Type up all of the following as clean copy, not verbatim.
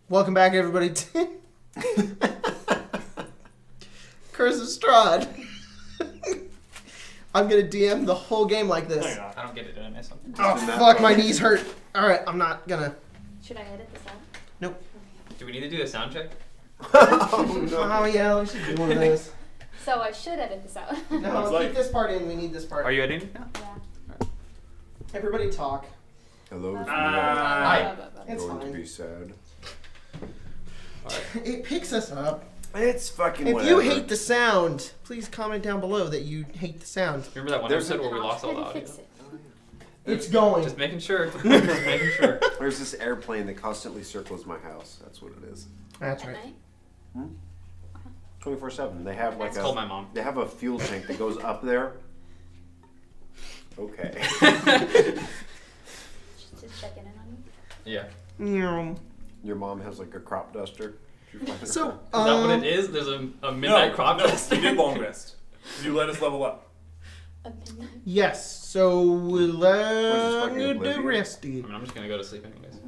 Welcome back, everybody, to Curse of Strahd. I'm gonna DM the whole game like this. I don't get it. Did I miss something? Oh, fuck, my knees hurt. Alright, I'm not gonna... Should I edit this out? Nope. Do we need to do a sound check? Oh, no. Oh, yeah, we should do one of those. So I should edit this out. No, keep this part in. We need this part. Are you editing now? Yeah. Everybody talk. Hello. Hi. It's going fine. to be sad. It picks us up. It's fucking If whatever. you hate the sound, please comment down below that you hate the sound. Remember that one There's episode where we lost all the Try to audio? fix it. It's going. Just making sure. Just making sure. There's this airplane that constantly circles my house. That's what it is. That's At right. night? 24/7. They have like It's called my mom. They have a fuel tank that goes up there. Okay. Just checking in on you. Yeah. Yeah. Your mom has like a crop duster. So, Is that what it is? There's a midnight crop dust. We did long rest. You let us level up. A midnight? yes, so we'll fucking do oblivion? resty. I mean, I'm just gonna go to sleep anyways.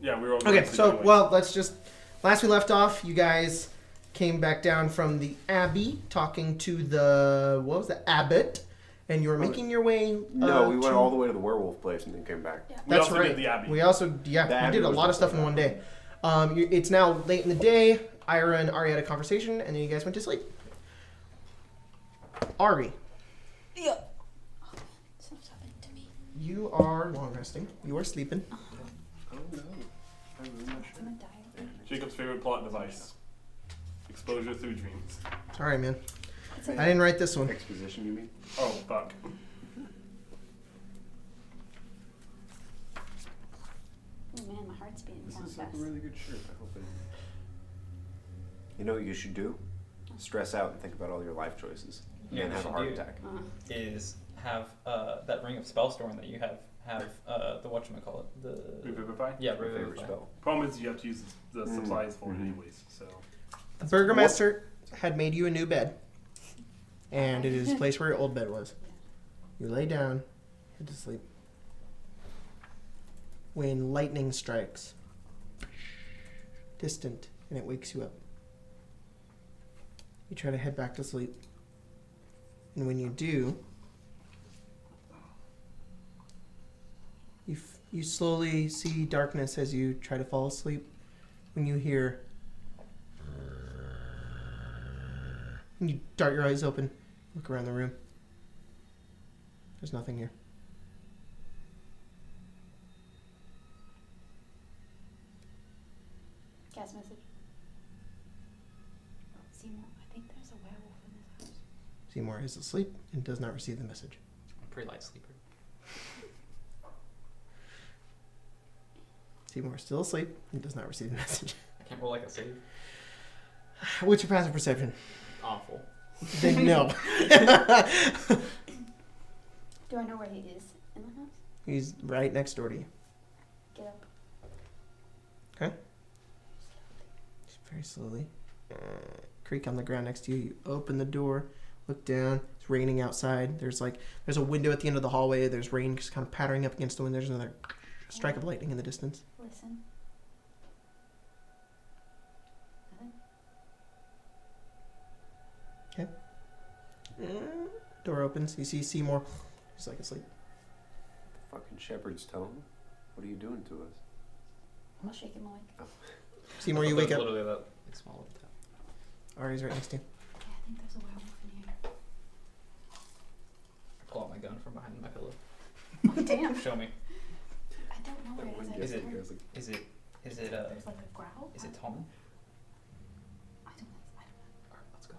Yeah, we were all Okay, sleep so, anyway. well, let's just... Last we left off, you guys came back down from the Abbey, talking to the... What was the Abbot? And you were making your way... No, we went to- all the way to the werewolf place and then came back. Yeah. We That's also right. did the Abbey. We also, The we Abbey did a was lot of stuff in before one that. day. It's now late in the day. Ira and Ari had a conversation, and then you guys went to sleep. Ari, Yeah. Oh, stuff's happening to me. you are long resting. You are sleeping. Oh no. I ruined my I'm shit. gonna die. Jacob's favorite plot device. Exposure through dreams. Sorry, man. It's I okay. didn't write this one. Exposition, you mean? Oh, fuck. Oh man, my heart's beating This kind is of like fast. a really good shirt. I hope it. You know what you should do? Stress out and think about all your life choices. Yeah, and you have a should heart do. attack. Is have that ring of spellstorm that you have the whatchamacallit? The Revivify? yeah, My favorite revivify. spell. Problem is you have to use the supplies for it anyways, so. The Burgomaster had made you a new bed, and it is the place where your old bed was. You lay down, head to sleep. When lightning strikes, distant, and it wakes you up, you try to head back to sleep. And when you do, you slowly see darkness as you try to fall asleep. When you hear, and you dart your eyes open, look around the room. There's nothing here. Cast message. Seymour, I think there's a werewolf in this house. Seymour is asleep and does not receive the message. I'm a pretty light sleeper. Seymour is still asleep and does not receive the message. I can't roll like a save. What's your passive perception? Awful. Then no. Do I know where he is in the house? He's right next door to you. Get up. Just very slowly. Creak on the ground next to you. You open the door, look down. It's raining outside. There's a window at the end of the hallway. There's rain just kind of pattering up against the window. There's another strike of lightning in the distance. Listen. Nothing? Door opens. You see Seymour. He's like asleep. Fucking shepherd's tone. What are you doing to us? I'll shake him awake. Seymour, I you thought wake that up. was literally that like, small of a tap. Ari's right next to you. Yeah, I think there's a werewolf in here. I pull out my gun from behind my pillow. Oh, damn. Show me. I don't know where it is. Is it- There's Is it like a growl? is it Tom? I don't know. Alright, let's go.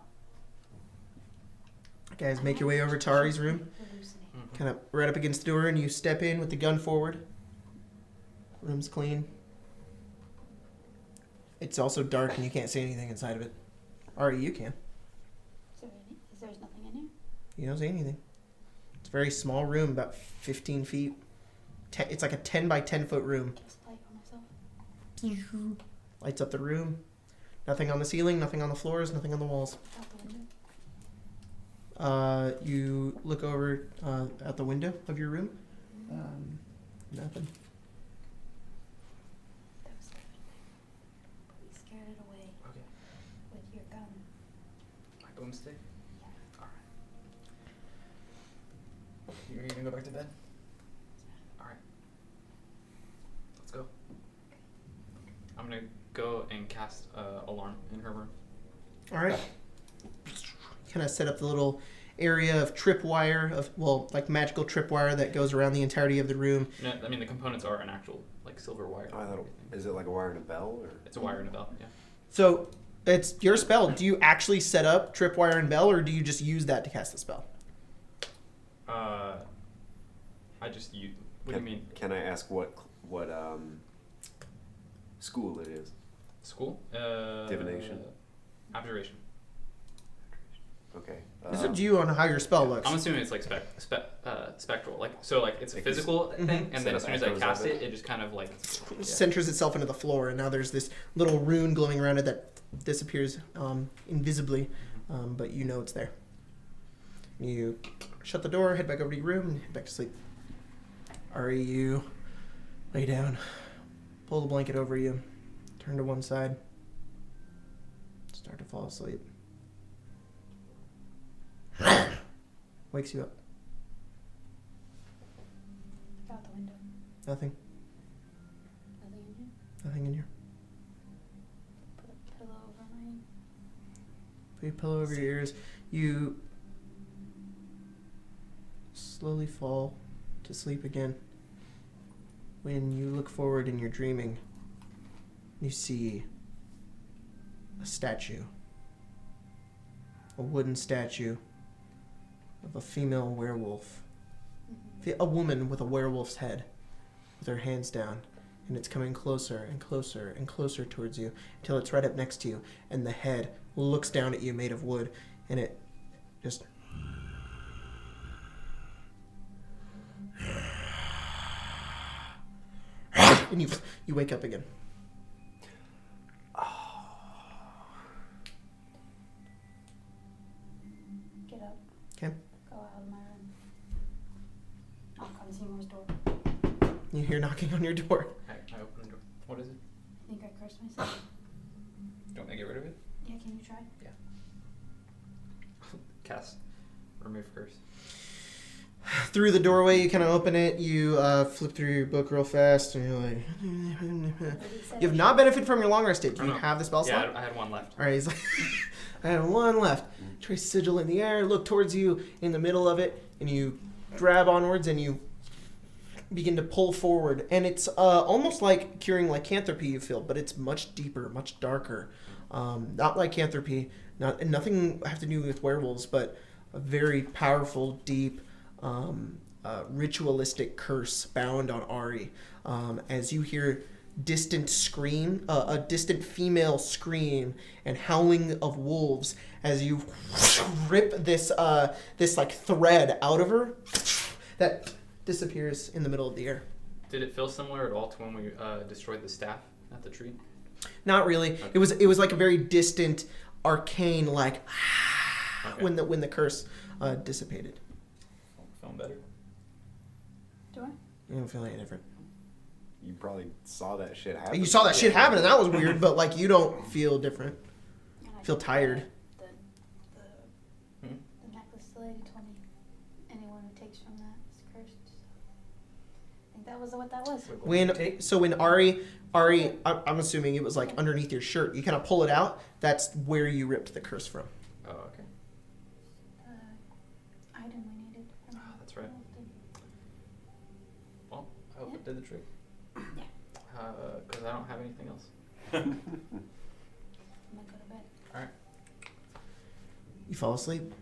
Guys, make your way over to Ari's room. Hallucinate. Kind of right up against the door, and you step in with the gun forward. Room's clean. It's also dark, and you can't see anything inside of it. Ari, you can. There's nothing in here? You don't see anything. It's a very small room, about 15 feet. It's like a 10 by 10 foot room. Cast light on myself. Lights up the room. Nothing on the ceiling, nothing on the floors, nothing on the walls. Out the window. You look over at the window of your room. Nothing. That was broomstick? Alright. You're gonna go back to bed? Alright. Let's go. I'm gonna go and cast alarm in her room. All right. Kind of set up the little area of tripwire like magical tripwire that goes around the entirety of the room. No, I mean the components are an actual like silver wire. Oh, I thought is it like a wire and a bell? Or? It's a wire and a bell, yeah. So it's your spell. Do you actually set up tripwire and bell, or do you just use that to cast the spell? I just use. What do you mean? Can I ask what school it is? School? Divination. Abjuration. Okay. It's up to you on how your spell looks. I'm assuming it's like spectral, like so, like it's a Like physical Mhm. thing, and then as soon as I echoes cast of it. it, it just kind of like Centers itself into the floor, and now there's this little rune glowing around it that disappears invisibly, but you know it's there. You shut the door, head back over to your room, and head back to sleep. Ari, you lay down, pull the blanket over you, turn to one side, start to fall asleep. Wakes you up. Look out the window. Nothing. Nothing in here. Nothing in here. Put a pillow over my. Put your pillow over your ears. You slowly fall to sleep again. When you look forward in your dreaming, you see a statue. A wooden statue of a female werewolf. A woman with a werewolf's head, with her hands down, and it's coming closer and closer and closer towards you until it's right up next to you, and the head looks down at you, made of wood, and it just and you wake up again. Get up. Okay. Go out of my room. Knock on Seymour's door. You hear knocking on your door. I open the door. What is it? I think I cursed myself. Do you want me to get rid of it? Yeah, can you try? Cast. Remove curse. Through the doorway, you kind of open it. You flip through your book real fast, and you're like, you have not benefited from your long rest date. Do Oh, you no. have the spell slot? Yeah, I had one left. All right, he's like, I have one left. Trace sigil in the air, look towards you in the middle of it, and you grab onwards and you begin to pull forward. And it's almost like curing lycanthropy, you feel, but it's much deeper, much darker. Not lycanthropy, nothing have to do with werewolves, but a very powerful, deep, ritualistic curse bound on Ari. As you hear distant scream, a distant female scream and howling of wolves as you rip this like thread out of her that disappears in the middle of the air. Did it feel similar at all to when we destroyed the staff at the tree? Not really. Okay. It was like a very distant, arcane like Okay. when the curse dissipated. Feeling better? Do I? You don't feel any different. You probably saw that shit happen. You saw that shit happen and that was weird, but like you don't feel different. And I Feel told tired. The Hmm? necklace the lady told me anyone who takes from that is cursed. I think that was what that was. When Ari, I'm assuming it was like underneath your shirt. You kind of pull it out. That's where you ripped the curse from. Oh, okay. Item we needed. Oh, that's right. Well, I hope it did the trick. Yeah. Because I don't have anything else. I'm gonna go to bed. Alright. You fall asleep.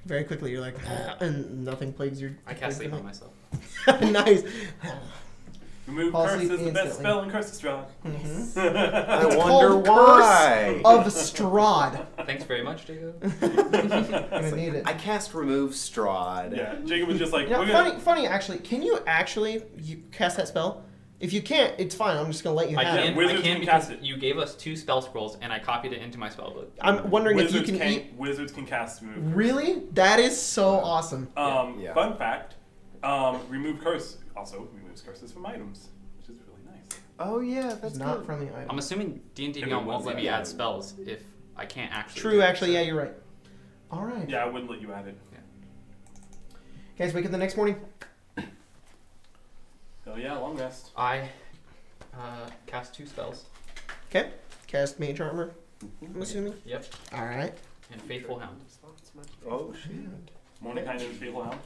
Very quickly, you're like, and nothing plagues your. I cast sleep on myself. Nice. Remove Fall curse asleep is the best instantly. spell in Curse of Strahd. I It's wonder called why. Curse of Strahd. Thanks very much, Jacob. Gonna need it. I cast remove Strahd. Yeah, Jacob was just like, You know, we're gonna, funny. Actually, can you cast that spell? If you can't, it's fine. I'm just gonna let you I have can, it. Wizards I can can because cast it. you gave us 2 spell scrolls and I copied it into my spell book. I'm wondering if you wizards can eat. Wizards can cast remove curse. Really? That is so awesome. Yeah. Fun fact, remove curse also removes curses from items, which is really Nice. Oh yeah, It's that's not good. friendly item. I'm assuming D&D If it Beyond won't was, let me yeah. add spells if I can't actually. True, do it, actually, so- yeah, you're right. All right. Yeah, I wouldn't let you add it. Guys, wake up the next morning. Oh yeah, long rest. I cast 2 spells. Okay. Cast Mage Armor, I'm assuming. Yep. All right. And Faithful Hound. Oh shit. Morning kind and Faithful Hound.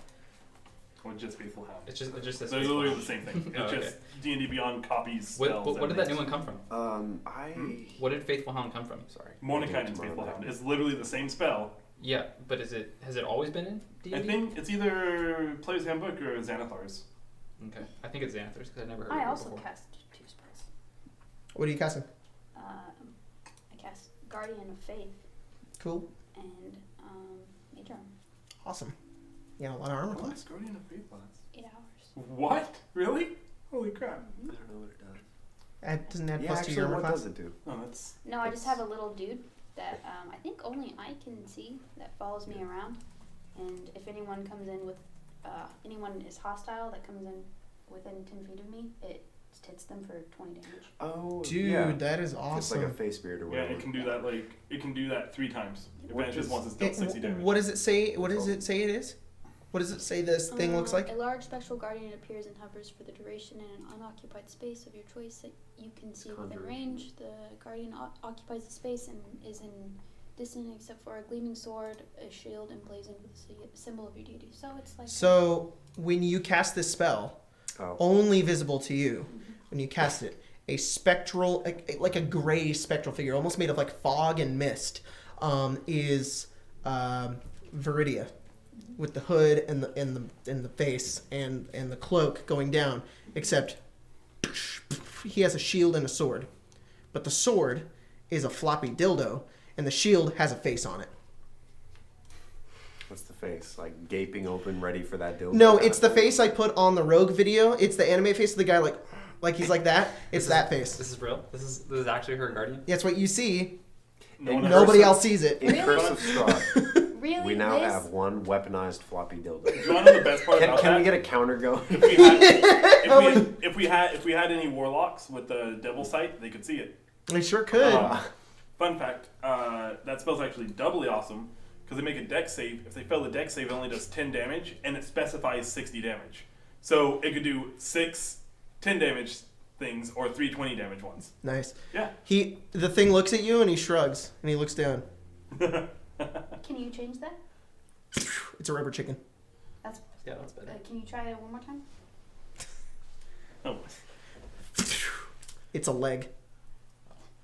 Or just Faithful Hound. It's just this. They're literally the same thing. It's Oh, okay. just D&D Beyond copies spells. What did that new names. one come from? What did Faithful Hound come from? Sorry. Mordenkainen and Faithful Hound. It's literally the same spell. Yeah, but has it always been in D&D? I think it's either Player's Handbook or Xanathar's. Okay. I think it's Xanathar's because I never heard I of it also before. cast 2 spells. What are you casting? I cast Guardian of Faith Cool. and Mage Armor. Awesome. You got a lot of armor What class. does Guardian of Faith last? 8 hours. What? Really? Holy crap. I don't know what it does. Doesn't that Yeah, plus 2 actually, your armor what class? does it do? No, that's... No, I just have a little dude that I think only I can see that follows me around. And if anyone comes in with, anyone is hostile that comes in within 10 feet of me, it hits them for 20 damage. Oh, Dude, yeah. that is It's awesome. like a face spirit or Yeah, whatever. it can do that, like, it can do that 3 times. What Advantages does- once it's dealt 60 damage. What does it say? What does it say it is? What does it say this thing looks like? A large spectral guardian appears and hovers for the duration in an unoccupied space of your choice that you can see within Conjuring. range. The guardian occupies the space and is in distant except for a gleaming sword, a shield emblazoned with a symbol of your deity. So it's like So when you cast this spell, Oh. only visible to you, when you cast it, a spectral, like a gray spectral figure, almost made of like fog and mist, is Viridia, with the hood and the face and the cloak going down. Except he has a shield and a sword, but the sword is a floppy dildo, and the shield has a face on it. What's the face? Like gaping open, ready for that dildo? No, it's the face I put on the Rogue video. It's the anime face of the guy, like he's like that. It's that face. This is real. This is actually her guardian. That's what you see. No one Nobody ever- else sees it. In Really? Curse of Strahd, really we now this? have one weaponized floppy dildo. Do you want to know the best part Can, about can that? we get a counter going? If we had any warlocks with the devil sight, they could see it. I sure could. Fun fact: that spell's actually doubly awesome because they make a dex save. If they fail the dex save, it only does 10 damage, and it specifies 60 damage. So it could do 6 10 damage things or 3 20 damage ones. Nice. Yeah. The thing looks at you and he shrugs and he looks down. Can you change that? It's a rubber chicken. Yeah, that's better. Can you try it one more time? Oh, It's a leg,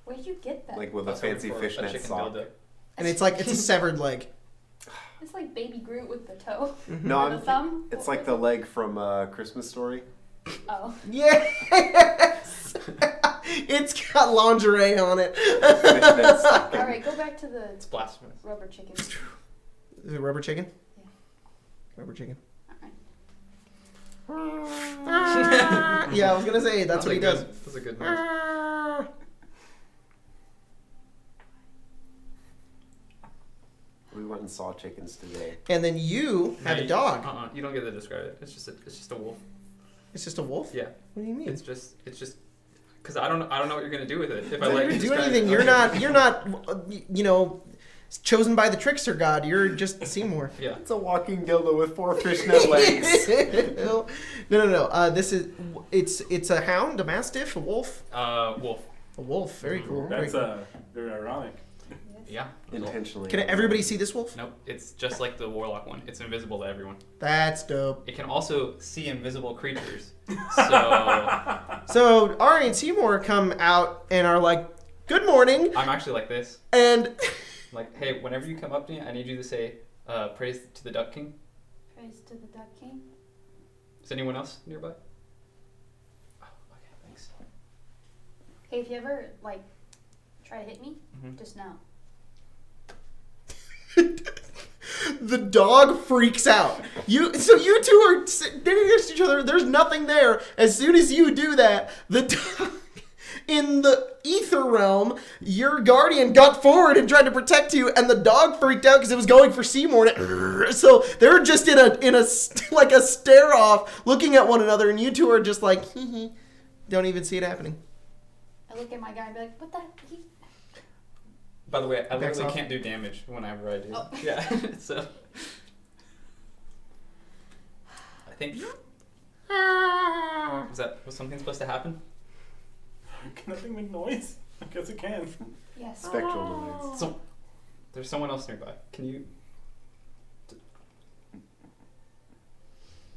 Where did you get that? Like with a That's what fancy for a fishnet chicken sock. dildo. and it's a severed leg. It's like Baby Groot with the toe. No, Or the thumb. it's like the leg from Christmas Story. Oh. Yes. It's got lingerie on it. Fishnet sock. All right, go back to the It's blasphemous. rubber chicken. Is it rubber chicken? Yeah. Rubber chicken. All right. Yeah, I was gonna say that's what he does. That's a good noise. We went and saw chickens today. And then you have a dog. You don't get to describe it. It's just a wolf. It's just a wolf. Yeah. What do you mean? It's just because I don't know what you're gonna do with it. If I You're let not you do describe anything. it. You're not chosen by the trickster god. You're just Seymour. Yeah. It's a walking dildo with 4 fishnet legs. No. It's a hound, a mastiff, a wolf. Wolf. A wolf. Very cool. Very that's cool. very ironic. Yeah. Intentionally. Can everybody see this wolf? Nope. It's just like the warlock one. It's invisible to everyone. That's dope. It can also see invisible creatures. So So Ari and Seymour come out and are like, "Good morning," I'm actually like this. and Like, hey, whenever you come up to me, I need you to say, praise to the Duck King. Praise to the Duck King. Is anyone else nearby? Oh, okay, thanks. Hey, if you ever try to hit me, Mhm. just know. the dog freaks out. You two are sitting next to each other. There's nothing there. As soon as you do that, the dog in the ether realm, your guardian got forward and tried to protect you, and the dog freaked out because it was going for Seymour. So they're just in a like a stare off, looking at one another, and you two are just like, hee hee. Don't even see it happening. I look at my guy and be like, what the? He... By the way, I Backs literally off. can't do damage whenever I do. Oh. Yeah. So. I think. Was something supposed to happen? Can that thing make noise? I guess it can. Yes. Spectral noise. So, there's someone else nearby. Can you?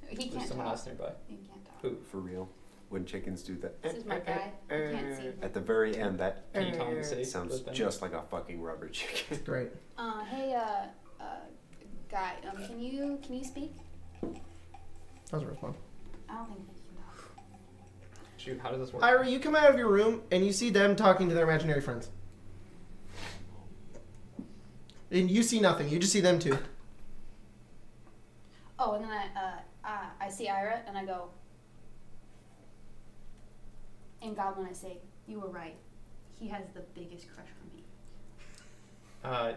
He There's can't someone talk. else nearby. He can't talk. Who? For real. When chickens do that. This is my guy. You can't see him. At the very end, that Can you tell him to say? sounds those things? just like a fucking rubber chicken. Great. Hey, guy. Can you speak? Doesn't respond. I don't think he can talk. Shoot, how does this work? Ira, you come out of your room and you see them talking to their imaginary friends. And you see nothing. You just see them two. Oh, and then I see Ira and I go. In Goblin, I say, you were right. He has the biggest crush for me.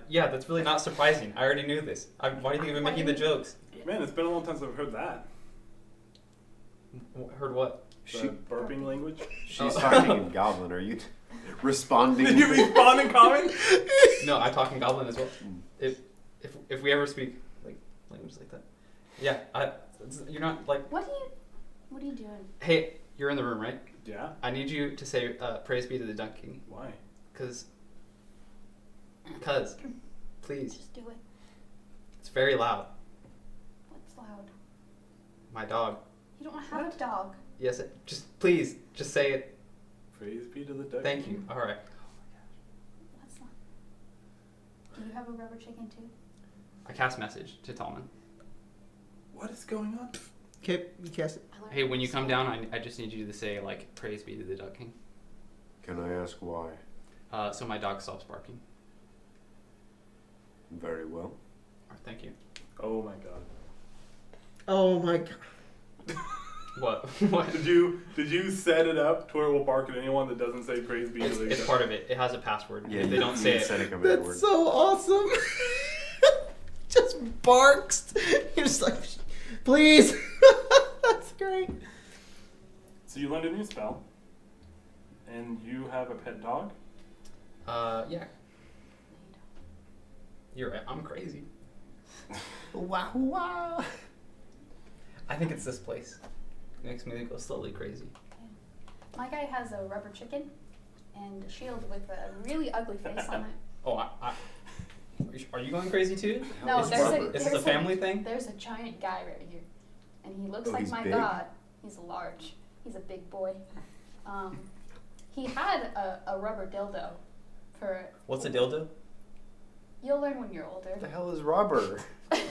Yeah, that's really not surprising. I already knew this. Why do you think I've been making the jokes? Man, it's been a long time since I've heard that. Heard what? The burping language. She's talking in Goblin. Are you responding? Did you respond in common? No, I talk in Goblin as well. If we ever speak like languages like that, yeah, you're not like. What are you doing? Hey, you're in the room, right? Yeah. I need you to say praise be to the Dunk King. Why? Cause, please. Just do it. It's very loud. What's loud? My dog. You don't have a dog. Yes, please, just say it. Praise be to the duck. Thank you. All right. What's loud? Do you have a rubber chicken too? I cast message to Tallman. What is going on? Okay, you cast it. Hey, when you come down, I just need you to say like praise be to the Duck King. Can I ask why? So my dog stops barking. Very well. Thank you. Oh my god. Oh my god. What? What? Did you set it up to where it will bark at anyone that doesn't say praise be to the It's duck? part of it. It has a password. Yeah, If they don't say it. Set a command That's word. so awesome. Just barks. You're just like, please. That's great. So you learned a new spell, and you have a pet dog. Yeah. You're right. I'm crazy. Wow, wow. I think it's this place. It makes me go slowly crazy. My guy has a rubber chicken and a shield with a really ugly face on it. Oh, are you going crazy too? No, is there's this a family thing? There's a giant guy right here, and he looks Oh, like he's my big? god. He's large. He's a big boy. He had a rubber dildo for. What's a dildo? You'll learn when you're older. What the hell is rubber? That's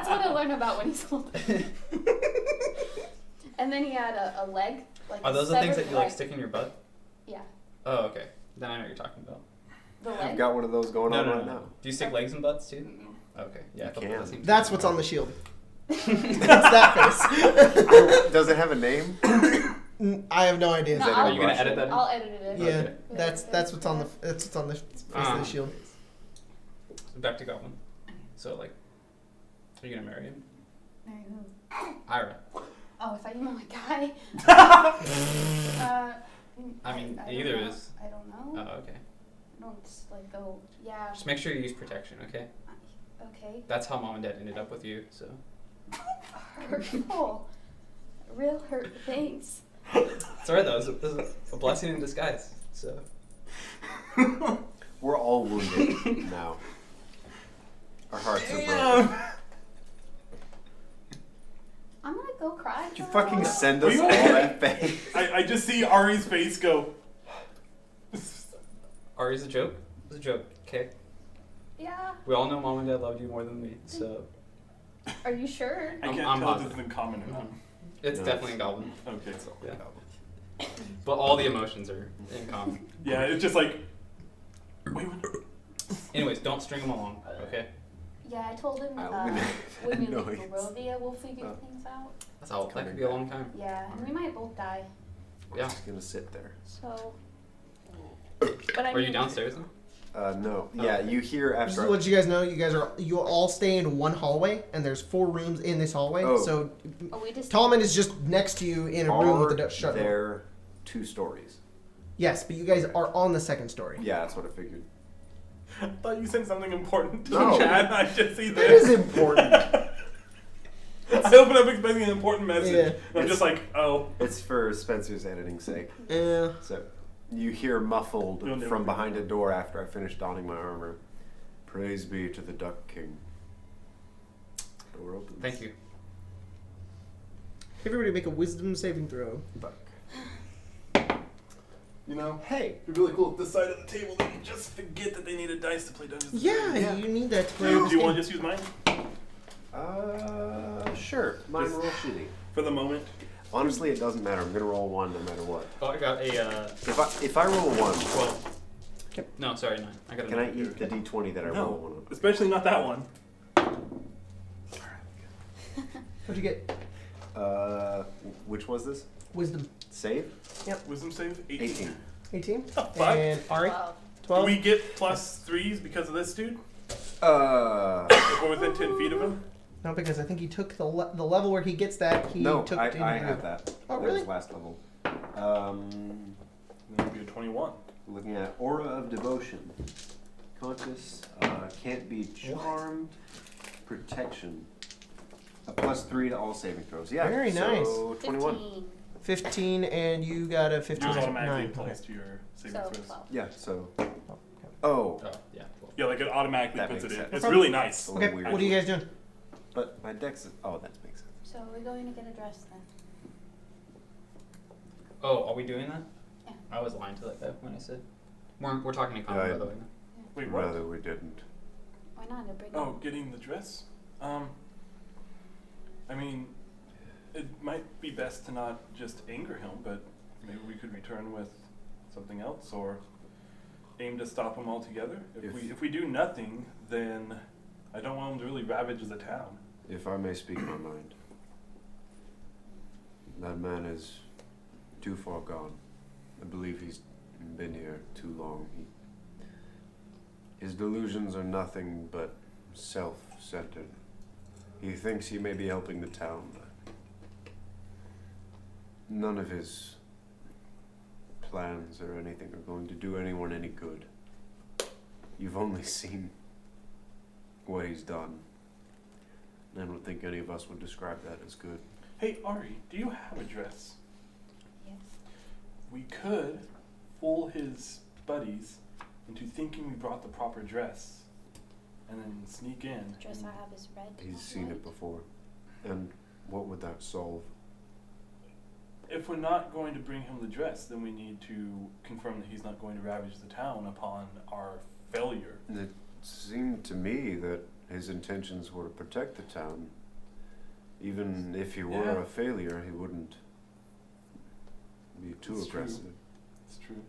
what I learn about when he's older. And then he had a leg. Like Are a those the things severed that you like leg. stick in your butt? Yeah. Oh, okay. Then I know what you're talking about. The I've leg. got one of those going No, on no, right no. now. Do you stick legs in butts too? Okay. Yeah. You I thought can. that seemed- That's what's on the shield. It's that face. Does it have a name? I have no idea. No, that Are I'll, you gonna edit that in? I'll edit it in. Yeah, Okay. that's what's on the face of the shield. Back to Goblin. So like, are you gonna marry him? Marry who? Ira. Oh, if I email my guy. I mean, don't either know. is. I don't know. Oh, okay. I don't just like go. Yeah. Just make sure you use protection, okay? Okay. That's how Mom and Dad ended up with you. So. Hurtful. Real hurt. Thanks. It's alright though. It was a blessing in disguise. So. We're all wounded now. Our hearts are broken. I'm gonna go cry. Did you for a fucking while. send us We all will- that face? I just see Ari's face go. Ari's a joke. It's a joke, okay? Yeah. We all know Mom and Dad loved you more than me, so. Are you sure? I can't I'm tell if positive. this is in common or not. It's No, definitely a Goblin. Okay. Yeah. But all the emotions are in common. Yeah, it's just like. Wait. Anyways, don't string them along, okay? Yeah, I told him I'll when we leave noise. Barovia, we'll figure Oh. things out. That could be a long time. Yeah, and we might both die. We're Yeah. just gonna sit there. So. But I Are you mean, downstairs then? No. Oh, Yeah, okay. you hear Just to after. let you guys know, you all stay in one hallway, and there's 4 rooms in this hallway. Oh. So Oh, we just. Tallman is just next to you in a room with the Are shut door. there 2 stories? Yes, but you guys are on the 2nd story. Yeah, that's what I figured. I thought you said something important to No. the chat. I just see It this. is important. I open up expecting an important message. Yeah. And I'm just like, oh. It's for Spencer's editing's sake. Yeah. So, you hear muffled You'll never from do behind that. a door after I finish donning my armor. Praise be to the Duck King. Door opens. Thank you. Everybody make a wisdom saving throw. Fuck. You know, Hey. it'd be really cool if this side of the table they can just forget that they need a dice to play Dungeons and Yeah, Dragons. you need that to play. Do this you want game. to just use mine Sure. Mine Just- roll shitty. for the moment? Honestly, it doesn't matter. I'm gonna roll 1 no matter what. Oh, I got a If I roll a 1, 12. No, sorry, 9. I got a can I 9. eat the d20 that I roll No, one on? especially not that one. What'd you get? Which was this? Wisdom. Save? Wisdom save 18. 18. Fuck. And Ari? 12. Do 12. we get plus 3s because of this dude? If we're within 10 feet of him? No, because I think he took the level where he gets that. He No, took I into have that. Oh, That really? was last level. Then it'd be a 21. Looking at Aura of Devotion. Conscious, can't be charmed, protection. A plus 3 to all saving throws. Yeah, Very so nice. 21. 15. 15, and you got a 15. Yours automatically 9. applies to your saving So throws. 12. Yeah, so. Okay. Oh, Oh, yeah. 12. Yeah, like it automatically That puts it makes in. sense. It's Okay. really nice. a little Okay, weird. what are you guys doing? But my dex is. Oh, that makes sense. So we're going to get a dress then. Oh, are we doing that? Yeah. I was lying to that guy when I said. We're talking to Connor, Yeah, by the way. Wait, what? Rather, we didn't. Why not? A break. Oh, getting the dress? I mean, it might be best to not just anger him, but maybe we could return with something else or aim to stop him altogether. If we do nothing, then I don't want him to really ravage the town. If I may speak my mind, that man is too far gone. I believe he's been here too long. His delusions are nothing but self-centered. He thinks he may be helping the town, but none of his plans or anything are going to do anyone any good. You've only seen what he's done. I don't think any of us would describe that as good. Hey, Ari, do you have a dress? Yes. We could fool his buddies into thinking we brought the proper dress and then sneak in. The dress and- I have is red. He's not seen white. it before. And what would that solve? If we're not going to bring him the dress, then we need to confirm that he's not going to ravage the town upon our failure. It seemed to me that his intentions were to protect the town. Even if he were Yeah. a failure, he wouldn't be too It's true. aggressive. It's true.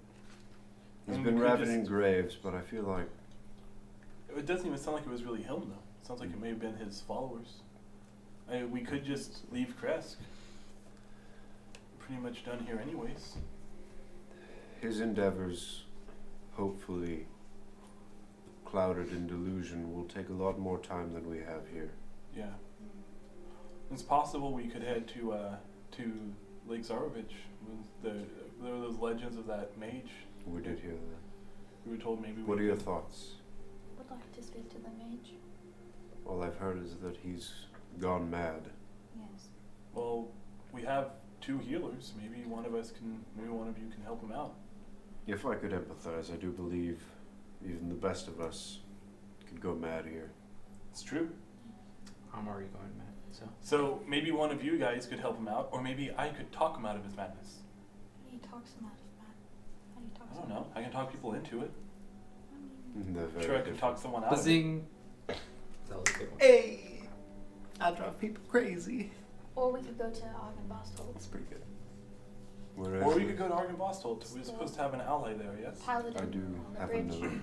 He's And been we could ravaging just- graves, but I feel like It doesn't even sound like it was really him, though. It sounds like it may have been his followers. We could just leave Kresk. Pretty much done here, anyways. his endeavors, hopefully clouded in delusion, will take a lot more time than we have here. Yeah. It's possible we could head to Lake Zarovich. There were those legends of that mage. We did hear that. We were told maybe. What we are your could- thoughts? Would like to speak to the mage. All I've heard is that he's gone mad. Yes. Well, we have 2 healers. Maybe one of you can help him out. If I could empathize, I do believe even the best of us could go mad here. It's true. I'm already going mad, so. So maybe one of you guys could help him out, or maybe I could talk him out of his madness. How do you talk him out of that? How do you talk I don't know. I can talk people into it. They're I'm very sure I could talk different. someone out of it. Zing! That was a good one. Hey! I drive people crazy. Or we could go to Argynvostholt. That's pretty good. Or we could go to Argynvostholt. We're supposed to have an ally there, yes? Paladin I do on the have bridge. another.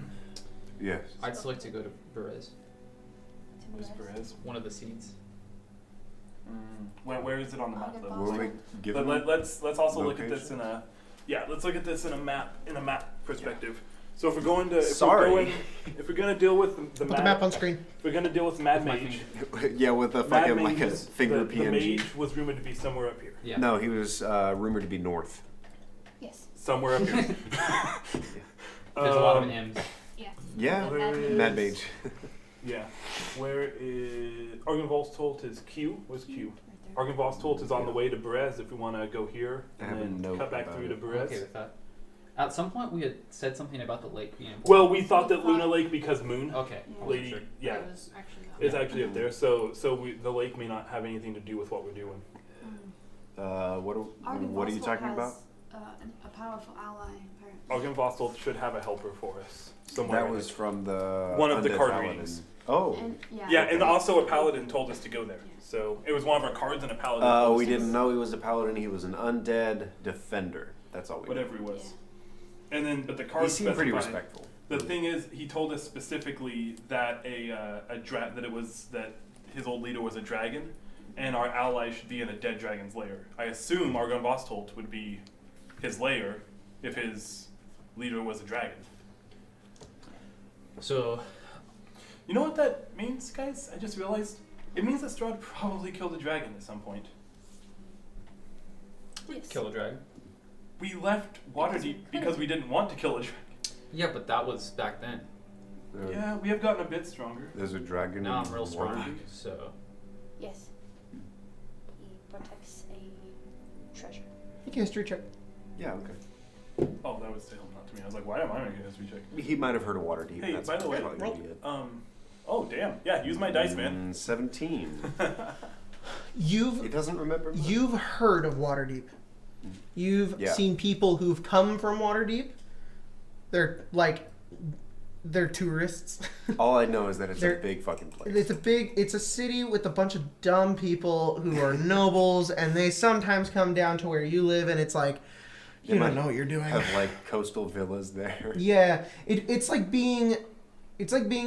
Yes. I'd select to go to Perez, To Where's Perez. Perez? one of the seeds. Where is it on the map though? Argynvostholt. Were we But given let's also look at this location? let's look at this in a map perspective. So if we're going to, Sorry. if we're going to deal with the Put the map on screen. if we're going to deal with Mad With my Mage, Yeah, with a Mad fucking Mage like a is- finger the PNG. mage was rumored to be somewhere up here. Yeah. No, he was rumored to be north. Yes. Somewhere up here. There's a lot of M's. Yeah. Yeah, Where Mad is- Mad Mage. Yeah. Where is Argynvostholt is Q? Where's Q? Right there. Argynvostholt is on the way to Berez if we want to go here I and have a then note cut back about through to it. I'm Berez. okay with that. At some point, we had said something about the lake being important. Well, we thought that Luna Lake, because Moon Okay. Yeah. Lady, Sure. yeah, That was actually is actually up there. So the lake may not have anything to do with what we're doing. What are you talking about? A powerful ally, apparently. Argynvostholt should have a helper for us somewhere. That in was it. from the One of the Undead card Paladin. readings. Oh. And, Yeah, and Okay. also a paladin told us to go there. Yeah. So it was one of our cards and a paladin. Oh, told we us to didn't go. know he was a paladin. He was an undead defender. That's all we Whatever he knew. was. And then, but the He cards seemed pretty specified- respectful. The thing is, he told us specifically that that his old leader was a dragon, and our ally should be in a dead dragon's lair. I assume Argynvostholt would be his lair if his leader was a dragon. So, You know what that means, guys? I just realized it means that Strahd probably killed a dragon at some point. Yes. kill a dragon. We left Waterdeep because we didn't want to kill a dragon. Yeah, but that was back then. Yeah, we have gotten a bit stronger. There's a dragon Now in I'm real strong. Waterdeep? So, Yes. He protects a treasure. Make a history check. Yeah, okay. Oh, that was to him, not to me. I was like, why am I making a history check? He might have heard of Waterdeep. Hey, That's by the way, probably roll. what he did. Oh damn. Yeah, use my dice, man. 17. he You've doesn't remember much. you've heard of Waterdeep. You've Yeah. seen people who've come from Waterdeep. They're tourists. All I know is that it's They're- a big fucking place. It's a city with a bunch of dumb people who are nobles, and they sometimes come down to where you live, and it's like, They you might don't know what you're doing. Have like coastal villas there. Yeah, it's like being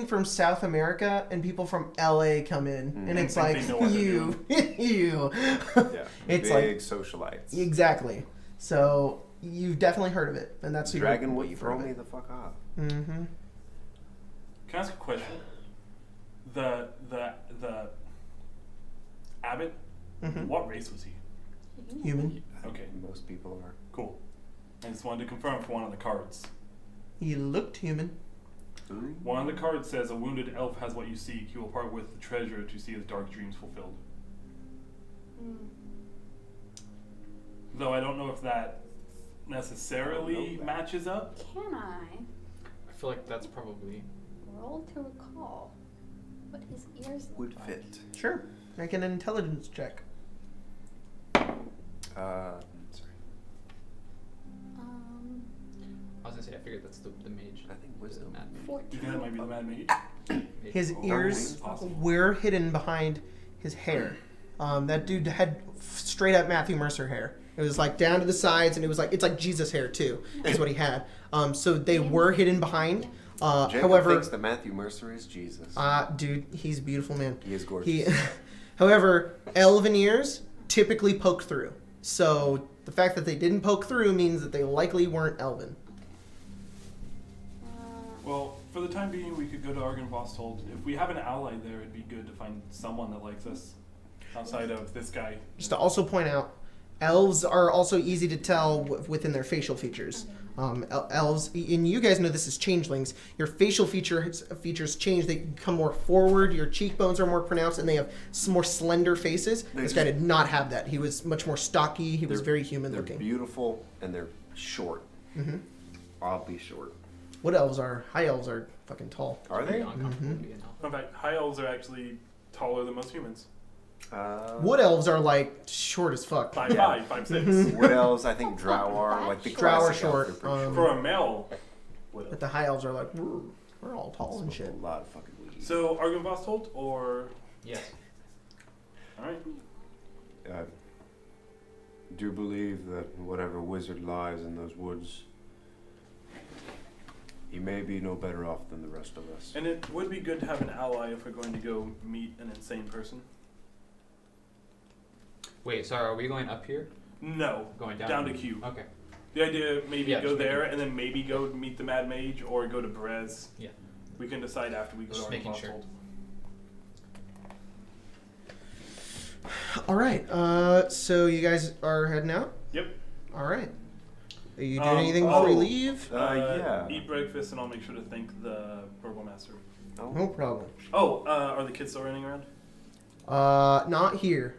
from South America and people from LA come in, and Mhm. it's Think like they know what they're you. Yeah, It's big socialites. Exactly. So you've definitely heard of it, and that's Dragon what will you've throw heard me of the fuck off. it. Mm-hmm. Can I ask a question? The Abbot, Mm-hmm. what race was he? Human. Okay. Most people are. Cool. I just wanted to confirm for one of the cards. He looked human. One of the cards says a wounded elf has what you seek. He will part with the treasure to see his dark dreams fulfilled. Though I don't know if that necessarily matches up. Can I I feel like that's probably. roll to recall what his ears look Would like? fit. Sure. Make an intelligence check. Sorry. I was gonna say, I figured that's the mage. I think wisdom. Mad mage. 14. Do you think that might be the Mad Mage? Maybe. His Oh, ears possible. were hidden behind his hair. That dude had straight up Matthew Mercer hair. It was like down to the sides, and it's like Jesus hair too. Is what he had. So they were hidden behind. Jacob However, thinks that Matthew Mercer is Jesus. dude, he's a beautiful man. He is gorgeous. He, however, elven ears typically poke through. So the fact that they didn't poke through means that they likely weren't elven. Well, for the time being, we could go to Argynvostholt. If we have an ally there, it'd be good to find someone that likes us outside of this guy. Just to also point out, elves are also easy to tell within their facial features. Elves, and you guys know this as changelings, your facial features change. They become more forward, your cheekbones are more pronounced, and they have some more slender faces. This guy did not have that. He was much more stocky. He was very human They're looking. beautiful and they're short. Mm-hmm. Oddly short. What elves are? High elves are fucking tall. Are Very they? uncomfortable to be an elf. In fact, high elves are actually taller than most humans. Wood elves are like short as fuck. 5'5", 5'6". Wood elves, I think Drow are like the Drow are classic elf, short, they're pretty short. For a male wood elf. But the high elves are like, we're all tall and Smoke shit. a lot of fucking weed. So Argynvostholt or Yes. alright. I do believe that whatever wizard lies in those woods, he may be no better off than the rest of us. And it would be good to have an ally if we're going to go meet an insane person. Wait, sorry, are we going up here? No. Going down? Down to Q. Okay. The idea maybe Yeah, go just there making- and then maybe go meet the Mad Mage or go to Brez. Yeah. We can decide after we go Just to making Argynvostholt. sure. All right. So you guys are heading out. Yep. All right. Are you doing anything oh, before you leave? Yeah. Eat breakfast and I'll make sure to thank the burgomaster. No problem. Oh, are the kids still running around? Not here.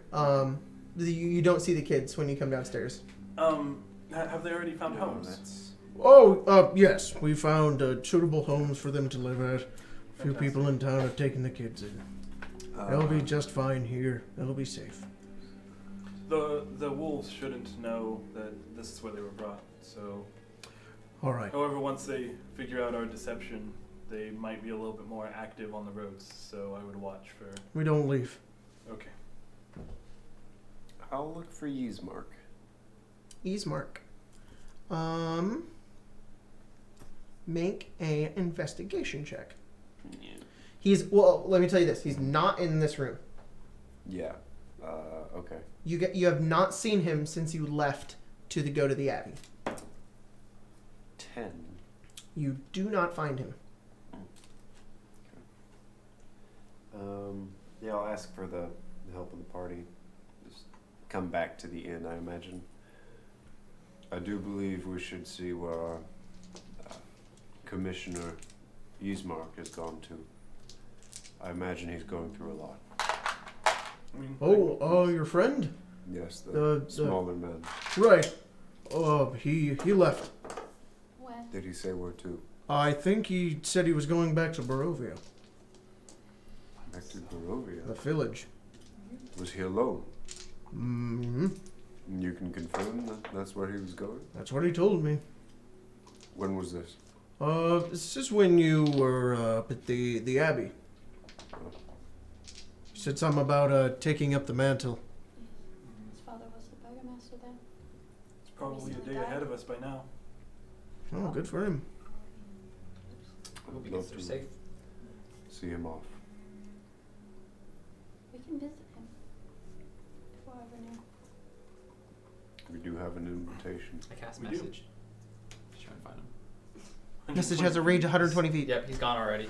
You don't see the kids when you come downstairs. Have they already found homes? That's Oh, yes. We found suitable homes for them to live at. A few Fantastic. people in town have taken the kids in. They'll be just fine here. They'll be safe. The wolves shouldn't know that this is where they were brought. So, All right. however, once they figure out our deception, they might be a little bit more active on the roads. So I would watch for. We don't leave. Okay. I'll look for Yzmark. Easemark. Make a investigation check. Yeah. Let me tell you this. He's not in this room. Yeah. Okay. You have not seen him since you left to go to the Abbey. 10. You do not find him. Yeah, I'll ask for the help of the party. Just come back to the inn, I imagine. I do believe we should see where our Commissioner Yzmark has gone to. I imagine he's going through a lot. I mean, Your friend? Yes, the The smaller man. right. He left. When? Did he say where to? I think he said he was going back to Barovia, Back to Barovia. the village. Was he alone? Mm-hmm. You can confirm that that's where he was going? That's what he told me. When was this? This is when you were up at the Abbey. You said something about taking up the mantle. His father was the burgomaster there. it's probably a recently day died. ahead of us by now. Oh, good for him. I hope he Love gets there to safe. see him off. We can visit him. Before I ever knew. We do have an invitation. I cast We do. message. Just trying to find him. Message has a range of 120 feet. Yep, he's gone already.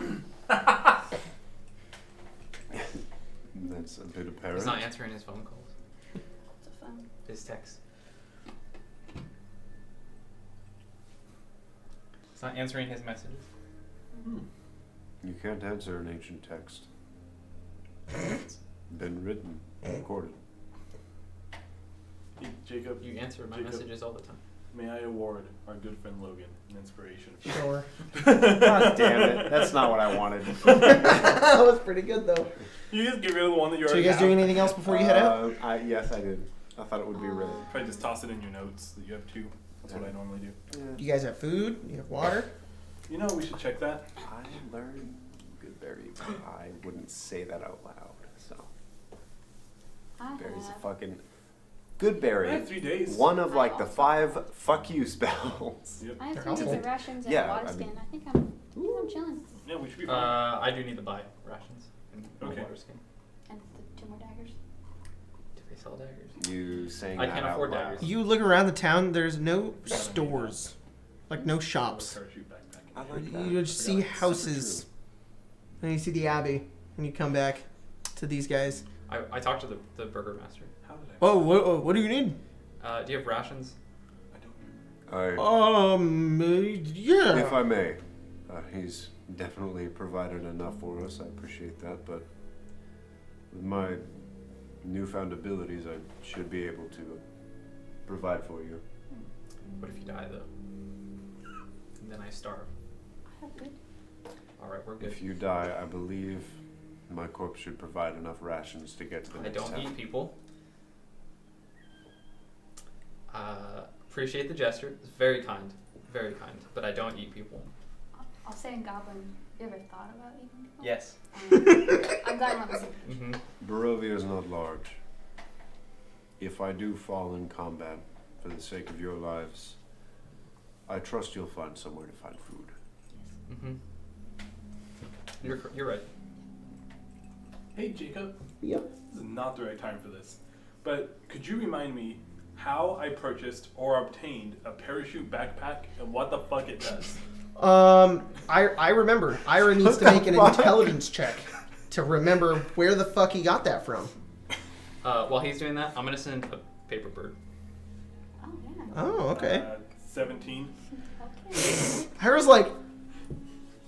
That's a bit apparent. He's not answering his phone calls. It's a fun. His texts. He's not answering his messages. You can't answer an ancient text. It's been written, recorded. Hey, Jacob, You answer my Jacob. messages all the time. may I award our good friend Logan an inspiration? Sure. God damn it. That's not what I wanted. That was pretty good though. You just get rid of the one that you So already you guys have. doing anything else before you head out? Yes, I did. I thought it would be red. Probably just toss it in your notes that you have two. That's what I normally do. You guys have food? You have water? You know, we should check that. I learned Goodberry, but I wouldn't say that out loud. So, I Berry's a have. fucking I had Goodberry. 3 days. One of like the I also- 5 fuck you spells. Yep. I have They're 2 days helpful. of rations and Yeah, a water I mean- skin. I think I'm chilling. Yeah, we should be fine. I do need to buy rations and Okay. a water skin. And the 2 more daggers. Do they sell daggers? You saying I that can't out afford loud. daggers. You look around the town, there's no stores. Like no shops. Parachute backpack. I like that. You just see Super houses. And you see the Abbey. And you come back to these guys. I talked to the burgomaster. How did I? Oh, what do you need? Do you have rations? I don't know. Yeah. If I may, he's definitely provided enough for us. I appreciate that, but with my newfound abilities, I should be able to provide for you. What if you die though? And then I starve. I have food. All right, we're good. If you die, I believe my corpse should provide enough rations to get to the I next don't town. eat people. Appreciate the gesture. It's very kind, but I don't eat people. I'll say in Goblin, you ever thought about eating people? Yes. I'm glad I'm listening. Mm-hmm. Barovia is not large. If I do fall in combat for the sake of your lives, I trust you'll find somewhere to find food. Mm-hmm. You're right. Hey, Jacob. Yep. This is not the right time for this. But could you remind me how I purchased or obtained a parachute backpack and what the fuck it does. I remember. Ira needs to make an intelligence check to remember where the fuck he got that from. While he's doing that, I'm gonna send a paper bird. Oh, yeah. Oh, okay. 17. Okay. Ira's like,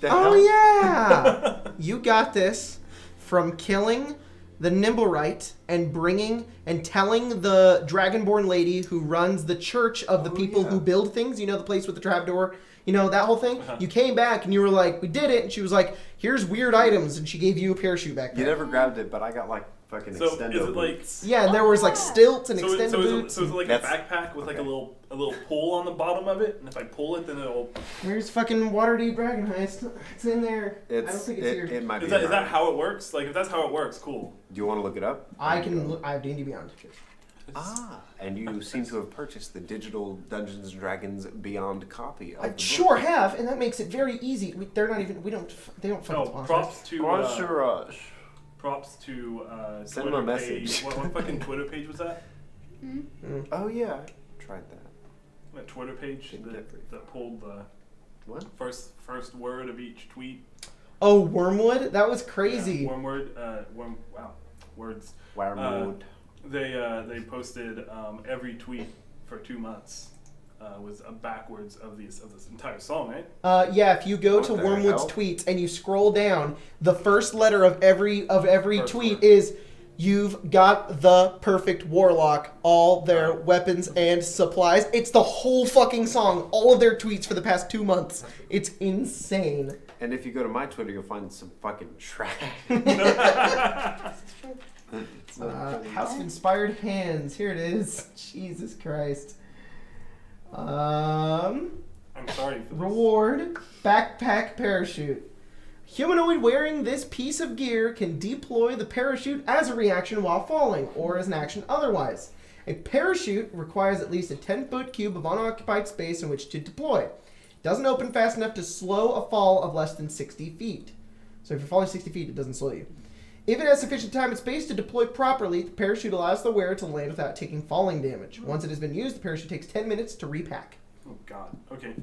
The oh hell? yeah, you got this from killing the Nimblewright and bringing and telling the Dragonborn lady who runs the church of the people who build things. You know, the place with the trapdoor. You know, that whole thing? Uh-huh. You came back and you were like, we did it. And she was like, here's weird items. And she gave you a parachute backpack. You never grabbed it, but I got like fucking So extendo is it like boots. Yeah, and there was like stilts and so extended is boots. it like That's- a backpack with like a okay. little pull on the bottom of it, and if I pull it, then it'll. Where's fucking Waterdeep Dragon Heist? It's in there. I don't think it's here. It might be. Is that around. how it works? Like if that's how it works, cool. Do you want to look it up? I can look. I have D&D Beyond. And you seem to have purchased the digital Dungeons and Dragons Beyond copy of I the book. sure have, and that makes it very easy. They're not even. We don't. They don't fucking No, sponsor us. props to Send Twitter him a message. page. What fucking Twitter page was that? Oh yeah, I tried that. That Twitter page Didn't get very that pulled the What? first word of each tweet. Oh, Wormwood? That was crazy. Yeah, wormword. Wow, words. Wormwood. They posted every tweet for 2 months was backwards of this entire song, right? Yeah, if you go What to the Wormwood's hell? tweets and you scroll down, the first letter of every First tweet word. is "You've got the perfect warlock, all their weapons and supplies." It's the whole fucking song, all of their tweets for the past 2 months. It's insane. And if you go to my Twitter, you'll find some fucking trash. House of Inspired Hands. Here it is. Jesus Christ. I'm sorry for this. Reward, backpack parachute. Humanoid wearing this piece of gear can deploy the parachute as a reaction while falling, or as an action otherwise. A parachute requires at least a 10-foot cube of unoccupied space in which to deploy. It doesn't open fast enough to slow a fall of less than 60 feet. So if you're falling 60 feet, it doesn't slow you. If it has sufficient time and space to deploy properly, the parachute allows the wearer to land without taking falling damage. Once it has been used, the parachute takes 10 minutes to repack. Oh God. Okay.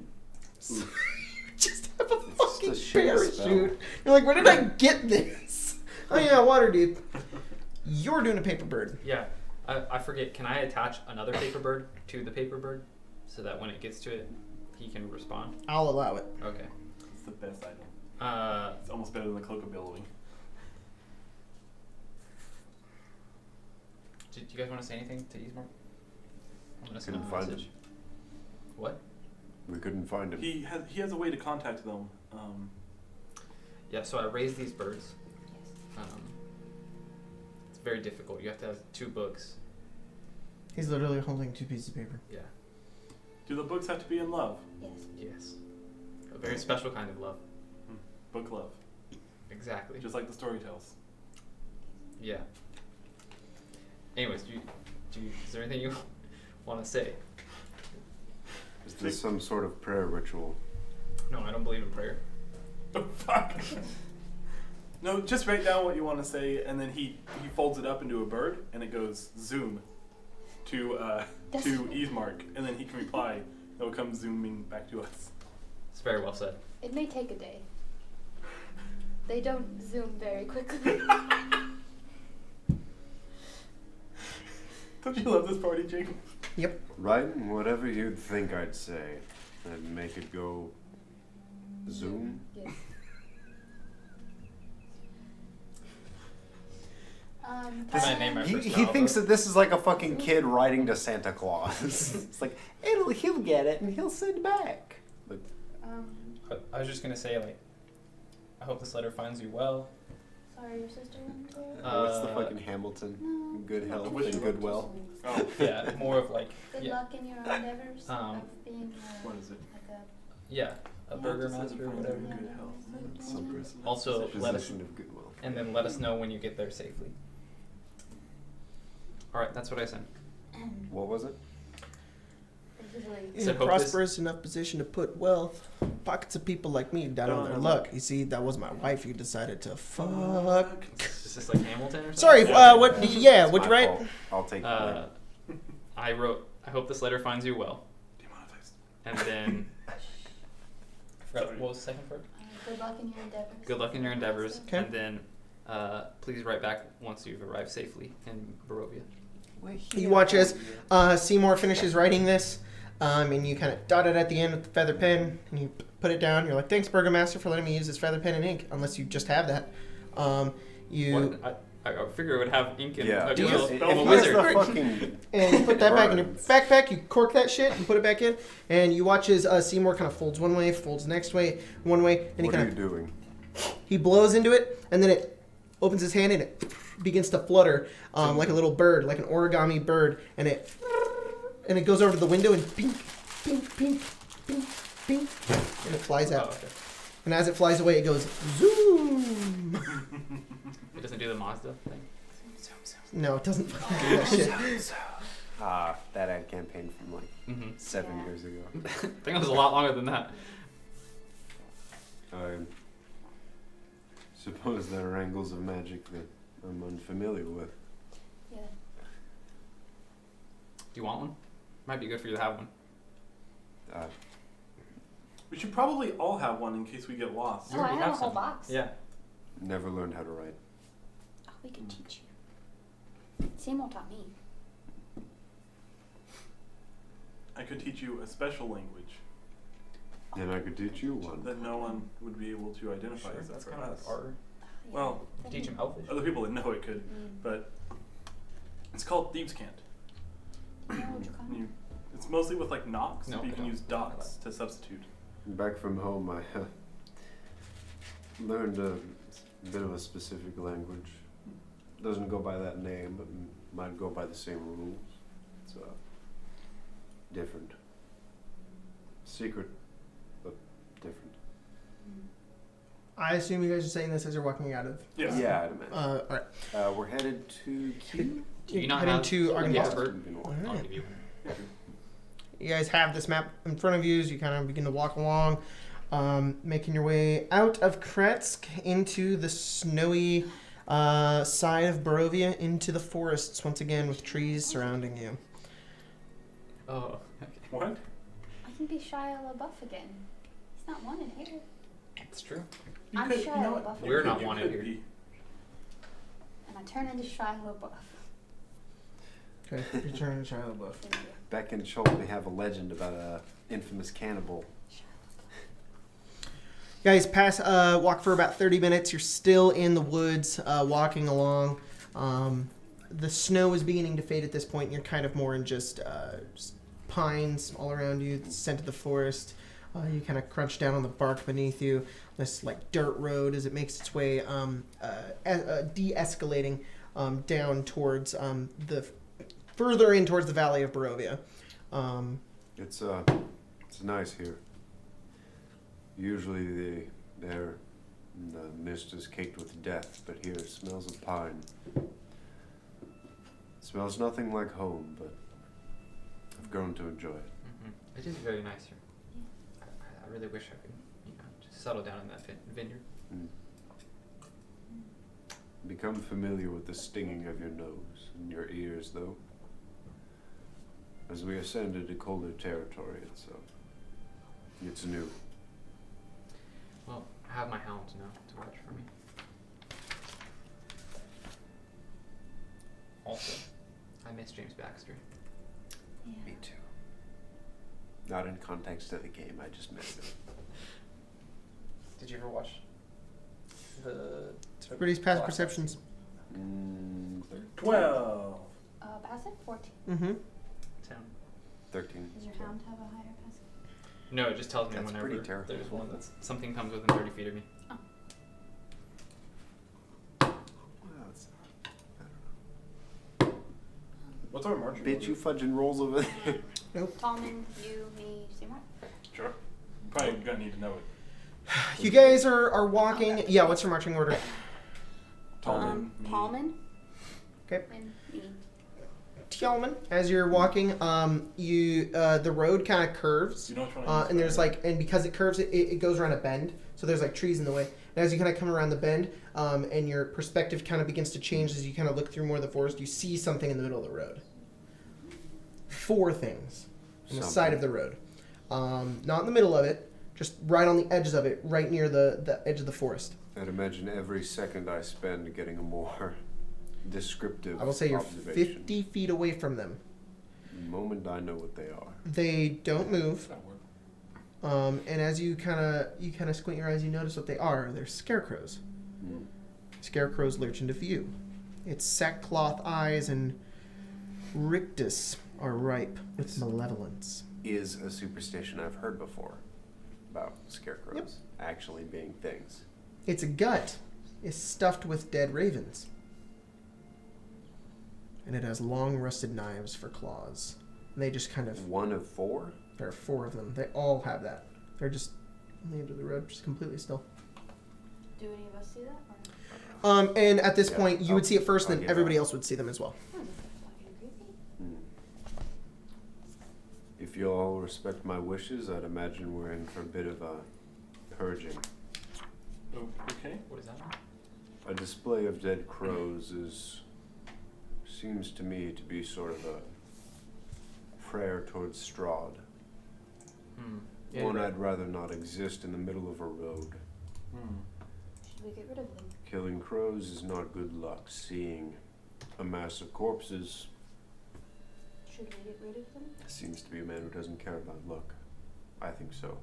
Just have a It's fucking just a shit parachute. spell. You're like, where did I get this? Oh yeah, Waterdeep. You're doing a paper bird. Yeah, I forget. Can I attach another paper bird to the paper bird so that when it gets to it, he can respond? I'll allow it. Okay. It's the best item. It's almost better than the cloak of billowing. Do you guys want to say anything to Eastmark? I'm gonna send Couldn't him a find message. him. What? We couldn't find him. He has a way to contact them. Yeah, so I raised these birds. It's very difficult. You have to have 2 books. He's literally holding 2 pieces of paper. Yeah. Do the books have to be in love? Yes. Yes. A very special kind of love. Book love, Exactly. just like the story tells. Yeah. Anyways, is there anything you want to say? Is this some sort of prayer ritual? No, I don't believe in prayer. Oh, fuck. No, just write down what you want to say, and then he folds it up into a bird, and it goes zoom to Eastmark, and then he can reply. It will come zooming back to us. It's very well said. It may take a day. They don't zoom very quickly. Don't you love this party, Jacob? Yep. Write whatever you'd think I'd say, and make it go zoom. Yes. Can I name my He, first he novel? thinks that this is like a fucking kid writing to Santa Claus. It's like he'll get it and he'll send back. Like, I was just gonna say, like, I hope this letter finds you well. Sorry, your sister went there? what's the fucking Hamilton? No. Good health wish and you good well. Oh, Yeah, more of like, Good yeah, luck in your endeavors of being what is it? like a yeah, a burgermaster or whatever. Good health. Some person. Also, let us, Position of goodwill. and then let us know when you get there safely. All right, that's what I sent. What was it? usually In So a hope prosperous enough position to put wealth, pockets of people like me down on their luck. You see, that was my wife you decided to fuck. Is this like Hamilton or something? Sorry, Yeah. what? Yeah, It's what'd you my write? fault. I'll take the blame. I I hope this letter finds you well. Demonetized. And then, I forgot, what was the second part? Good luck in your endeavors. Good luck in your endeavors. Okay. And then, please write back once you've arrived safely in Barovia. You watch as Seymour finishes writing this, and you kind of dot it at the end with the feather pen, and you put it down. You're like, thanks, Burgomaster, for letting me use this feather pen and ink, unless you just have that. I figure it would have ink in Yeah. it. Do you- I'm if a you- wizard. And you put that back in your backpack, you cork that shit and put it back in, and you watch as Seymour kind of folds one way, folds the next way, one way, and What are he you kind of doing? he blows into it, and then it opens his hand and it begins to flutter like a little bird, like an origami bird, and it goes over to the window and pink, pink, pink, pink, pink, and it flies out. Oh, okay. And as it flies away, it goes zoom. It doesn't do the Mazda thing. No, it doesn't fucking do that shit. That ad campaign from like 7 Yeah. years ago. I think it was a lot longer than that. I suppose there are angles of magic that I'm unfamiliar with. Yeah. Do you want one? Might be good for you to have one. We should probably all have one in case we get lost. Oh, I have a whole box. Yeah. Never learned how to write. Oh, we can teach you. Seymour taught me. I could teach you a special language And I could teach you one. that no one would be able to identify Sure, as that that's for kind of us. like art. Yeah. Well, Teach him Elfish. other people that know it could, but it's called Thieves' Cant. It's mostly with like knocks, No, but you we can don't. use dots to substitute. Back from home, I learned a bit of a specific language. Doesn't go by that name, but might go by the same rules. It's different. Secret, but different. I assume you guys are saying this as you're walking out of. Yes. Yeah, I'd imagine. All right. We're headed to Q. Do you not Heading have to like, Argynvostholt. expert? All I'll right. give you one. You guys have this map in front of you as you kind of begin to walk along, making your way out of Kretsk into the snowy side of Barovia into the forests once again with trees surrounding you. Oh, okay. What? I can be Shia LaBeouf again. He's not wanted here. That's true. I'm Shia LaBeouf. We're not You wanted could here. be. And I turn into Shia LaBeouf. Okay, return to Shia LaBeouf. Thank you. Back in Schultz, we have a legend about a infamous cannibal. You guys walk for about 30 minutes. You're still in the woods, walking along. The snow is beginning to fade at this point. And you're kind of more in just pines all around you, the scent of the forest. You kind of crunch down on the bark beneath you. This like dirt road as it makes its way de-escalating down towards the further in towards the valley of Barovia. It's nice here. Usually the mist is caked with death, but here it smells of pine. It smells nothing like home, but I've grown to enjoy it. It is very nice here. I really wish I could, just settle down in that vineyard. Become familiar with the stinging of your nose and your ears, though. As we ascend into colder territory, it's new. Well, I have my hounds now to watch for me. Also, I miss James Baxter. Yeah. Me too. Not in context of the game, I just missed it. Did you ever watch the... Everybody's past perceptions. 12. Passive 14. Mm-hmm. 10. 13. Does your hound have a higher passive? No, it just tells me That's whenever pretty terrible. there's one that's something comes within 30 feet of me. What's our marching Bitch, you fudging rolls over there. Tallman, you, me, Seymour. Sure. Probably gonna need to know it. You guys are walking. Yeah, what's your marching order? Tallman, me. Tallman. Okay. And me. Tjallman, as you're walking, the road kind of curves, You know which one I use and there's for- and because it curves, it goes around a bend, so there's like trees in the way. And as you kind of come around the bend, and your perspective kind of begins to change as you kind of look through more of the forest, you see something in the middle of the road. 4 things on the Something. side of the road. Not in the middle of it, just right on the edges of it, right near the edge of the forest. I'd imagine every second I spend getting a more descriptive I will say you're observation. 50 feet away from them. The moment I know what they are. They don't move. That work. And as you kind of squint your eyes, you notice what they are. They're scarecrows. Hmm. Scarecrows lurch into view. Its sackcloth eyes and rictus are ripe with malevolence. Is a superstition I've heard before about scarecrows actually being things. Its gut is stuffed with dead ravens. And it has long rusted knives for claws. And they just kind of... One of 4? There are 4 of them. They all have that. They're just on the edge of the road, just completely still. Do any of us see that? Or? And at this Yeah, point, you would see it first, I'll then give everybody that. else would see them as well. Fucking creepy. Hmm. If you all respect my wishes, I'd imagine we're in for a bit of a purging. Oh, okay. What is that? A display of dead crows seems to me to be sort of a prayer towards Strahd. Yeah, One right. I'd rather not exist in the middle of a road. Should we get rid of them? Killing crows is not good luck. Seeing a mass of corpses Should we get rid of them? seems to be a man who doesn't care about luck. I think so.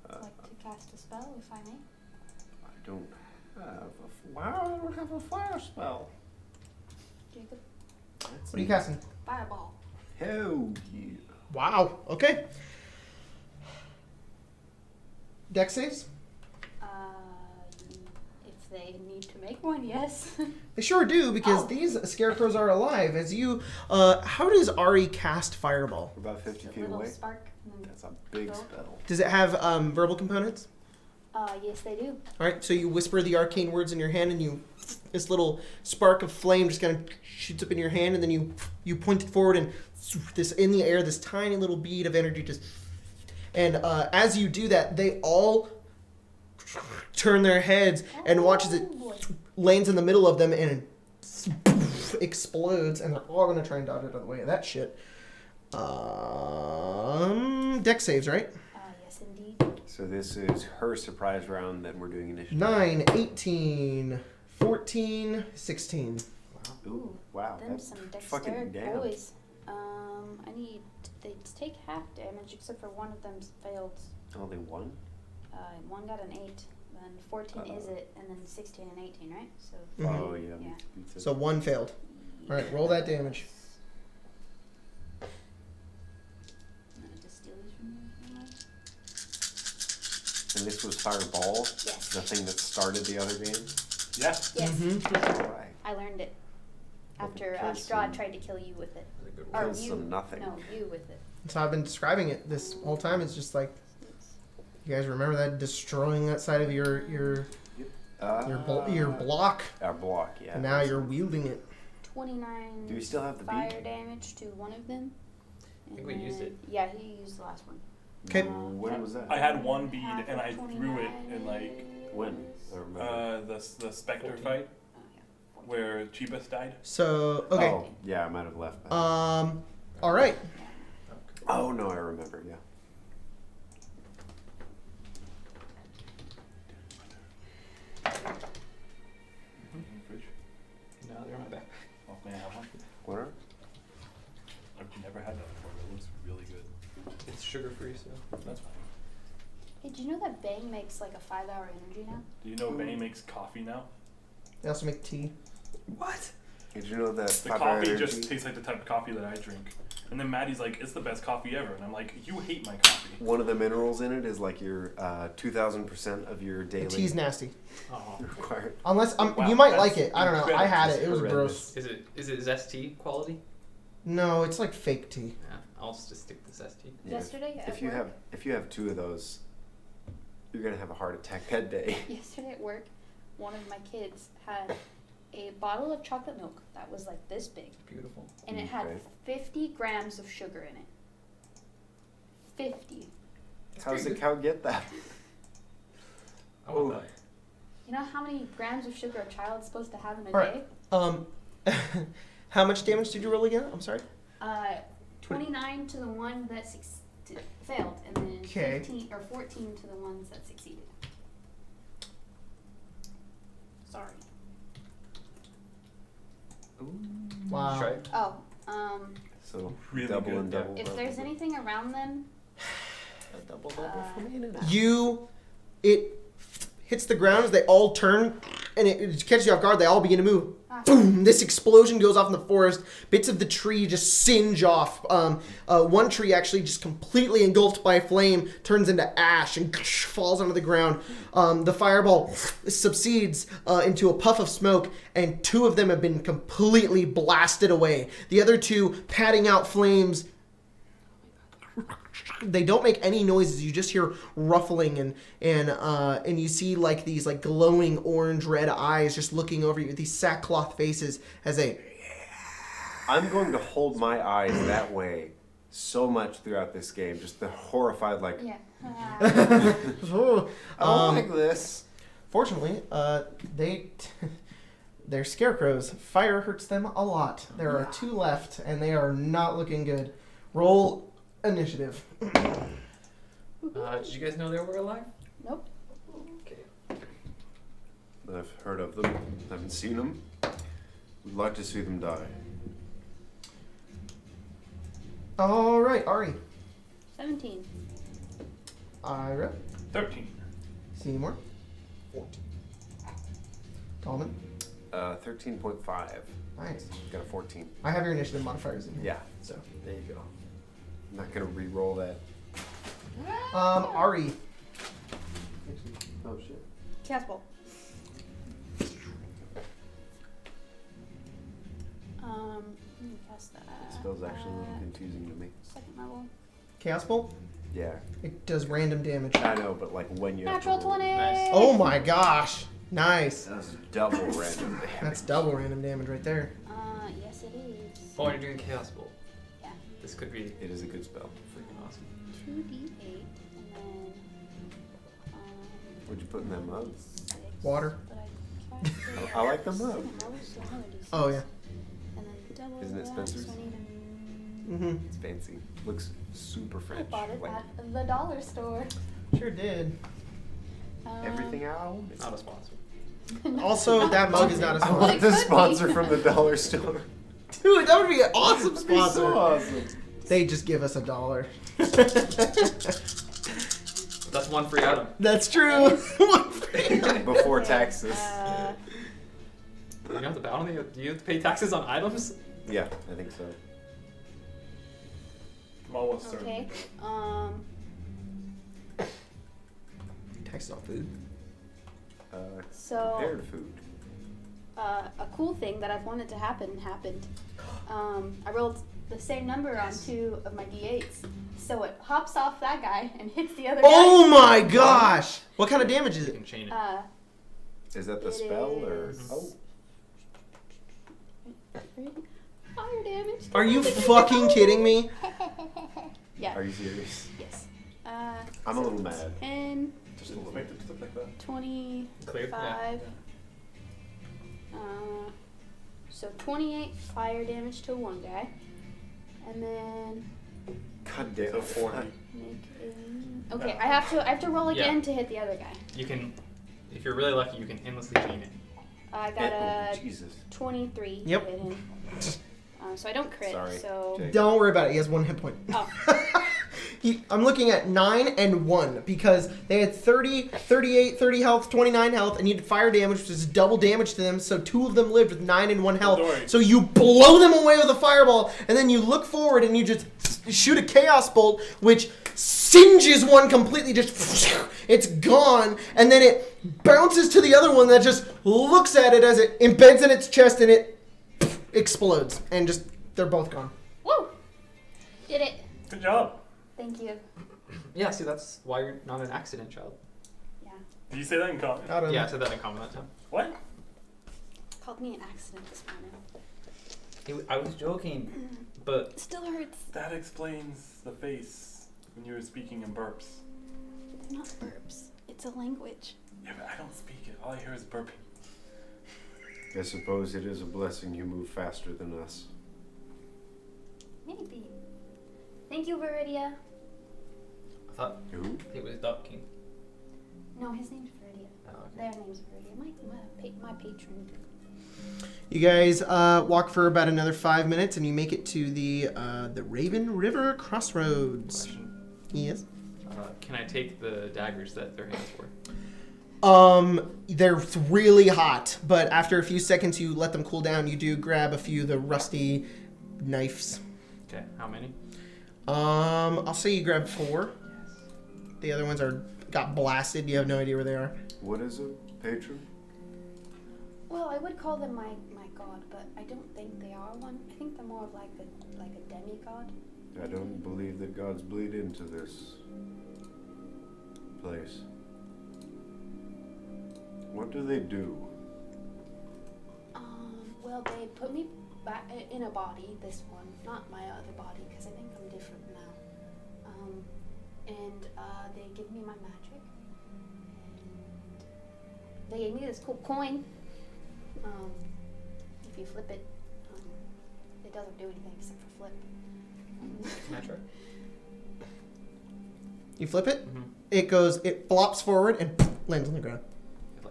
I'd like to cast a spell, if I may. I don't have I don't have a fire spell. Jacob? What are you casting? Fireball. Hell yeah. Wow. Okay. Dex saves? If they need to make one, yes. They sure do, because Oh. these scarecrows are alive. As you, how does Ari cast Fireball? We're about 50 Just a feet little away. spark. And then, That's a big Go. spell. Does it have verbal components? yes, they do. All right, so you whisper the arcane words in your hand, and you, this little spark of flame just kind of shoots up in your hand, and then you point it forward, and this in the air, this tiny little bead of energy just, and as you do that, they all turn their heads and watch as it Oh, boy. lands in the middle of them and explodes, and they're all gonna try and dodge it out of the way of that shit. Dex saves, right? Yes, indeed. So this is her surprise round, then we're doing initiative. 9, 18, 14, 16. Ooh, wow. Them That's some fucking dexterity damn. boys. I need. They take half damage, except for one of them failed. Only one? One got an 8, then 14 is it, and then 16 and 18, right? So. Mhm. Oh, yeah. Yeah. beats it. So 1 failed. All right, roll that damage. I'm gonna just steal these from you. Never mind. And this was Fireball? Yes. The thing that started the other game? Yeah. Yes. Mm-hmm. Alright. I learned it after Kills Strahd some- tried to kill you with it. That's a good Or one. Kills you. some nothing. No, you with it. So I've been describing it this whole time. It's just like, you guys remember that destroying that side of your block, Our block, yeah. and now you're wielding it. 29 Do we still have the fire bead? damage to one of them. I think we used it. Yeah, he used the last one. 'Kay. When was that? I had one bead Half and of I threw it in 29 When? I remember. the Spectre fight Oh, yeah. 14. where Cheapest died. So okay. Oh, yeah, I might have left. by then. All right. Oh, no, I remember, yeah. No, they're on my back. Oh, man, I have one. Where? I've never had that before, but it looks really good. It's sugar free, so. That's fine. Hey, did you know that Bang makes like a 5-hour energy now? Do you know Benny makes coffee now? They also make tea. What? Did you know that The 5 hour coffee energy? just tastes like the type of coffee that I drink. And then Maddie's like, it's the best coffee ever. And I'm like, you hate my coffee. One of the minerals in it is like your 2,000% of your The daily tea's nasty. Oh. required. Unless Wow, you might that's like it. I don't know. I had it. It was horrendous. gross. Is it zesty quality? No, it's like fake tea. Yeah, I'll just stick to zesty. Yeah, Yesterday at if you work, have 2 of those, you're gonna have a heart attack that day. yesterday at work, one of my kids had a bottle of chocolate milk that was like this big, Beautiful. and it had Okay. 50 grams of sugar in it. 50. How's the cow get that? I want that. You know how many grams of sugar a child's supposed to have in a All right. day? How much damage did you roll again? I'm sorry. 29 to the one that failed, and then Okay. 14 to the ones that succeeded. Sorry. Wow. Try. Oh, So Really double good, and yeah. double. if there's anything around them, A double for me and it hits the ground as they all turn, and it catches you off guard. They all begin to move. Boom! This explosion goes off in the forest. Bits of the tree just singe off. One tree actually just completely engulfed by flame turns into ash and falls onto the ground. The fireball subsides into a puff of smoke, and 2 of them have been completely blasted away. The other 2 patting out flames. They don't make any noises. You just hear ruffling, and you see like these like glowing orange red eyes just looking over you with these sackcloth faces as they. I'm going to hold my eyes that way so much throughout this game. Just the horrified, like, yeah. I don't like this. Fortunately, they're scarecrows. Fire hurts them a lot. There are 2 left, and they are not looking good. Roll initiative. Did you guys know they were alive? Nope. Okay. I've heard of them. Haven't seen them. Would like to see them die. All right, Ari. 17. Ira. 13. Seymour. 14. Tallman. 13.5. Nice. Got a 14. I have your initiative modifiers in here. Yeah. So. There you go. I'm not gonna re-roll that. Ari. Oh shit. Castball. Let me cast that. This spell's actually a little confusing to me. Second level. Chaos Bolt. Yeah. It does random damage. I know, but like when you Natural have to roll. 20. Nice. Oh my gosh. Nice. That's double random damage. That's double random damage right there. Yes it is. Oh, you're doing Chaos Bolt. Yeah. This could be It is a good spell. freaking awesome. 2d8 and then. What'd you put in that mug? 6, Water. but I casted I like the mug. another D6. Oh yeah. And then double Isn't it that, Spencer's? so I need Mm-hmm. It's fancy. Looks super I French. bought it Like at the dollar store. Sure did. everything I own. Not a sponsor. Also, that mug is not a I sponsor. want the could be. sponsor from the dollar store. Dude, that would be an awesome That'd be sponsor. so awesome. They just give us $1. That's one free item. That's true. Before Okay, taxes. You have to bound. Do you have to pay taxes on items? Yeah, I think so. I'm almost certain. Okay. Taxes on food. So Prepared food. a cool thing that I've wanted to happen happened. I rolled the same number on 2 of my d8s, so it hops off that guy and hits the other Oh my gosh! What kind of damage is You it? can chain it. guy. Is that the It spell or? is- Oh, Fire damage. Are you fucking kidding me? Yeah. are you serious? Yes. I'm a little mad. 10, Just a little Make bit. it look like that. 25. Clear? Yeah. So 28 fire damage to one guy, and then God damn. So 40. make a. Okay, I have to roll Yeah. again to hit the other guy. You can, if you're really lucky, you can endlessly chain it. I got Oh, a Jesus. 23 Yep. to hit him. So I don't crit. Sorry, So Jake. Don't worry about it. He has 1 hit point. oh, I'm looking at 9 and 1 because they had 30, 38, 30 health, 29 health, and you did fire damage, which is double damage to them. So 2 of them lived with 9 and 1 health. Don't worry. So you blow them away with a fireball, and then you look forward and you just shoot a chaos bolt, which singes one completely. Just it's gone, and then it bounces to the other one that just looks at it as it embeds in its chest, and it explodes, and just they're both gone. woo! Did it. Good job. Thank you. Yeah, see, that's why you're not an accident child. Yeah. Did you say that in common? I don't Yeah, I know. said that in common that time. What? Called me an accident this morning. I was joking, but It still hurts. That explains the face when you were speaking in burps. It's not burps. It's a language. Yeah, but I don't speak it. All I hear is burping. I suppose it is a blessing you move faster than us. Maybe. Thank you, Viridia. I thought Who? it was Dog King. No, his name's Viridia. Oh, okay. Their name's Viridia. My patron. You guys walk for about another 5 minutes, and you make it to the Raven River Crossroads. Question. Yes. Can I take the daggers that they're hands for? They're really hot, but after a few seconds, you let them cool down. You do grab a few of the rusty knives. Okay, how many? I'll say you grab 4. The other ones got blasted. You have no idea where they are. What is a patron? Well, I would call them my god, but I don't think they are one. I think they're more of like a demigod. I don't believe that gods bleed into this place. What do they do? Well, they put me back in a body, this one, not my other body, because I think I'm different now. And they give me my magic, and they gave me this cool coin. If you flip it, it doesn't do anything except for flip. Can I try? You flip it. Mm-hmm. It flops forward and lands on the ground.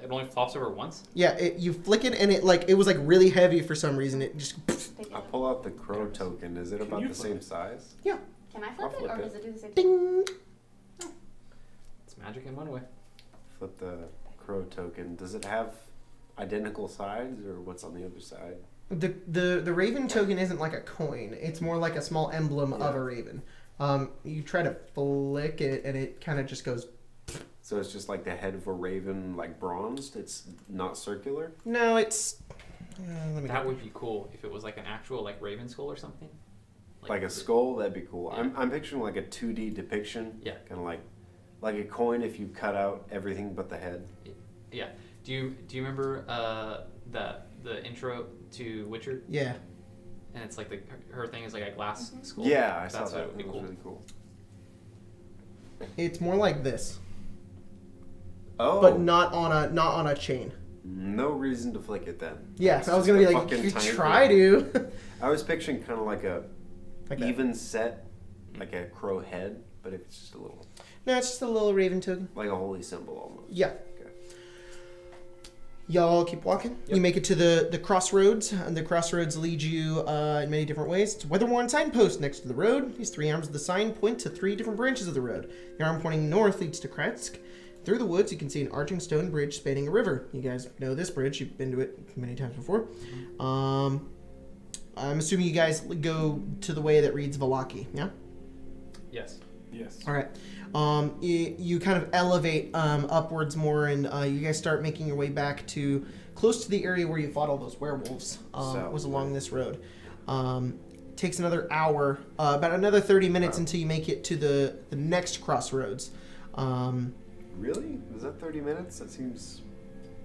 It only flops over once? Yeah, you flick it and it was like really heavy for some reason. It just. I pull out the crow token. Is it about you the flip same it? size? Yeah. Can I I'll flip it, flip or it. does it do the same thing? Ding. It's magic in one way. Flip the crow token. Does it have identical sides, or what's on the other side? The raven token isn't like a coin. It's more like a small emblem of a raven. You try to flick it and it kind of just goes. So it's just like the head of a raven, like bronzed. It's not circular. No, it's. That would be cool if it was like an actual like raven skull or something. Like a skull, that'd be cool. Yeah. I'm picturing like a 2D depiction. Yeah. Kind of like a coin if you cut out everything but the head. Yeah. Do you remember the intro to Witcher? Yeah. And it's like her thing is like a glass skull. Yeah, I saw That's that. what would be That was cool. really cool. It's more like this, Oh, but not on a chain. no reason to flick it then. Yeah, It's I was just gonna be a like, fucking you tiny try thing. to. I was picturing kind of like a Like that. even set, like a crow head, but it's just a little, No, it's just a little raven token. like a holy symbol almost. Yeah. Okay. Y'all keep walking. Yep. You make it to the crossroads, and the crossroads lead you in many different ways. It's a weather-worn signpost next to the road. These 3 arms of the sign point to 3 different branches of the road. The arm pointing north leads to Kretsk. Through the woods, you can see an arching stone bridge spanning a river. You guys know this bridge. You've been to it many times before. I'm assuming you guys go to the way that reads Valaki, yeah? Yes. Yes. All right. You kind of elevate upwards more, and you guys start making your way back to close to the area where you fought all those werewolves. Was along this road. Takes another hour, about another 30 minutes until you make it to the next crossroads. Really? Was that 30 minutes? That seems.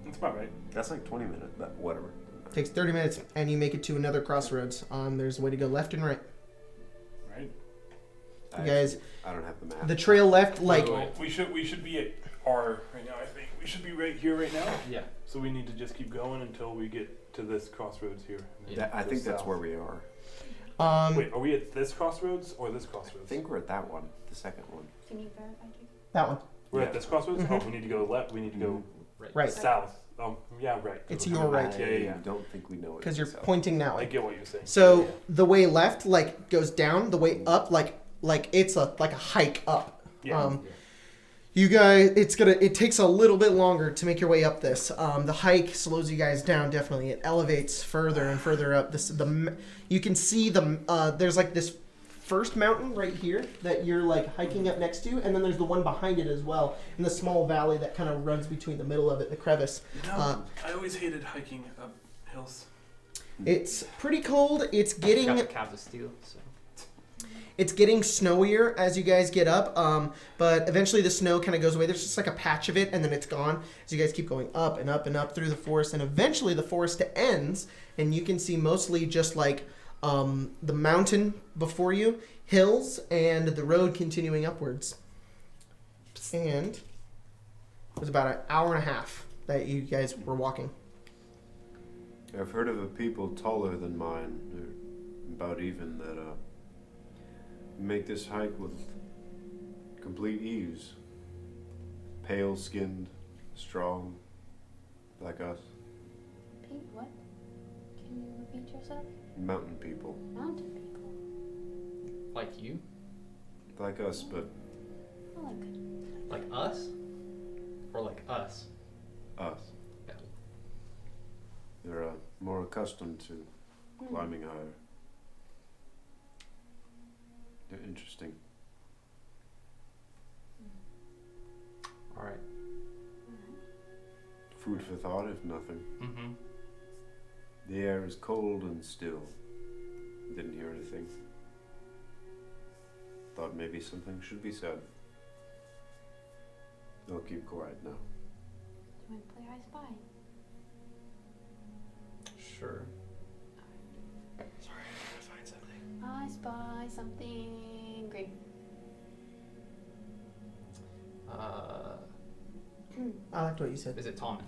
That's about right. That's like 20 minutes, but whatever. Takes 30 minutes, and you make it to another crossroads. There's a way to go left and right. Right. You guys, I don't have the map. the trail left, like Wait. We should be at R right now. I think we should be right here right now. Yeah. So we need to just keep going until we get to this crossroads here. And then I go think that's south. where we are. Wait, are we at this crossroads or this crossroads? I think we're at that one, the second one. Can you verify, Jake? that one. We're Yeah. at this crossroads. Mhm. Oh, we need to go left. We need to go Right. south. Yeah, right. It's your right. Yeah. I don't think we know it. Because you're so. pointing that I way. get what you're saying. So the way left, like, goes down. The way up, like it's a hike up. Yeah. You guys, it takes a little bit longer to make your way up this. The hike slows you guys down, definitely. It elevates further and further up. You can see there's like this first mountain right here that you're like hiking up next to, and then there's the one behind it as well, and the small valley that kind of runs between the middle of it, the crevice. I always hated hiking up hills. It's pretty cold. It's Got getting the calves of steel. So. It's getting snowier as you guys get up, but eventually the snow kind of goes away. There's just like a patch of it, and then it's gone as you guys keep going up and up and up through the forest, and eventually the forest ends, and you can see mostly just like the mountain before you, hills, and the road continuing upwards. And it was about an hour and a half that you guys were walking. I've heard of a people taller than mine, or about even, that make this hike with complete ease. Pale-skinned, strong, like us. Pete, what? Can you repeat yourself? Mountain people, Mountain people. Like you? like us, but I like it. Like us? Or like us? us. Yeah. They're more accustomed to climbing higher. They're interesting. Alright. Food for thought, if nothing. Mm-hmm. The air is cold and still. Didn't hear anything. Thought maybe something should be said. I'll keep quiet now. You want to play I Spy? Sure. Sorry, I'm trying to find something. I spy something green. I liked what you said. Is it Tom?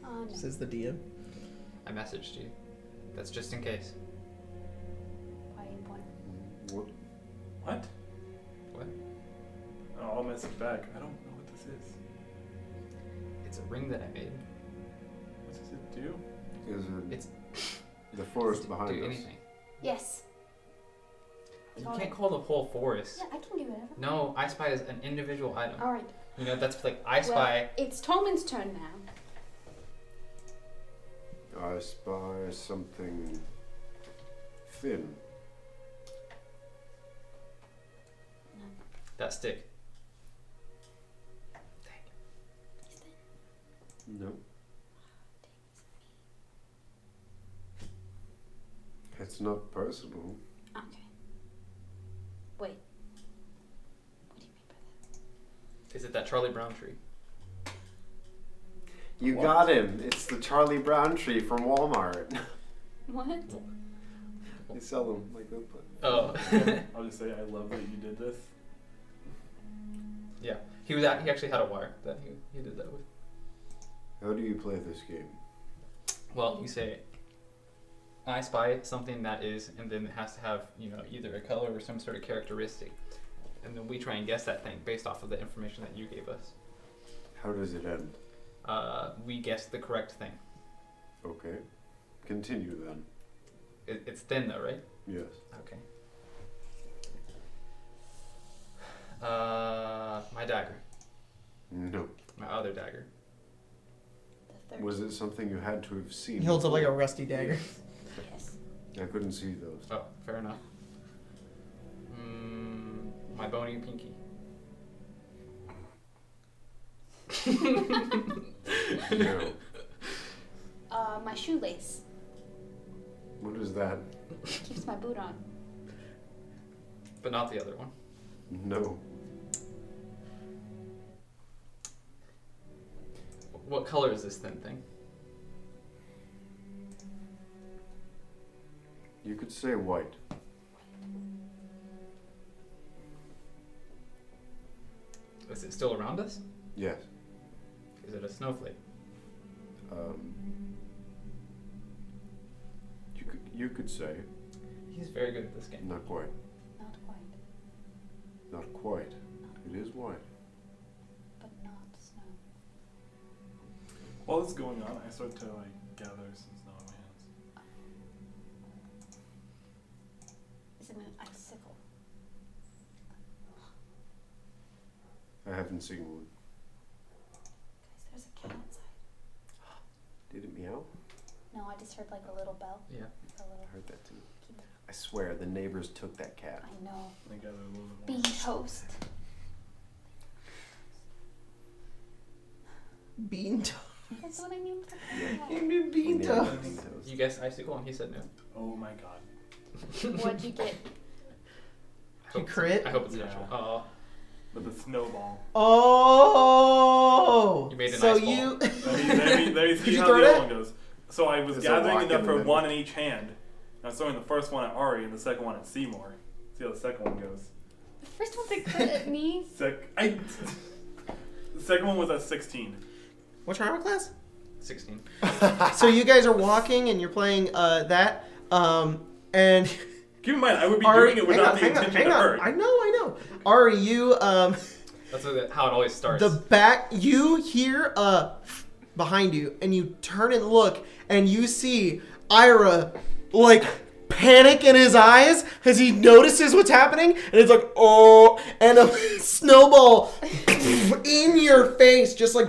No. Says the DM. I messaged you. That's just in case. Why are you pointing? What? What? What? Oh, I'll message back. I don't know what this is. It's a ring that I made. What does it do? Is it It's the forest do behind us? anything. Yes. You can't call the whole forest. Yeah, I can do whatever. No, I Spy is an individual item. Alright. You know, that's like I Spy. Well, it's Tolman's turn now. I spy something thin. That stick. No. It's not personal. Okay. Wait. What do you mean by Is it that Charlie Brown tree? You What? got him. It's the Charlie Brown tree from Walmart. that? What? They sell them like that. Oh. I'll just say I love that you did this. Yeah. He actually had a wire that he did that with. How do you play this game? Well, you say I Spy something that is, and then it has to have, either a color or some sort of characteristic. And then we try and guess that thing based off of the information that you gave us. How does it end? We guess the correct thing. Okay. Continue then. It's thin though, right? Yes. Okay. My dagger. No. My other dagger. The third. Was it something you had to have seen? He holds up like a rusty dagger. Yes. I couldn't see those. Oh, fair enough. My bony pinky. No. My shoelace. What is that? Keeps my boot on. But not the other one. No. What color is this thin thing? You could say white. Is it still around us? Yes. Is it a snowflake? You could say. He's very good at this game. Not quite. Not quite. Not quite. It is white. But not snow. While this is going on, I start to gather some snow in my hands. Is it an icicle? I haven't seen one. Guys, there's a cat outside. Did it meow? No, I just heard like a little bell. Yeah. A little. I heard that too. I swear the neighbors took that cat. I know. I gather a little bit Bee more. toast. Bean toast. That's what I mean. You mean bean Yeah, toast. bean toast. You guessed icicle and he said no. Oh my god. What'd you get? I hope crit? I hope it's Yeah. natural. Oh, With a snowball. Oh. You made an so ice ball. you. There you Did see you how throw the other that? one goes. So I was There's a gathering lock enough in the for middle. one in each hand. I was throwing the first one at Ari and the second one at Seymour. See how the second one goes. The first one to crit at me. The second one was at 16. What's your armor class? 16. So you guys are walking and you're playing that, and Keep in mind, I would be Ari, doing it without the intention to hurt. I know. Ari, you That's how it always starts. the back. You hear behind you, and you turn and look, and you see Ira like panic in his eyes as he notices what's happening, and it's like, oh, and a snowball in your face, just like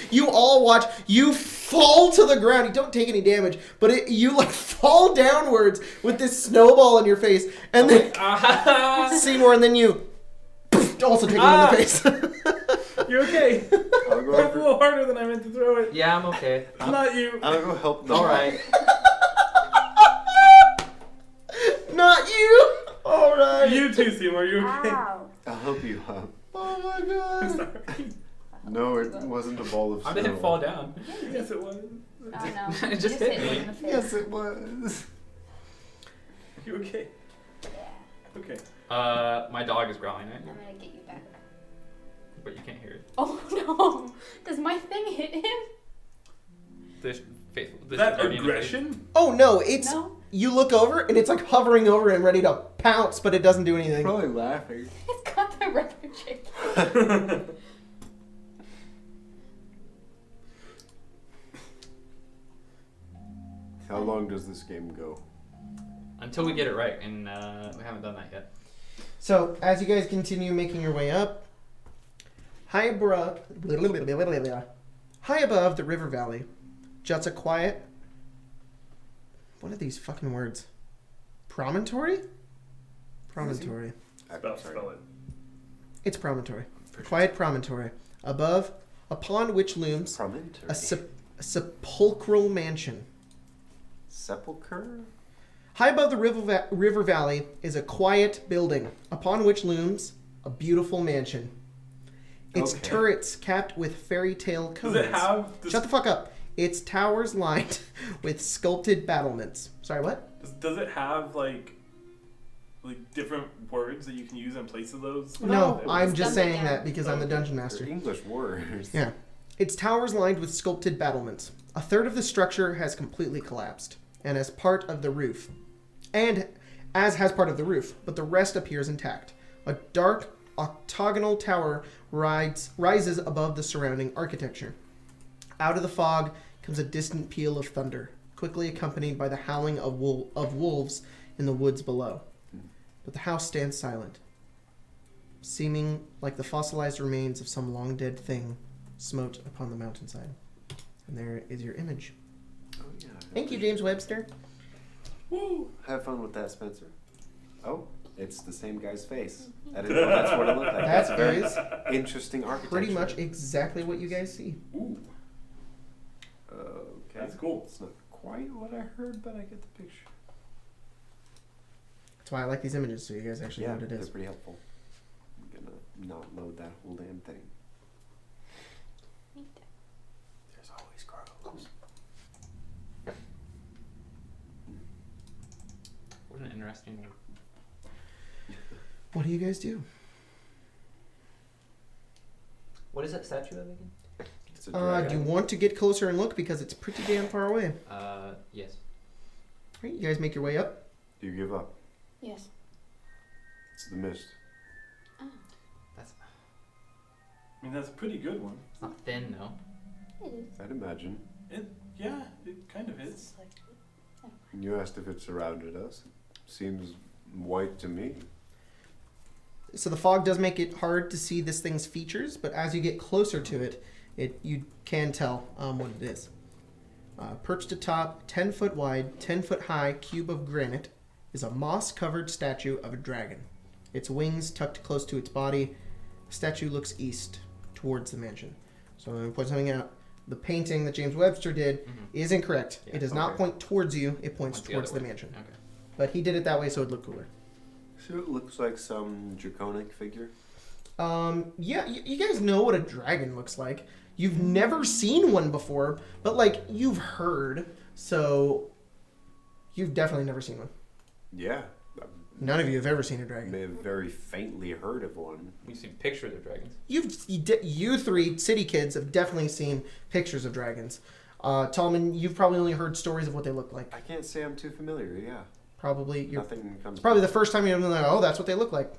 you all watch. You fall to the ground. You don't take any damage, but you like fall downwards with this snowball in your face, and then Seymour, and then you also take him in the face. You're okay. I'll go That's a little harder than I meant to throw it. Yeah, I'm okay. Not you. I'll go help them. All right. Not you. All right. You too, Seymour. You okay? Ow. I'll help you up. Oh my god. Sorry. No, it wasn't a ball of snow. I didn't fall down. Yes, it was. Oh no. It just hit me. in the face. Yes, it was. You okay? Yeah. Okay. My dog is growling, right? I'm gonna get you back. But you can't hear it. Oh no! Does my thing hit him? This faithful. This That guardian of faith. aggression? Oh no, it's No. you look over and it's like hovering over him, ready to pounce, but it doesn't do anything. Probably laughing. It's got the rubber chick. How long does this game go? Until we get it right, and we haven't done that yet. So as you guys continue making your way up, high above the river valley, juts a quiet. What are these fucking words? Promontory? Promontory. Spell it. It's promontory. A quiet promontory upon which looms Promontory. a sepulchral mansion. Sepulcher? High above the river valley is a quiet building upon which looms a beautiful mansion. Its Okay. turrets capped with fairy tale cones. Does it have... Shut the fuck up. Its towers lined with sculpted battlements. Sorry, what? Does it have, like different words that you can use in place of those? No, No, I'm it's just dumbed saying down. that because I'm the Okay. dungeon They're master. English words. Yeah. Its towers lined with sculpted battlements. A third of the structure has completely collapsed, and as part of the roof. And as has part of the roof, but the rest appears intact. A dark octagonal tower rises above the surrounding architecture. Out of the fog comes a distant peal of thunder, quickly accompanied by the howling of wolves in the woods below. But the house stands silent, seeming like the fossilized remains of some long-dead thing smote upon the mountainside. And there is your image. Oh, yeah. Thank you, James Webster. Woo! Have fun with that, Spencer. Oh, it's the same guy's face. I didn't know that's what it looked like. That That's very is interesting architecture. pretty much exactly what you guys see. Ooh, Okay. that's cool. It's not quite what I heard, but I get the picture. That's why I like these images, so you guys actually know what it they're is. pretty helpful. I'm gonna not load that whole damn thing. There's always crows. What an interesting word. What do you guys do? What is that statue of again? It's a Do dragon. you want to get closer and look because it's pretty damn far away? Yes. Right, you guys make your way up. Do you give up? Yes. It's the mist. That's I mean, that's a pretty good one. it's not thin though. It is. I'd imagine. Yeah, it kind of is. It's like, You asked if it surrounded us. Seems white to me. So the fog does make it hard to see this thing's features, but as you get closer to it, you can tell what it is. Perched atop 10-foot wide, 10-foot high cube of granite is a moss-covered statue of a dragon. Its wings tucked close to its body. The statue looks east, towards the mansion. So I'm going to point something out. The painting that James Webster did is incorrect. Yeah, It does not okay. point towards you, it points Points the towards other the way. mansion. Okay. But he did it that way so it looked cooler. So it looks like some draconic figure. Yeah, you guys know what a dragon looks like. You've never seen one before, but like you've heard, so you've definitely never seen one. Yeah. None of you have ever seen a I dragon. may have very faintly heard of one. We've seen pictures of dragons. You three city kids have definitely seen pictures of dragons. Tallman, you've probably only heard stories of what they look like. I can't say I'm too familiar. Yeah. Probably you're. Nothing comes. It's probably the first time you're like, oh, that's what they look like.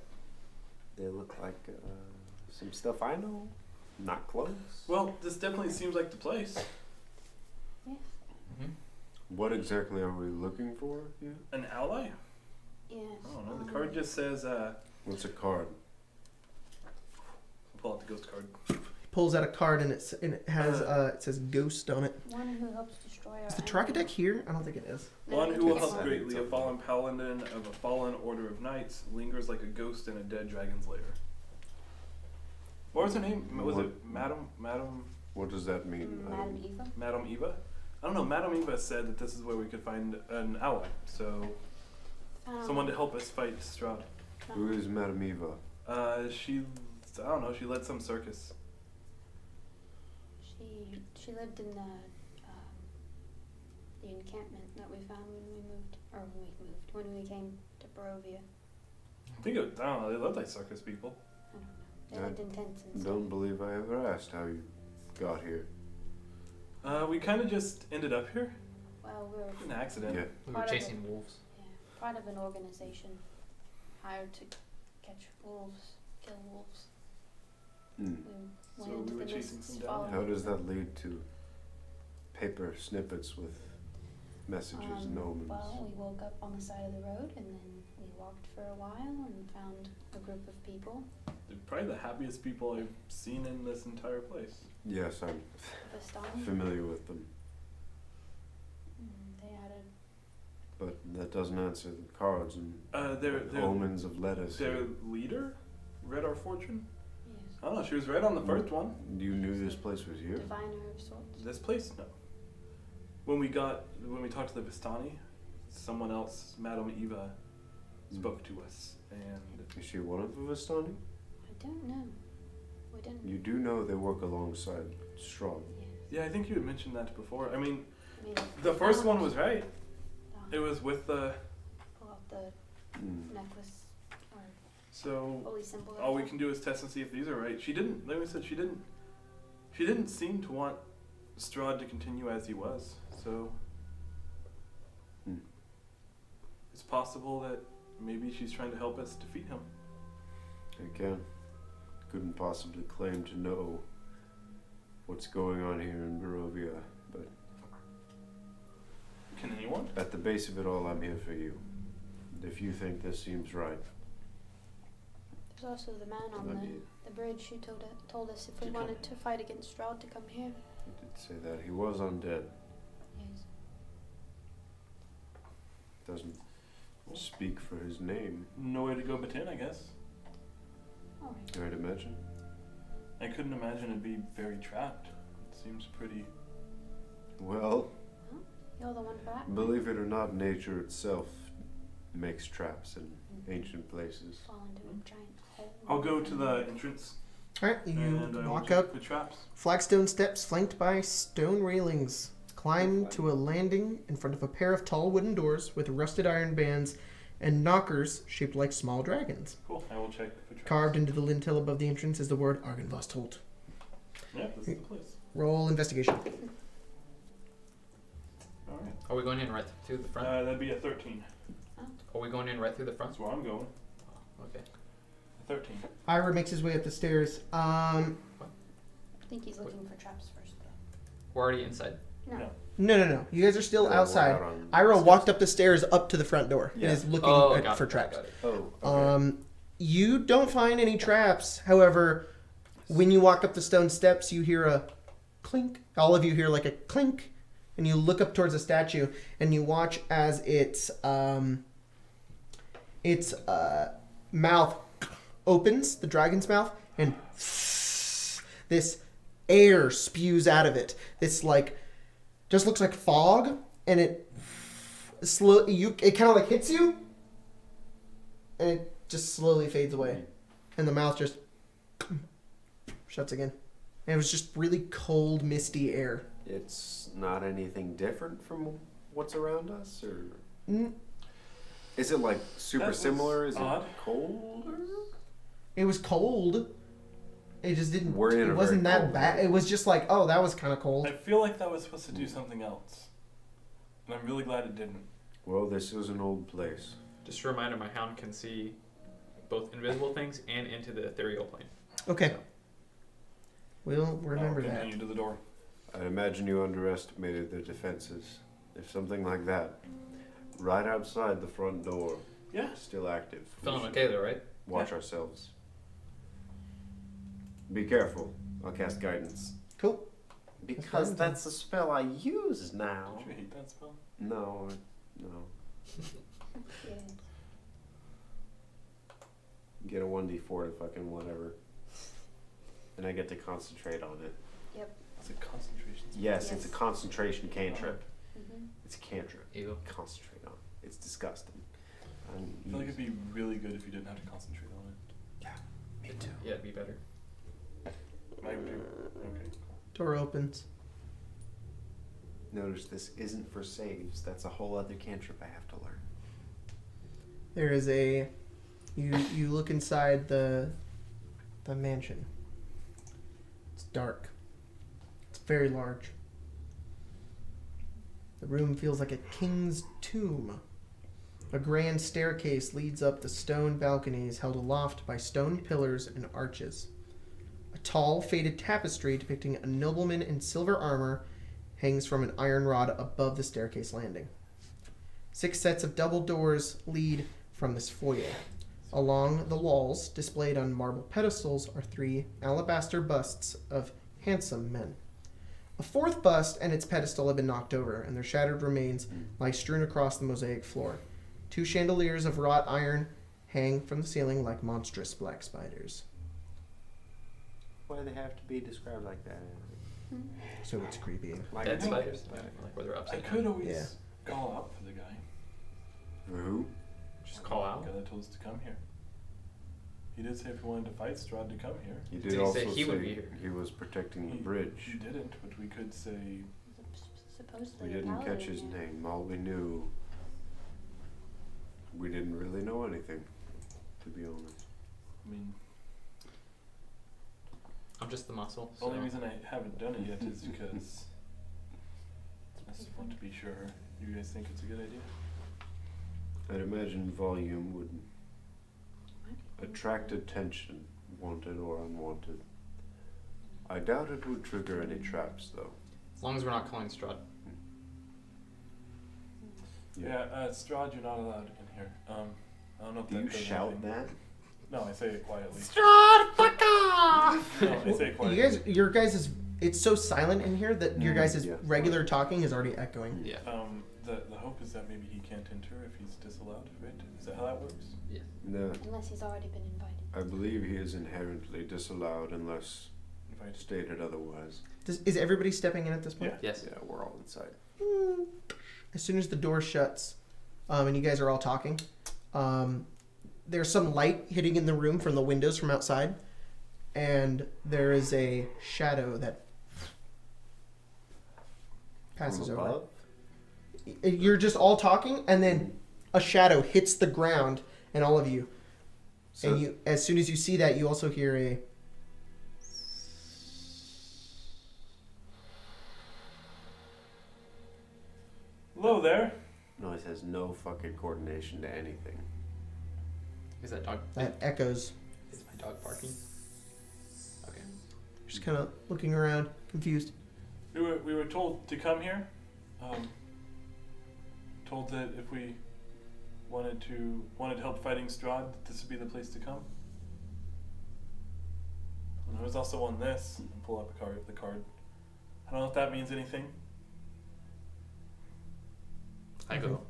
They look like some stuff I know. Not close. Well, this definitely seems like the place. Yes. Mm-hmm. What exactly are we looking for here? An ally? Yes. I don't know. The card just says, What's a card? pull out the ghost card. Pulls out a card and it has it says ghost on it. One who helps destroy our Is the enemies. Traca deck here? I don't think it is. No, One it's who will this help one. greatly, a fallen paladin of a fallen order of knights, lingers like a ghost in a dead dragon's lair. What was her name? Was it Madam What does that mean? I Madam don't- Eva. Madam Eva? I don't know. Madam Eva said that this is where we could find an ally. So someone to help us fight Strahd. Who is Madame Eva? She, I don't know. She led some circus. She lived in the encampment that we found when we came to Barovia. I think it, I don't know. They looked like circus people. I don't know. They lived in tents and stuff. Don't believe I ever asked how you got here. We kind of just ended up here. Well, we were An accident. Yeah. We were Part of chasing wolves. part of an organization hired to catch wolves, kill wolves. Hmm. We So went into we were the chasing mists, some down following How does them. that lead to paper snippets with messages and omens? Well, we woke up on the side of the road and then we walked for a while and found a group of people. They're probably the happiest people I've seen in this entire place. Yes, I'm Vistani. familiar with them, They had a but that doesn't answer the cards and Their omens of letters. their leader read our fortune. yes, I don't know. She was right on the first one. You knew this place was here? diviner of sorts. This place, no. When we talked to the Vistani, someone else, Madame Eva, spoke to us, and Is she one of the Vistani? I don't know. We didn't. You do know they work alongside Strahd. Yes. yeah, I think you had mentioned that before. I mean, I mean, the we first found, one was right. um, It was with the pull out the Hmm. necklace or so. holy symbol. or All we something. can do is test and see if these are right. She didn't. Like we said, she didn't seem to want Strahd to continue as he was. So Hmm. it's possible that maybe she's trying to help us defeat him. Again, couldn't possibly claim to know what's going on here in Barovia, but Can anyone? at the base of it all, I'm here for you. If you think this seems right, There's also the man on I did the bridge who told us if we wanted to fight against Strahd to come here. say that he was undead. Yes. Doesn't speak for his name, No way to go but in, I guess. All right. I'd imagine. I couldn't imagine it'd be very trapped. It seems pretty. Well, You're the one for that. believe it or not, nature itself makes traps in ancient places. Fall into a giant hole. I'll go to the entrance All right, you and I will walk check up the traps. flagstone steps flanked by stone railings. Climb to a landing in front of a pair of tall wooden doors with rusted iron bands and knockers shaped like small dragons. Cool. I will check for traps. Carved into the lintel above the entrance is the word Argynvostholt. Yeah, this is the place. Roll investigation. All right. Are we going in right through the front? That'd be a 13. Are we going in right through the front? That's where I'm going. Oh, okay. A 13. Ira makes his way up the stairs. I think he's looking for traps first, though. We're already inside. No. No. No. You guys are still We're outside. out on Ira steps. walked up the stairs up to the front door Yeah. and is looking got for it, traps. got it. Oh, okay. You don't find any traps. However, when you walk up the stone steps, you hear a clink. All of you hear like a clink, and you look up towards the statue, and you watch as its mouth opens, the dragon's mouth, and this air spews out of it. This like just looks like fog, and it kind of like hits you, and it just slowly fades away, and the mouth just shuts again. And it was just really cold, misty air. It's not anything different from what's around us, or Mm, is it like super That was similar? Is odd. it colder? It was cold. It just didn't. We're in a It wasn't very that cold bad. area. It was just like, oh, that was kind of cold. I feel like that was supposed to do something else, and I'm really glad it didn't. Well, this is an old place. Just a reminder, my hound can see both invisible things and into the ethereal plane. Okay. We'll remember I'll that. continue to the door. I imagine you underestimated their defenses. If something like that, right outside the front door, Yeah. still active. we Feeling should okay though, right? Watch ourselves. Be careful. I'll cast guidance. Cool. Because that's the spell I use now. Don't you hate that spell? No. Yeah. Get a 1d4 to fucking whatever. And I get to concentrate on it. It's a concentration spell. Yes, it's a Yes. concentration cantrip. Mm-hmm. It's a cantrip. Ew. Concentrate on it. It's disgusting. I feel like it'd be really good if you didn't have to concentrate on it. Me too. Yeah, it'd be better. Might be. Okay. Door opens. Notice this isn't for saves. That's a whole other cantrip I have to learn. There is a. You look inside the mansion. It's dark. It's very large. The room feels like a king's tomb. A grand staircase leads up the stone balconies held aloft by stone pillars and arches. A tall, faded tapestry depicting a nobleman in silver armor hangs from an iron rod above the staircase landing. 6 sets of double doors lead from this foyer. Along the walls, displayed on marble pedestals, are 3 alabaster busts of handsome men. A 4th bust and its pedestal have been knocked over, and their shattered remains lie strewn across the mosaic floor. 2 chandeliers of wrought iron hang from the ceiling like monstrous black spiders. Why do they have to be described like that? So it's creepy. Like Dead that? spiders? Yeah, like where they're I upside down. could always Yeah. call out for the guy. For who? Just call out. The guy that told us to come here. He did say if we wanted to fight Strahd to come here. He Did did he also say he would be say here? he was protecting the He bridge. didn't, but we could say Supposedly We a didn't catch paladin, his yeah. name. All we knew, we didn't really know anything, to be honest. I mean, I'm just the muscle. the only so- reason I haven't done it yet is because I just want to be sure you guys think it's a good idea. I'd imagine volume would attract attention, wanted or unwanted. I doubt it would trigger any traps, though. As long as we're not calling Strahd. Yeah, Strahd, you're not allowed in here. I don't know if Do that you does shout anything. that? No, I say it quietly. Strahd, fuck off! No, I say it quietly. Your guys' it's so silent in here that your guys' Yeah. regular talking is already echoing. Yeah. The hope is that maybe he can't enter if he's disallowed, right? Is that how that works? Yeah. No, Unless he's already been invited. I believe he is inherently disallowed unless Invited. stated otherwise. Is everybody stepping in at this point? Yeah. Yes. Yeah, we're all inside. As soon as the door shuts, and you guys are all talking, there's some light hitting in the room from the windows from outside, and there is a shadow that passes From over. above? You're just all talking, and then a shadow hits the ground, and all of you. So, And you, as soon as you see that, you also hear a. Hello there. noise has no fucking coordination to anything. Is that dog? That echoes. Is my dog barking? Okay. Just kind of looking around, confused. We were told to come here. Told that if we wanted help fighting Strahd, that this would be the place to come. And I was also on this. And pull up the card. I don't know if that means anything. I go.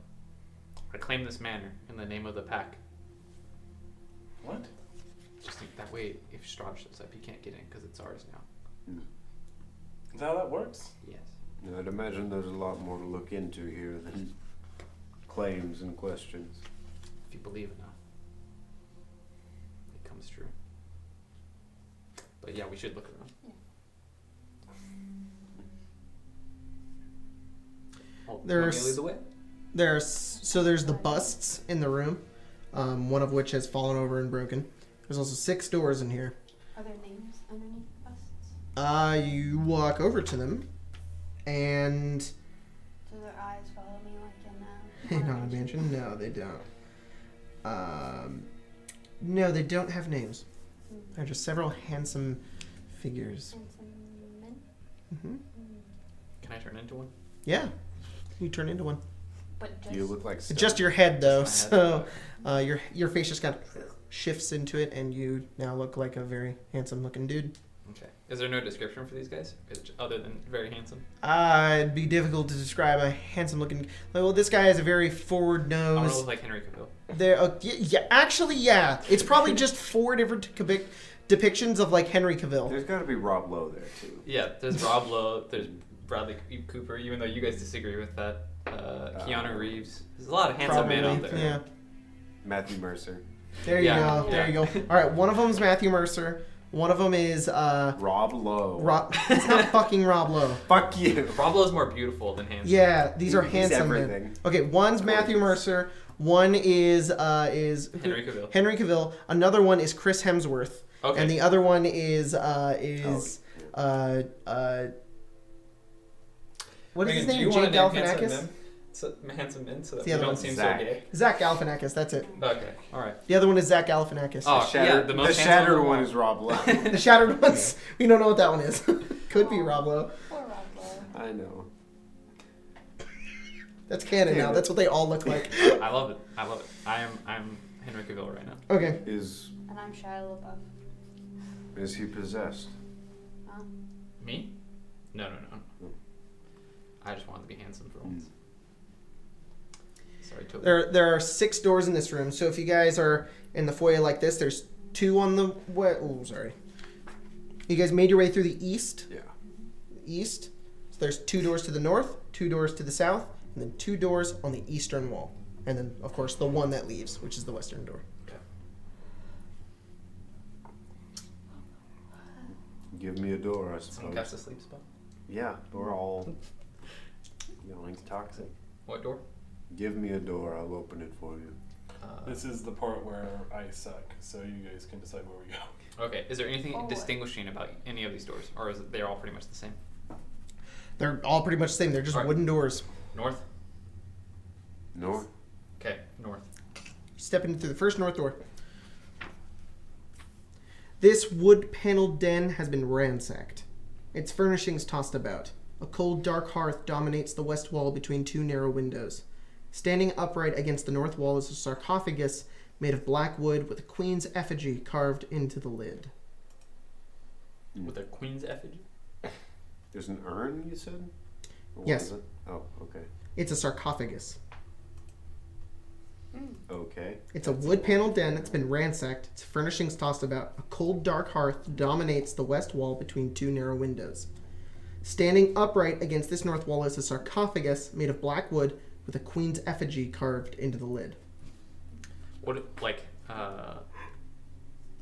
I claim this manor in the name of the pack. What? Just think that way, if Strahd shows up, he can't get in because it's ours now. Is that how that works? Yes. Now, I'd imagine there's a lot more to look into here than claims and questions. If you believe enough, it comes true. But yeah, we should look around. Oh, There's- want me to lead the way? There's the busts in the room, one of which has fallen over and broken. There's also 6 doors in here. Are there names? underneath busts? You walk over to them, and Do their eyes follow me like in in Haunted Mansion? No, they don't. No, they don't have names. They're just several handsome figures. Handsome men? Hmm. Can I turn into one? Yeah, you turn into one. But just... You look like It's Stone. just your head, though, Just my head. so your face just kind of shifts into it, and you now look like a very handsome-looking dude. Okay. Is there no description for these guys? Other than very handsome? It'd be difficult to describe a handsome-looking. Well, this guy has a very forward I want to nose. look like Henry Cavill. Actually, yeah. It's probably just 4 different depictions of like Henry Cavill. There's got to be Rob Lowe there too. Yeah, there's Rob Lowe, there's Bradley Cooper, even though you guys disagree with that. Keanu Reeves. There's a lot of handsome men out there. Yeah. Matthew Mercer. There you Yeah, go. There you go. All right. One of them is Matthew Mercer. One of them is Rob Lowe. It's not fucking Rob Lowe. Fuck you. Rob Lowe's more beautiful than handsome. Yeah, these are He's handsome men. everything. Okay, one's Matthew Mercer. One is Henry Cavill. Henry Cavill. Another one is Chris Hemsworth. Okay. And the other one is what is his name? Jake Galifianakis. Handsome men, so that The we other don't one's seem Zach. so gay. Zach Galifianakis. That's it. Okay, all right. The other one is Zach Galifianakis. Oh, yeah, the most the handsome shattered one. one is Rob Lowe. The shattered ones. We don't know what that one is. Could be Rob Lowe. Poor Rob Lowe. I know. That's canon now. Damn it. That's what they all look like. I love it. I'm Henry Cavill right now. Okay. Is And I'm Shia LaBeouf. is he possessed? Huh? Me? No. I just wanted to be handsome for once. Sorry, Toby. There are 6 doors in this room. So if you guys are in the foyer like this, there's 2 on the oh, sorry. You guys made your way through the east. Yeah. East. So there's 2 doors to the north, 2 doors to the south, and then 2 doors on the eastern wall. And then, of course, the one that leaves, which is the western door. Okay. Give me a door, I Someone suppose. cast a sleep spell? Yeah, we're all yelling toxic. What door? Give me a door, I'll open it for you. This is the part where I suck, so you guys can decide where we go. Okay. Is there anything Forward. distinguishing about any of these doors, or is it they're all pretty much the same? They're all pretty much the same. They're just Alright. wooden doors. North. North? Okay. North. Step in through the first north door. This wood-paneled den has been ransacked. Its furnishings tossed about. A cold, dark hearth dominates the west wall between 2 narrow windows. Standing upright against the north wall is a sarcophagus made of black wood with a queen's effigy carved into the lid. With a queen's effigy. There's an urn, you said? Or what Yes. is it? Oh, okay. It's a sarcophagus. Okay. It's a wood-paneled den that's been ransacked. Its furnishings tossed about. A cold, dark hearth dominates the west wall between 2 narrow windows. Standing upright against this north wall is a sarcophagus made of black wood with a queen's effigy carved into the lid. What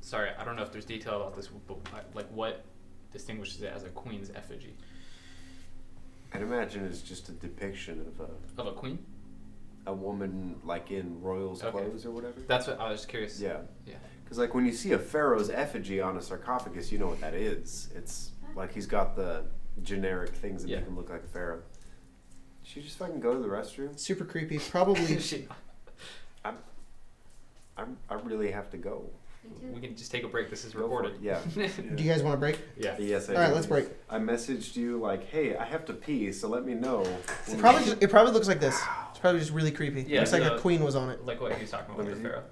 sorry, I don't know if there's detail about this, but like what distinguishes it as a queen's effigy? I'd imagine it's just a depiction of Of a queen? a woman like in royal's Okay. clothes or whatever. That's what I was curious. Yeah. Yeah. Because like when you see a pharaoh's effigy on a sarcophagus, you know what that is. It's like he's got the generic things that Yeah. make him look like a pharaoh. Should you just fucking go to the restroom? Super creepy. Probably. I really have to go. We can just take a break. This is Go for recorded. it. Yeah. Do you guys want a break? Yeah. Yes, I All right, do. let's break. I messaged you like, hey, I have to pee, so let me know. It probably looks like this. It's probably just really creepy. Yeah, Looks like a the- queen was on it. Like what he was talking about Let with me the see. pharaoh.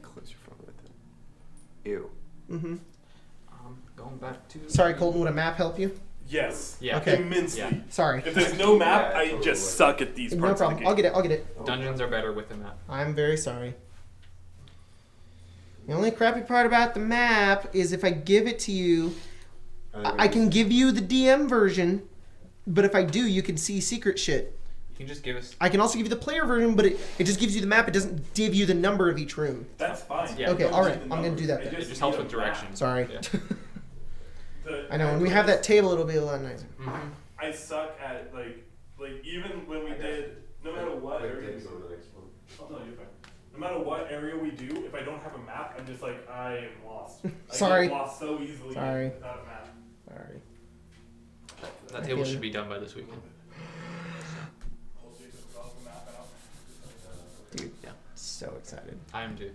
Close your phone with it. Ew. Mm-hmm. Going back to. Sorry, Colton. Would a map help you? Yes. Yeah. Okay. Immensely. Yeah. Sorry. If there's no map, Yeah, I totally. just suck at these No parts problem. of the I'll game. get it. I'll get it. Dungeons are better with a map. I'm very sorry. The only crappy part about the map is if I give it to you, I can give you the DM version, but if I do, you can see secret shit. You can just give us. I can also give you the player version, but it just gives you the map. It doesn't give you the number of each room. That's fine. Yeah. Okay, Don't all need right. the I'm gonna do that numbers. then. It just helps need with a map. direction. Sorry. Yeah. I know. When we have that table, it'll be a lot nicer. Mm-hmm. I suck at like even when we did no matter what area. Oh no, you're fine. No matter what area we do, if I don't have a map, I'm I'm just like, I am lost. Sorry. I get lost so easily Sorry. without a map. Sorry. That table should be done by this weekend. Hopefully it doesn't cross the map out. Dude, Yeah. so excited. I am too.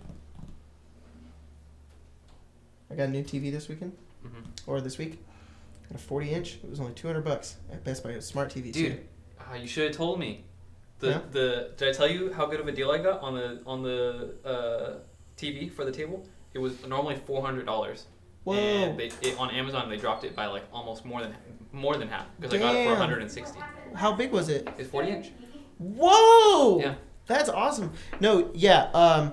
I got a new TV this weekend, or this week. Got a 40-inch. It was only $200 at Best Buy. It was smart TV too. Dude, you should have told me. Yeah? Did I tell you how good of a deal I got on the TV for the table? It was normally $400. Whoa. And on Amazon they dropped it by like almost more than half because I got it for Damn. 160. How big was it? It's 40-inch. Whoa! Yeah. That's awesome. No, yeah.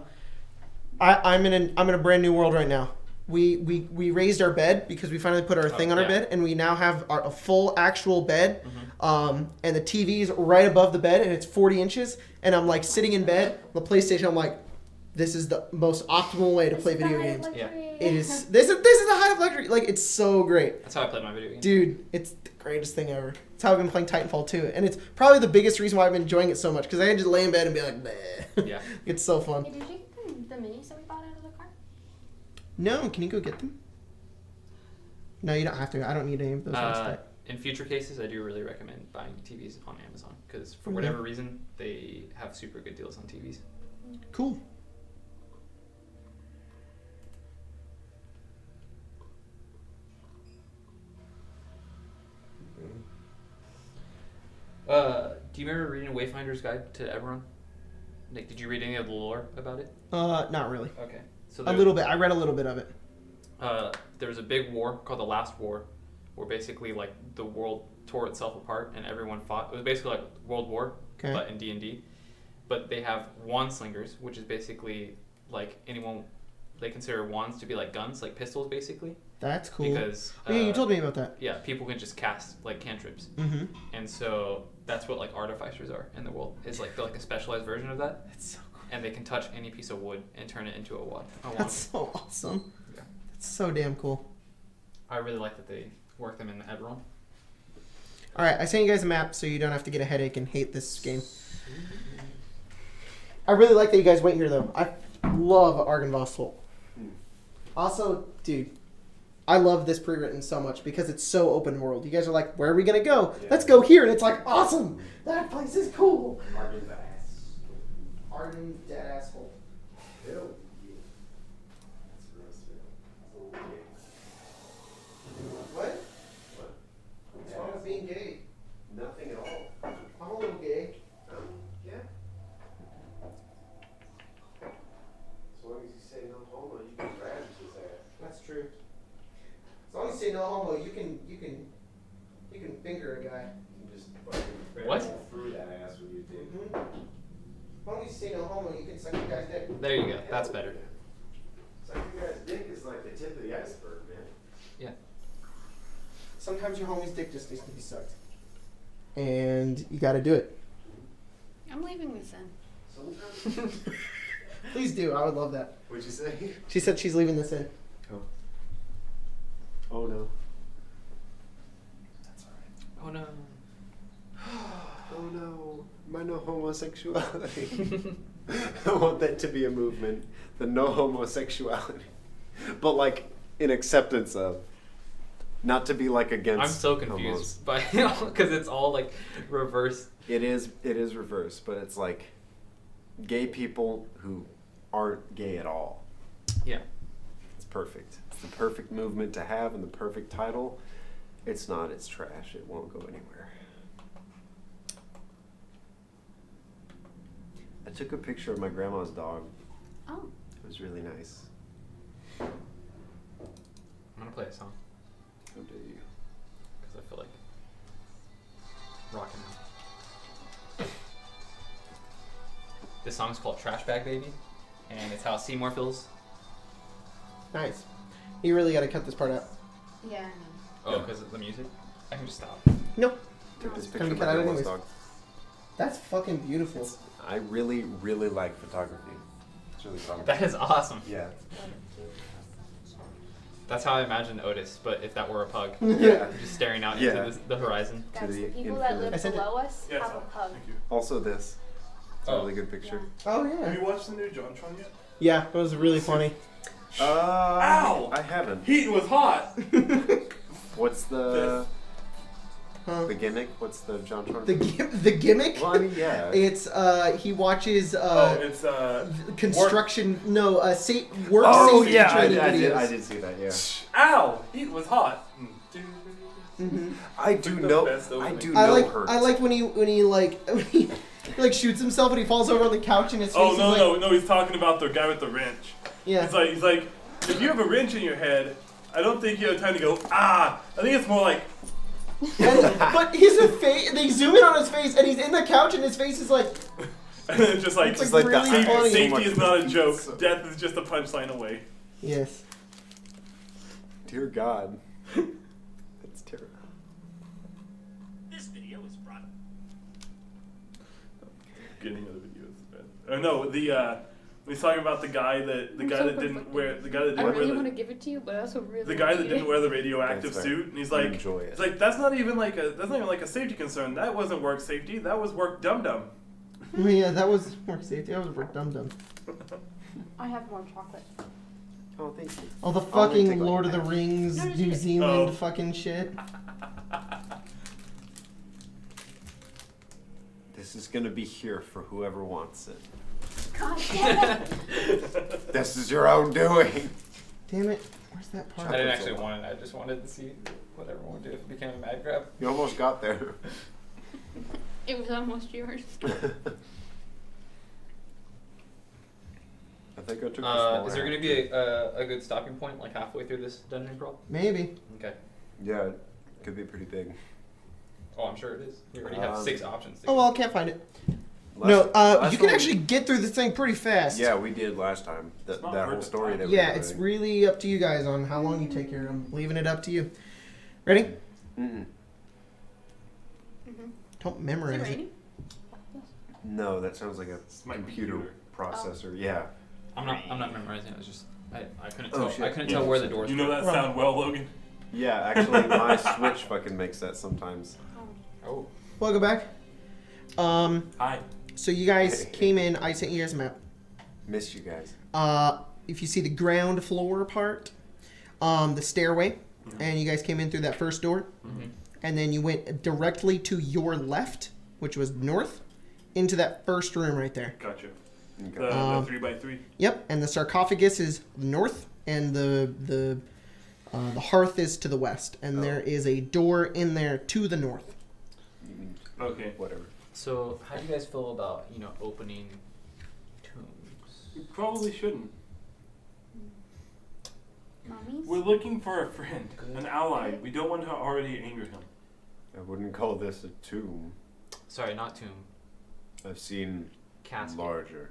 I'm in a brand new world right now. We raised our bed because we finally put our thing on our bed, and we now have a full actual bed. And the TV's right above the bed, and it's 40 inches. And I'm like sitting in bed, on the PlayStation. I'm like, this is the most optimal way to play video games. Yeah. It is. This is the height of luxury. Like, it's so great. That's how I played my video game. Dude, it's the greatest thing ever. It's how I've been playing Titanfall 2. And it's probably the biggest reason why I've been enjoying it so much. Because I can just lay in bed and be like, bleh. Yeah. It's so fun. Hey, did you get the minis that we bought out of the car? No, can you go get them? No, you don't have to. I don't need any of those ones. In future cases, I do really recommend buying TVs on Amazon because for Okay. whatever reason they have super good deals on TVs. Cool. Do you remember reading Wayfinder's Guide to Eberron? Like, did you read any of the lore about it? Not really. Okay. So A little bit. I read a little bit of it. there was a big war called the Last War, where basically like the world tore itself apart and everyone fought. It was basically like World War, Okay. but in D&D. But they have wand slingers, which is basically like anyone. They consider wands to be like guns, like pistols, basically. That's cool. Because Oh, yeah, you told me about that. yeah, people can just cast like cantrips, Mm-hmm. and so that's what like artificers are in the world. Is like they're like a specialized version of that, That's so cool. and they can touch any piece of wood and turn it into a wand. That's so awesome. Yeah. That's so damn cool. I really like that they work them in the Eberron. All right, I sent you guys a map so you don't have to get a headache and hate this game. I really like that you guys went here, though. I love Argynvostholt. Also, dude, I love this pre-written so much because it's so open world. You guys are like, where are we going to go? Yeah. Let's go here. And it's like, awesome. That place is cool. Argynvostholt. Hell What? What? What's wrong with being gay? Nothing at all. I'm a little gay. Yeah. As long as you say no homo, you can ravage his ass. That's true. As long as you say no homo, you can finger a guy. You can just fucking What? barrel through that ass with your dick. Mm-hmm. As long as you say no homo, you can suck a guy's dick. There you go. That's better. Sucking a guy's dick is like the tip of the iceberg, man. Yeah. Sometimes your homie's dick just needs to be sucked. And you gotta do it. I'm leaving this in. Sometimes. Please do. I would love that. What'd you say? She said she's leaving this in. Oh no. Oh no. Oh no. My no homosexuality. I want that to be a movement. The no homosexuality. But like in acceptance of. Not to be like against. I'm so homos. confused by because it's all like reverse. It is reverse, but it's like gay people who aren't gay at all. Yeah. It's perfect. It's the perfect movement to have and the perfect title. It's not, it's trash. It won't go anywhere. I took a picture of my grandma's dog. Oh. It was really nice. I'm gonna play a song How dare you? because I feel like rocking out. This song's called Trash Bag Baby, and it's how Seymour feels. Nice. You really gotta cut this part out. Yeah, I know. Oh, because of the music? I can just stop. Nope. Took this Can picture we of my cut out grandma's anyways? dog. That's fucking beautiful. I really, really like photography. It's really fun. That is awesome. Yeah. That's how I imagine Otis, but if that were a pug. Yeah. Just staring out Yeah. into the horizon. Guys, the the people that infinite. I live sent it. below us Yeah, have a pug. Thank you. Also this. It's a Oh. really good picture. Oh, Have yeah. you watched the new JonTron yet? Yeah, it was really funny. Ow! I haven't. Heat was hot. What's the Huh? the gimmick? What's the John Torn? The gimmick? Well, I mean, yeah. It's he watches It's construction work safety yeah, training I videos. did see that. Yeah. Ow! Heat was hot. Mm-hmm. I do know. best I opening. do I know like hurt. I like when he like shoots himself and he falls over on the couch and his face Oh is no, no! He's talking about the guy with the wrench. Yeah. He's like, if you have a wrench in your head, I don't think you have time to go ah. I think it's more like. But he's a face. They zoom in on his face, and he's in the couch, and his face is like. And then it's just like, It's like really safety, funny. safety is not a joke. Death is just a punchline away. Yes. Dear God. That's terrible. This video is brought. Getting other videos is bad. Oh no, he's talking about the guy that didn't wear I the really want to give it to you, but I also really the guy that hate didn't it. wear the radioactive That's fair. suit, and he's like, Enjoy it. it's like that's not even like a safety concern. That wasn't work safety. That was work dum dum. Oh, yeah, that was work safety. That was work dum dum. I have more chocolate. Oh, thank you. All the I'll only fucking take, like, Lord of the half. Rings, No, just New eat it. Zealand Oh. fucking shit. This is gonna be here for whoever wants it. God damn it! This is your own doing. Damn it. Where's that I part? didn't actually want it. I just wanted to see what everyone would do if it became a mad grab. You almost got there. It was almost yours. I think I took the smaller Is there going to half, be a good stopping point, like halfway through this dungeon crawl? Maybe. Okay. Yeah, it could be pretty big. Oh, I'm sure it is. You already have 6 options. Oh, well, I can't find it. Last- last You can one- actually get through this thing pretty fast. Yeah, we did last time. It's not That hard whole to story find. that we Yeah, were it's doing. really up to you guys on how long you take here. I'm leaving it up to you. Ready? Mm-mm. Mm-hmm. Don't Is memorize it it. raining? No, that sounds like a It's my computer computer. processor. Yeah. I'm not memorizing it. It was just I couldn't Oh, tell. shit. I couldn't Yeah. tell where the doors You know were. that sound well, Logan. Yeah, actually, my Switch fucking makes that sometimes. Oh. Welcome back. Hi. So you guys came in. I sent you guys a map. Missed you guys. If you see the ground floor part, the stairway, and you guys came in through that first door, Mm-hmm. and then you went directly to your left, which was north, into that first room right there. Gotcha. Okay. The Um, 3x3. Yep, and the sarcophagus is north, and the hearth is to the west, and Oh. there is a door in there to the north. Okay. Whatever. So, how do you guys feel about opening tombs? You probably shouldn't. Mommies? We're looking for a friend, Good. an ally. We don't want to already anger him. I wouldn't call this a tomb. Sorry, not tomb. I've seen Casket. larger.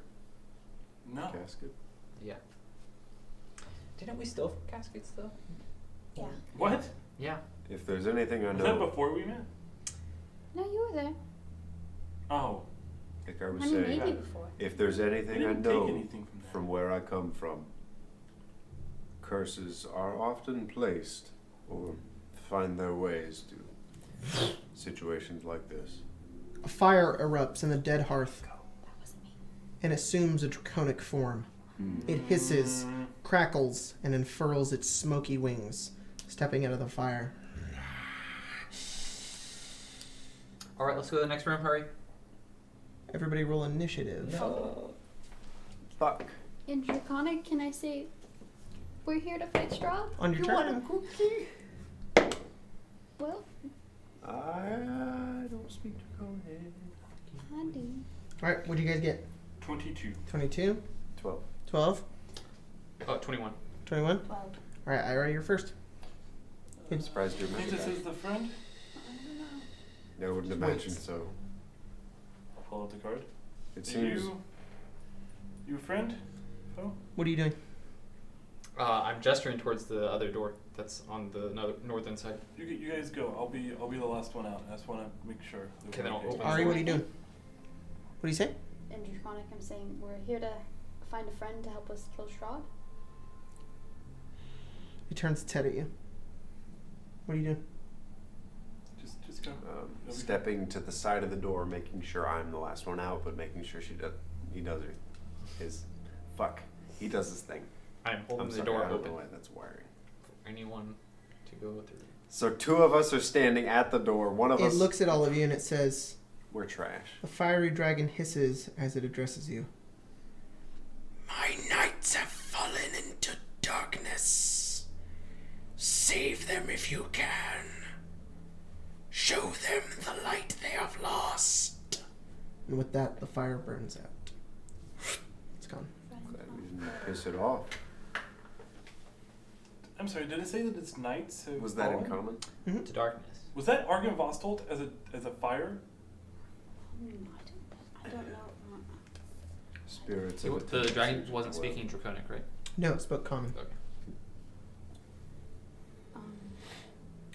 No. Casket. Yeah. Didn't we steal from caskets though? Yeah. What? Yeah. If there's anything I Was that know, before we met? No, you were there. Oh. like I was I mean, saying, maybe before. if there's We anything I didn't take know anything from that. from where I come from, curses are often placed or find their ways to situations like this. A fire erupts in the dead hearth That wasn't me. and assumes a draconic form. It hisses, crackles, and unfurls its smoky wings, stepping out of the fire. All right, let's go to the next room. Hurry. Everybody roll initiative. No. Fuck. In Draconic, can I say, we're here to fight Strahd? On your You turn. want a cookie? Well, I don't speak Draconic. I do. Alright, what do you guys get? 22. 22? 12. 12? Oh, 21. 21? 12. Alright, I already you're first. I'm surprised you I think remember this that. is the friend. I don't know. I wouldn't imagine so. I'll pull out the card. It seems. You a friend? Oh. What are you doing? I'm gesturing towards the other door that's on the northern side. You guys go. I'll be the last one out. I just want to make sure. that Okay, we're then I'll open Ari, what are you doing? What do you say? In Draconic, I'm saying we're here to find a friend to help us kill Strahd. He turns its head at you. What are you doing? Just go. Stepping to the side of the door, making sure I'm the last one out, but making sure he does his thing. I'm holding I'm the sorry, door I don't open know why that's wiring. for anyone to go through. So 2 of us are standing at the door. One of It us. looks at all of you and it says, We're trash. "The fiery dragon hisses as it addresses you. My knights have fallen into darkness. Save them if you can. Show them the light they have lost." And with that, the fire burns out. It's gone. Glad we didn't piss it off. I'm sorry, did it say that it's nights? have Was that in fallen? common? To darkness. Was that Argynvostholt as a fire? I don't know. Spirits The, of the attention dragon as wasn't well. speaking Draconic, right? No, it spoke common. Okay.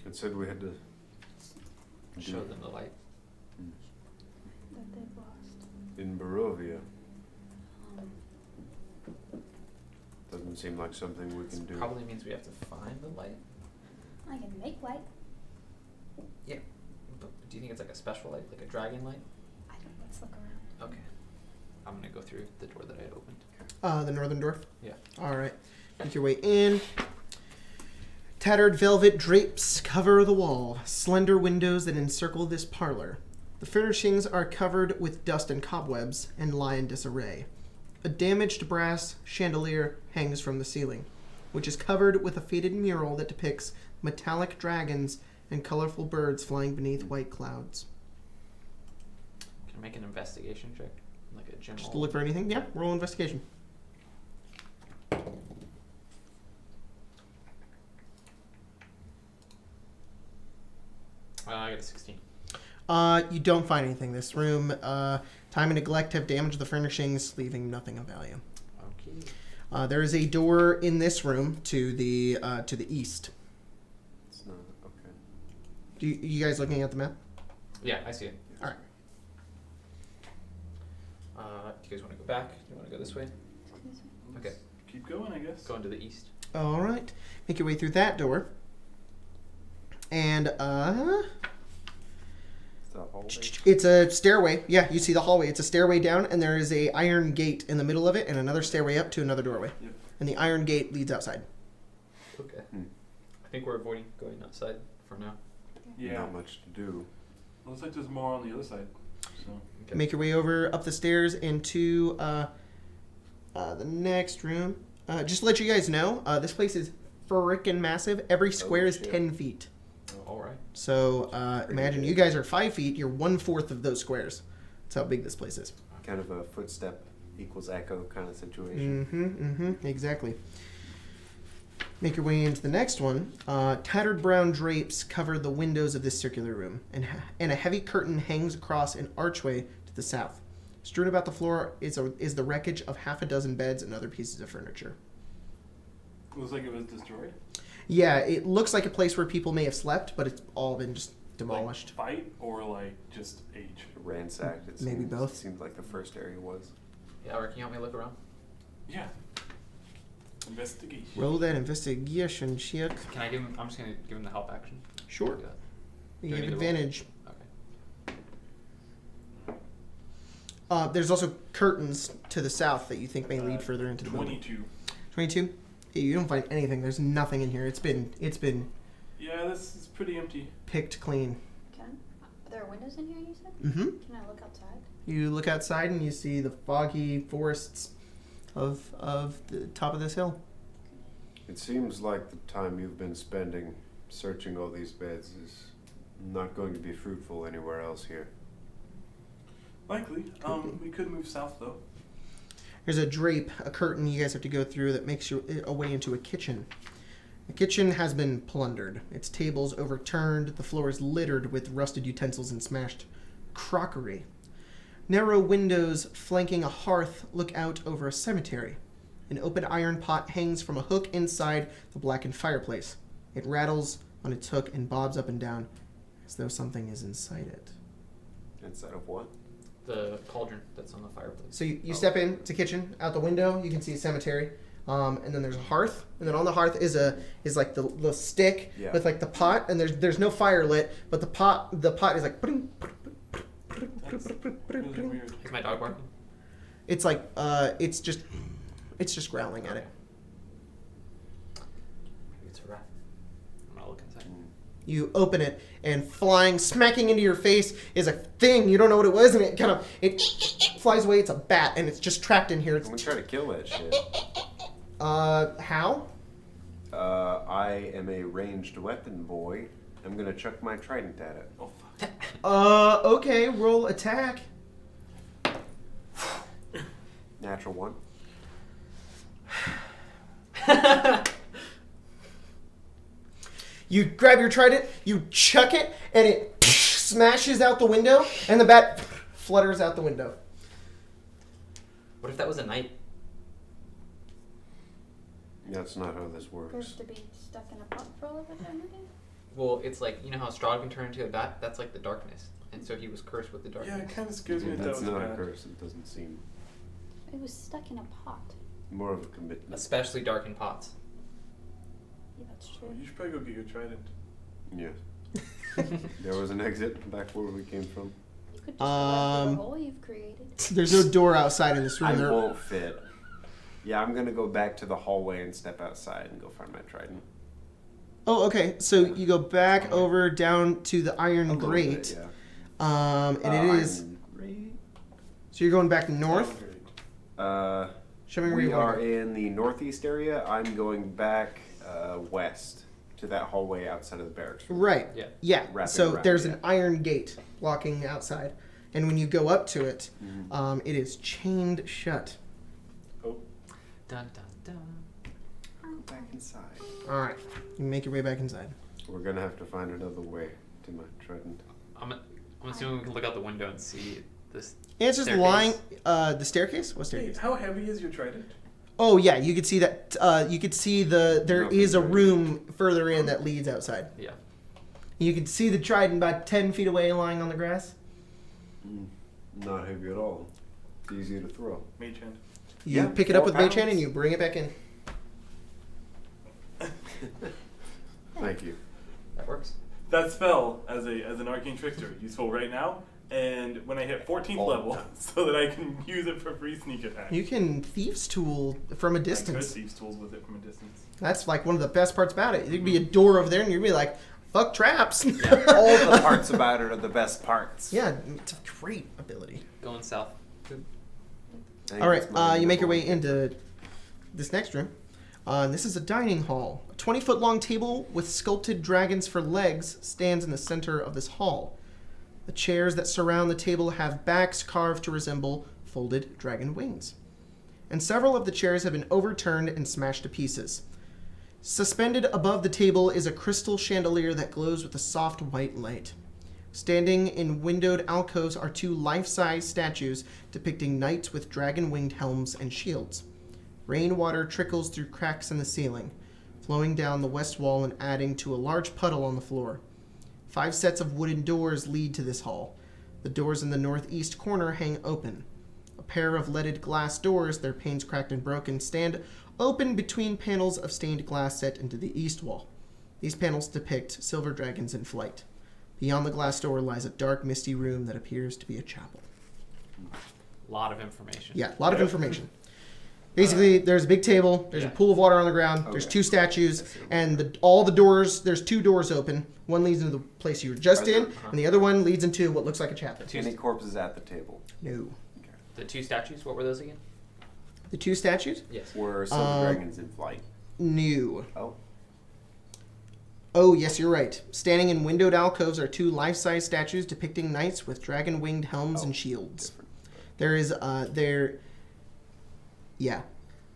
It said we had to Show them the light. That they've lost. in Barovia. Doesn't seem like something we can do. Probably means we have to find the light. I can make light. But do you think it's like a special light, like a dragon light? I don't. Let's look around. Okay. I'm gonna go through the door that I opened. The northern door? Yeah. Alright. Make your way in. Tattered velvet drapes cover the wall, slender windows that encircle this parlor. The furnishings are covered with dust and cobwebs and lie in disarray. A damaged brass chandelier hangs from the ceiling, which is covered with a faded mural that depicts metallic dragons and colorful birds flying beneath white clouds. Can I make an investigation check? Like a general. Just to look for anything? Yeah, roll investigation. I got a 16. You don't find anything. This room, time and neglect have damaged the furnishings, leaving nothing of value. Okay. There is a door in this room to the east. It's not okay. You guys looking at the map? Yeah, I see it. All right. Do you guys want to go back? Do you want to go this way? Okay. Keep going, I guess. Going to the east. All right. Make your way through that door. And It's a hallway. it's a stairway. Yeah, you see the hallway. It's a stairway down, and there is a iron gate in the middle of it, and another stairway up to another doorway. Yep. And the iron gate leads outside. Okay. Hmm. I think we're avoiding going outside for now. Yeah. Not much to do. Looks like there's more on the other side. So. Okay. Make your way over up the stairs into the next room. Just to let you guys know, this place is frickin' massive. Every square is shit. 10 feet. All right. So imagine you guys are 5 feet. You're 1/4 of those squares. That's how big this place is. Kind of a footstep equals echo kind of situation. Exactly. Make your way into the next one. Tattered brown drapes cover the windows of this circular room, and a heavy curtain hangs across an archway to the south. Strewn about the floor is the wreckage of half a dozen beds and other pieces of furniture. Looks like it was destroyed. Yeah, it looks like a place where people may have slept, but it's all been just demolished. Like fight or like just age. Ransacked. It Maybe seems. both. It seemed like the first area was. Yeah, or can you help me look around? Yeah. Investigation. Roll that investigation check. Can I give him? I'm just gonna give him the help action. Sure. Do that. You Do I have need to roll? advantage. Okay. There's also curtains to the south that you think may lead further into the building. 22. 22? Yeah, you don't find anything. There's nothing in here. It's been Yeah, this is pretty empty. picked clean. Are there windows in here? You said. Mm-hmm. Can I look outside? You look outside and you see the foggy forests of the top of this hill. It seems like the time you've been spending searching all these beds is not going to be fruitful anywhere else here. Likely. We could move south though. There's a drape, a curtain you guys have to go through that makes you a way into a kitchen. The kitchen has been plundered. Its tables overturned. The floor is littered with rusted utensils and smashed crockery. Narrow windows flanking a hearth look out over a cemetery. An open iron pot hangs from a hook inside the blackened fireplace. It rattles on its hook and bobs up and down as though something is inside it. Inside of what? The cauldron that's on the fireplace. So you step in, it's a kitchen. Out the window, you can see a cemetery. And then there's a hearth, and then on the hearth is like the stick with like the pot, and there's no fire lit, but the pot is like. That's really weird. Is my dog barking? It's like it's just growling at it. it's a rat. I'm gonna look inside. You open it, and flying, smacking into your face is a thing. You don't know what it was, and it flies away. It's a bat, and it's just trapped in here. I'm gonna try to kill that shit. How? I am a ranged weapon boy. I'm gonna chuck my trident at it. Oh, fuck. Okay, roll attack. Natural 1. You grab your trident, you chuck it, and it smashes out the window, and the bat flutters out the window. What if that was a knight? That's not how this Cursed works. to be stuck in a pot for all of eternity? Well, it's like, you know how Strahd can turn into a bat? That's like the darkness. And so he was cursed with the Yeah, darkness. it kind of scares me that That's was not a bad. curse. It doesn't seem It was stuck in a pot. more of a commitment. Especially dark in pots. Yeah, that's Oh, true. you should probably go get your trident. Yeah. There was an exit back where we came from. You could just go out through the hole you've created. There's no door outside in this room. I There- won't fit. Yeah, I'm gonna go back to the hallway and step outside and go find my trident. Oh, okay. So you go back over down to the iron A little grate. bit, yeah. And it is. Iron grate? So you're going back north. Show me where We you are are. in the northeast area. I'm going back west to that hallway outside of the barracks. Right. Yeah. Yeah. Rapid, So rapid, there's yeah. an iron gate blocking outside, and when you go up to it, Mhm. it is chained shut. Oh, Dun dun dun. Go back inside. All right. You make your way back inside. We're gonna have to find another way to my trident. I'm assuming we can look out the window and see this. And it's just Staircase. lying. The staircase. What hey, staircase? how heavy is your trident? Oh yeah, you could see that. You could see there Nothing is a right. room further in that leads outside. Yeah. You can see the trident about 10 feet away, lying on the grass. Not heavy at all. It's easy to throw. Mage hand. You Yeah, pick it up 4 with mage hand pounds. and you bring it back in. Thank you. That works. That spell, as an arcane trickster, useful right now, and when I hit 14th All the level, time. so that I can use it for free sneak attack. You can thieves tool from a I could distance. thieves tools with it from a distance. That's like one of the best parts about it. There'd be a door over there, and you'd be like, "Fuck traps." All the parts about it are the best parts. Yeah, it's a great ability. Going south. I think All right, it's my you make your nibble. way into this next room. And this is a dining hall. A 20-foot long table with sculpted dragons for legs stands in the center of this hall. The chairs that surround the table have backs carved to resemble folded dragon wings. And several of the chairs have been overturned and smashed to pieces. Suspended above the table is a crystal chandelier that glows with a soft white light. Standing in windowed alcoves are 2 life-size statues depicting knights with dragon-winged helms and shields. Rainwater trickles through cracks in the ceiling, flowing down the west wall and adding to a large puddle on the floor. 5 sets of wooden doors lead to this hall. The doors in the northeast corner hang open. A pair of leaded glass doors, their panes cracked and broken, stand open between panels of stained glass set into the east wall. These panels depict silver dragons in flight. Beyond the glass door lies a dark, misty room that appears to be a chapel. A lot of information. Yeah, a lot of information. Basically, there's a big table, there's a pool of water on the ground, there's Okay. 2 statues, and all the doors, there's 2 doors open. One leads into the place you were just in, and the other one leads into what looks like a chapel. Any corpses at the table? No. The 2 statues, what were those again? The 2 statues? Yes. Were silver dragons in flight? New. Oh. Oh, yes, you're right. Standing in windowed alcoves are 2 life-size statues depicting knights with dragon-winged helms and shields. Different.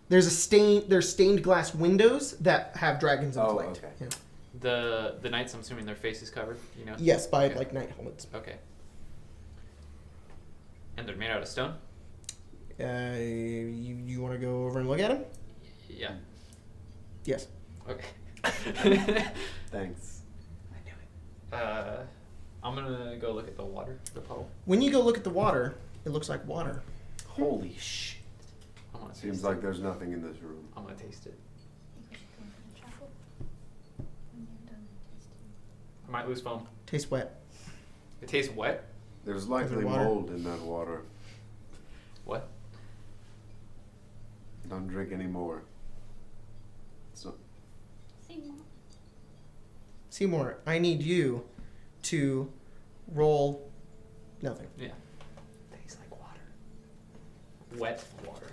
There's stained glass windows that have dragons in Oh, flight. okay. Yeah. The knights, I'm assuming their face is covered, you know? Yes, by Okay. like knight helmets. Okay. And they're made out of stone? You want to go over and look at them? Yeah. Yes. Okay. Thanks. I'm gonna go look at the water, the puddle. When you go look at the water, it looks like water. Holy shit. I want to Seems taste like it. there's nothing in this room. I'm gonna taste it. I might lose foam. Tastes wet. It tastes wet. There's likely water? mold in that water. What? Don't drink any more. It's not, See, Mom. Seymour, I need you to roll nothing. Yeah. Tastes like water. Wet water.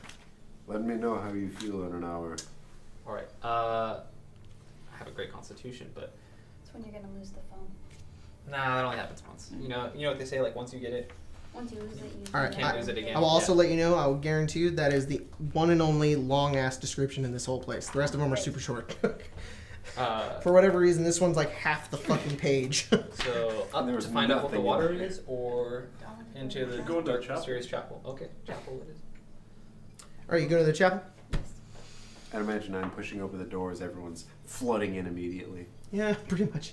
Let me know how you feel in an hour. All right. I have a great constitution, but That's when you're gonna lose the phone. nah, that only happens once. You know what they say? Like once you get it, Once you lose it, you All right, can't lose it again. I will also Yeah. let you know, I will guarantee you, that is the one and only long-ass description in this whole place. The rest of them are super short. For whatever reason, this one's like half the fucking page. So up There to was find out what the nothing in water it. is, or into the Go into dark, the chapel. mysterious chapel. Okay, chapel it is. All right, you go to the chapel? I'd imagine I'm pushing open the doors, everyone's flooding in immediately. Yeah, pretty much.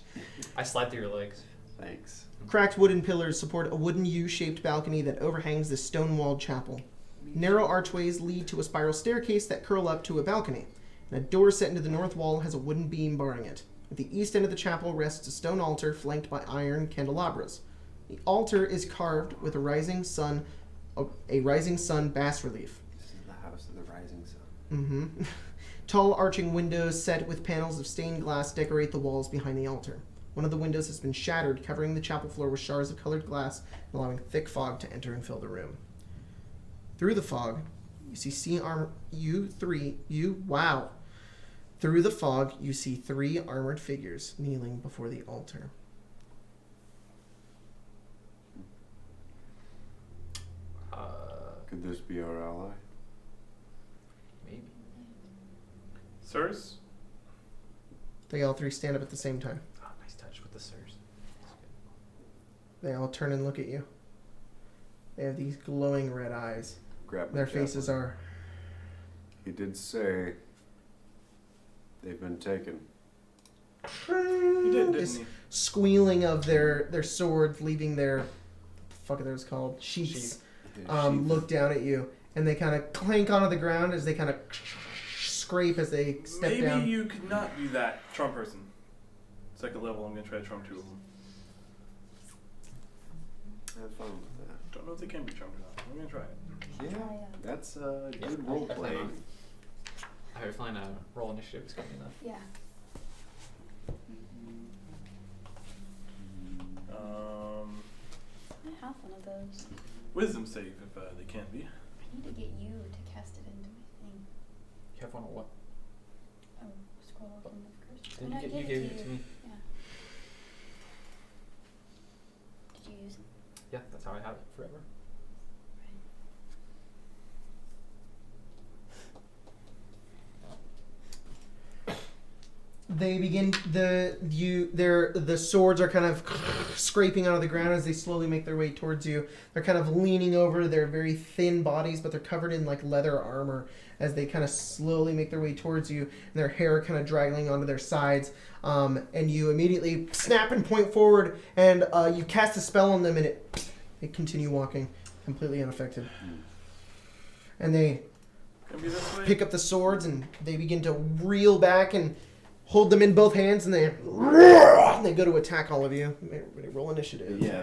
I slide through your legs. Thanks. Cracked wooden pillars support a wooden U-shaped balcony that overhangs the stone-walled chapel. Narrow archways lead to a spiral staircase that curl up to a balcony, and a door set into the north wall has a wooden beam barring it. At the east end of the chapel rests a stone altar flanked by iron candelabras. The altar is carved with a rising sun bas relief. This is the house of the rising sun. Mm-hmm. Tall arching windows set with panels of stained glass decorate the walls behind the altar. One of the windows has been shattered, covering the chapel floor with shards of colored glass and allowing thick fog to enter and fill the room. Through the fog, you see Through the fog, you see 3 armored figures kneeling before the altar. Could this be our ally? Maybe. Sirs? They all 3 stand up at the same time. Oh, nice touch with the sirs. They all turn and look at you. They have these glowing red eyes. Grab my Their faces javelin. are... He did say they've been taken. He did, This didn't he? squealing of their swords, leaving their... What the fuck are those called? Sheaths. Look down at you. And they kind of clank onto the ground as they kind of scrape as they step Maybe down. you could not do that, Trump person. Second level, I'm gonna try to Trump 2 of them. Have fun with that. Don't know if they can be Trumped or not. I'm gonna try it. Yeah, that's good Yeah, role I plan playing. on- I have a feeling roll initiative is coming up. Yeah. I have one of those. Wisdom save if they can't be. I need to get you to cast it into my thing. You have one or what? Oh, scroll up in the curse. Did Oh, no, you, I you gave gave it to me. Yeah. Did you use it? Yeah, that's how I have it forever. They begin the swords are kind of scraping out of the ground as they slowly make their way towards you. They're kind of leaning over their very thin bodies, but they're covered in like leather armor as they kind of slowly make their way towards you, and their hair kind of dragging onto their sides. And you immediately snap and point forward, and you cast a spell on them, and they continue walking completely unaffected. And they Can be this way. pick up the swords and they begin to reel back and hold them in both hands, and they go to attack all of you. Everybody roll initiative. Yeah.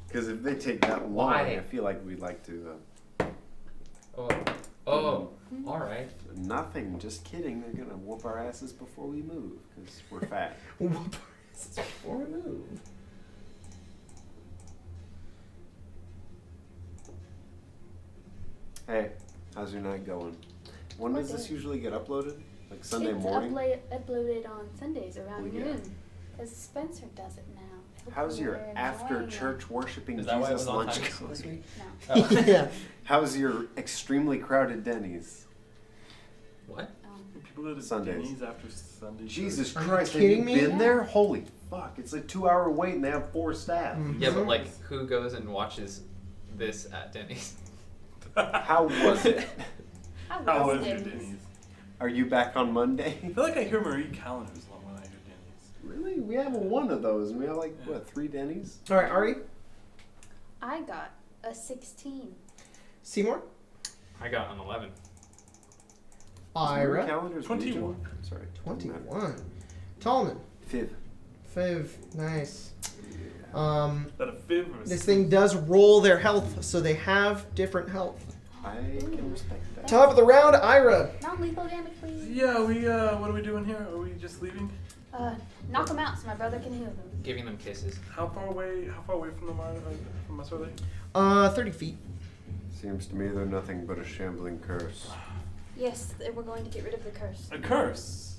Because if they take that long, Why? I feel like we'd like to. Oh, all right. Nothing. Just kidding. They're gonna whoop our asses before we move because we're fat. Whoop. This is before we move. Hey, how's your night going? When does this usually get uploaded? Like Sunday it's morning? uploaded on Sundays around Yeah. noon. Because Spencer does it now. How's your Hopefully they're after enjoying church worshiping Is that why it Jesus was on lunch time going? this week? it. No. Yeah. How's your extremely crowded Denny's? What? People go to Sundays. Denny's after Sunday. Jesus Are you Christ, have kidding you me? been there? Holy fuck, it's a 2-hour wait and they have 4 staff. Yeah, but Mhm. like, who goes and watches this at Denny's? How was it? How was your Denny's? Denny's? Are you back on Monday? I feel like I hear Marie Callender's a lot when I hear Denny's. Really? We have one of those and we have like, what, 3 Denny's? All right, Ari, I got a 16. Seymour, I got an 11. Ira, Calendar's 21. regional? Sorry. 21, Tallman, Fiv. Fiv, nice. Is that a fib or a This sip? thing does roll their health, so they have different health. I can respect that. Top of the round, Ira. Non-lethal damage, please. Yeah, what are we doing here? Are we just leaving? Knock them out so my brother can heal them. Giving them kisses. How far away from them from us are they? 30 feet. Seems to me they're nothing but a shambling curse. Yes, we're going to get rid of the curse. A curse.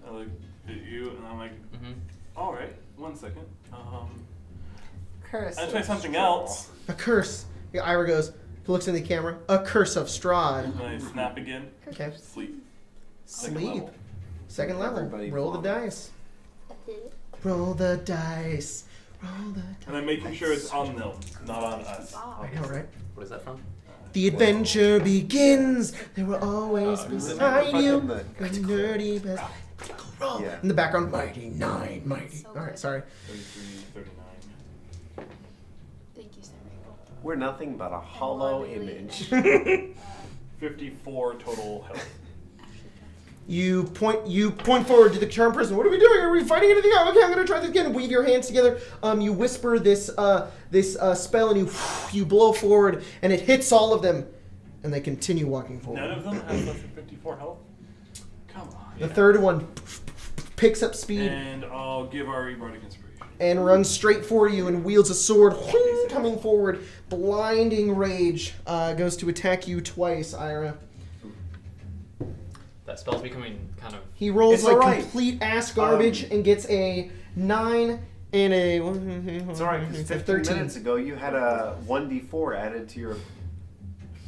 I look at you and I'm like, Mm-hmm. all right, 1 second. Curse. I'll try something else. A curse. Yeah, Ira goes, looks in the camera. A curse of Strahd. And I snap again. Okay. Sleep. Sleep. Second level. Everybody Roll the vomit. dice. Roll the dice. Roll the dice. And I'm making sure it's on them, not on us. Wow. I know, right? What is that from? The adventure begins. There will always be is it beside you. fucking The nerdy best. Critical roll. Yeah. In the background, mighty nine, mighty. So All right, good. sorry. 33, 39. Thank you, Scarecrow. We're nothing but a hollow image. 54 total health. You point forward to the charm person. What are we doing? Are we fighting anything out? Okay, I'm gonna try this again. Weave your hands together. You whisper this spell and you blow forward and it hits all of them, and they continue walking forward. None of them has less than 54 health? Come on. The third one picks up speed And I'll give our Bardic Inspiration. and runs straight for you and wields a sword, coming forward. Blinding rage goes to attack you twice, Ira. That spell's becoming kind of. He rolls It's like alright. complete ass garbage and gets a 9 and a It's alright, because 15 13. minutes ago you had a 1d4 added to your...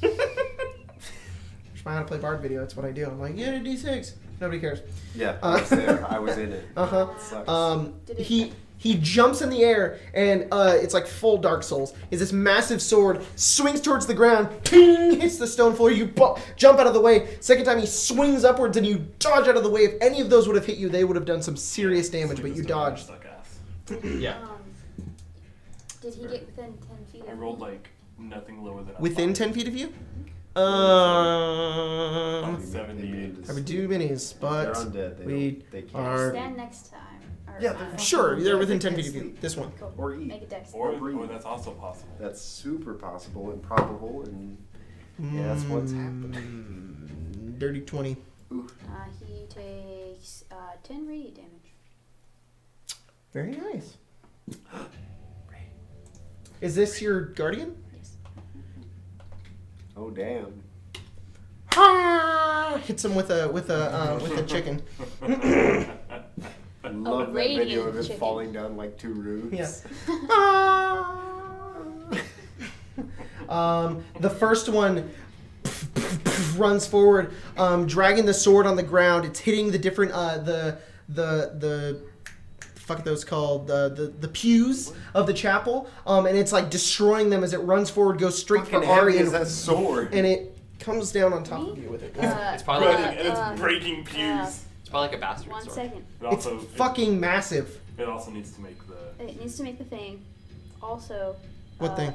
Just learn how to play Bard video. That's what I do. I'm like, yeah, D6. Nobody cares. Yeah, I was there. I was in it. Uh-huh. It sucks. Did it- He jumps in the air, and it's like full Dark Souls. Is this massive sword, swings towards the ground, ting, hits the stone floor, you jump out of the way. Second time he swings upwards, and you dodge out of the way. If any of those would have hit you, they would have done some serious damage, but you dodged. Suck ass. Yeah. Did he get within 10 feet of I me? rolled like nothing lower than a Within 5. 10 feet of you? On 78. I would do minis, but They're undead. They can't. are- Stand next time. Or, Yeah, they're sure, they're within They 10 feet can't of you. sleep. This one. Cool. Or eat. Make a dex. Or breathe. that's also possible. That's super possible and probable, and yeah, that's what's happening. Dirty 20. He takes 10 radiant damage. Very nice. Is this your guardian? Yes. Oh damn. Ha! Hits him with a chicken. I love that video radiant of him chicken. falling down like 2 roots. Yes. The first one runs forward, dragging the sword on the ground. It's hitting the different the fuck are those called, the pews of the chapel, and it's like destroying them as it runs forward, goes straight for Fucking Ari, heavy is and, that sword. and it comes down on top of you with it. It's probably like and it's breaking pews. it's probably like a bastard 1 sword. second. It It's also, fucking massive. it also needs to make the It needs to make the thing. Also, What thing?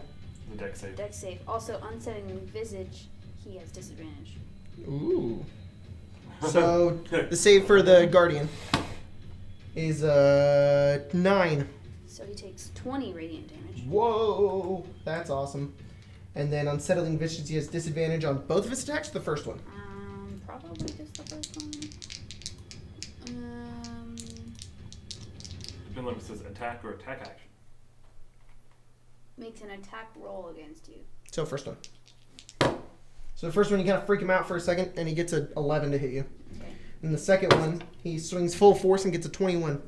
deck save. dex save. Also, unsetting visage. He has disadvantage. Ooh. So the save for the guardian is 9. So he takes 20 radiant damage. Whoa, that's awesome. And then unsettling visage, he has disadvantage on both of his attacks. Or the first one. Probably just the first one. Depends on if it says attack or attack action. Makes an attack roll against you. So first one. So the first one, you kind of freak him out for a second, and he gets a 11 to hit you. Okay. And the second one, he swings full force and gets a 21.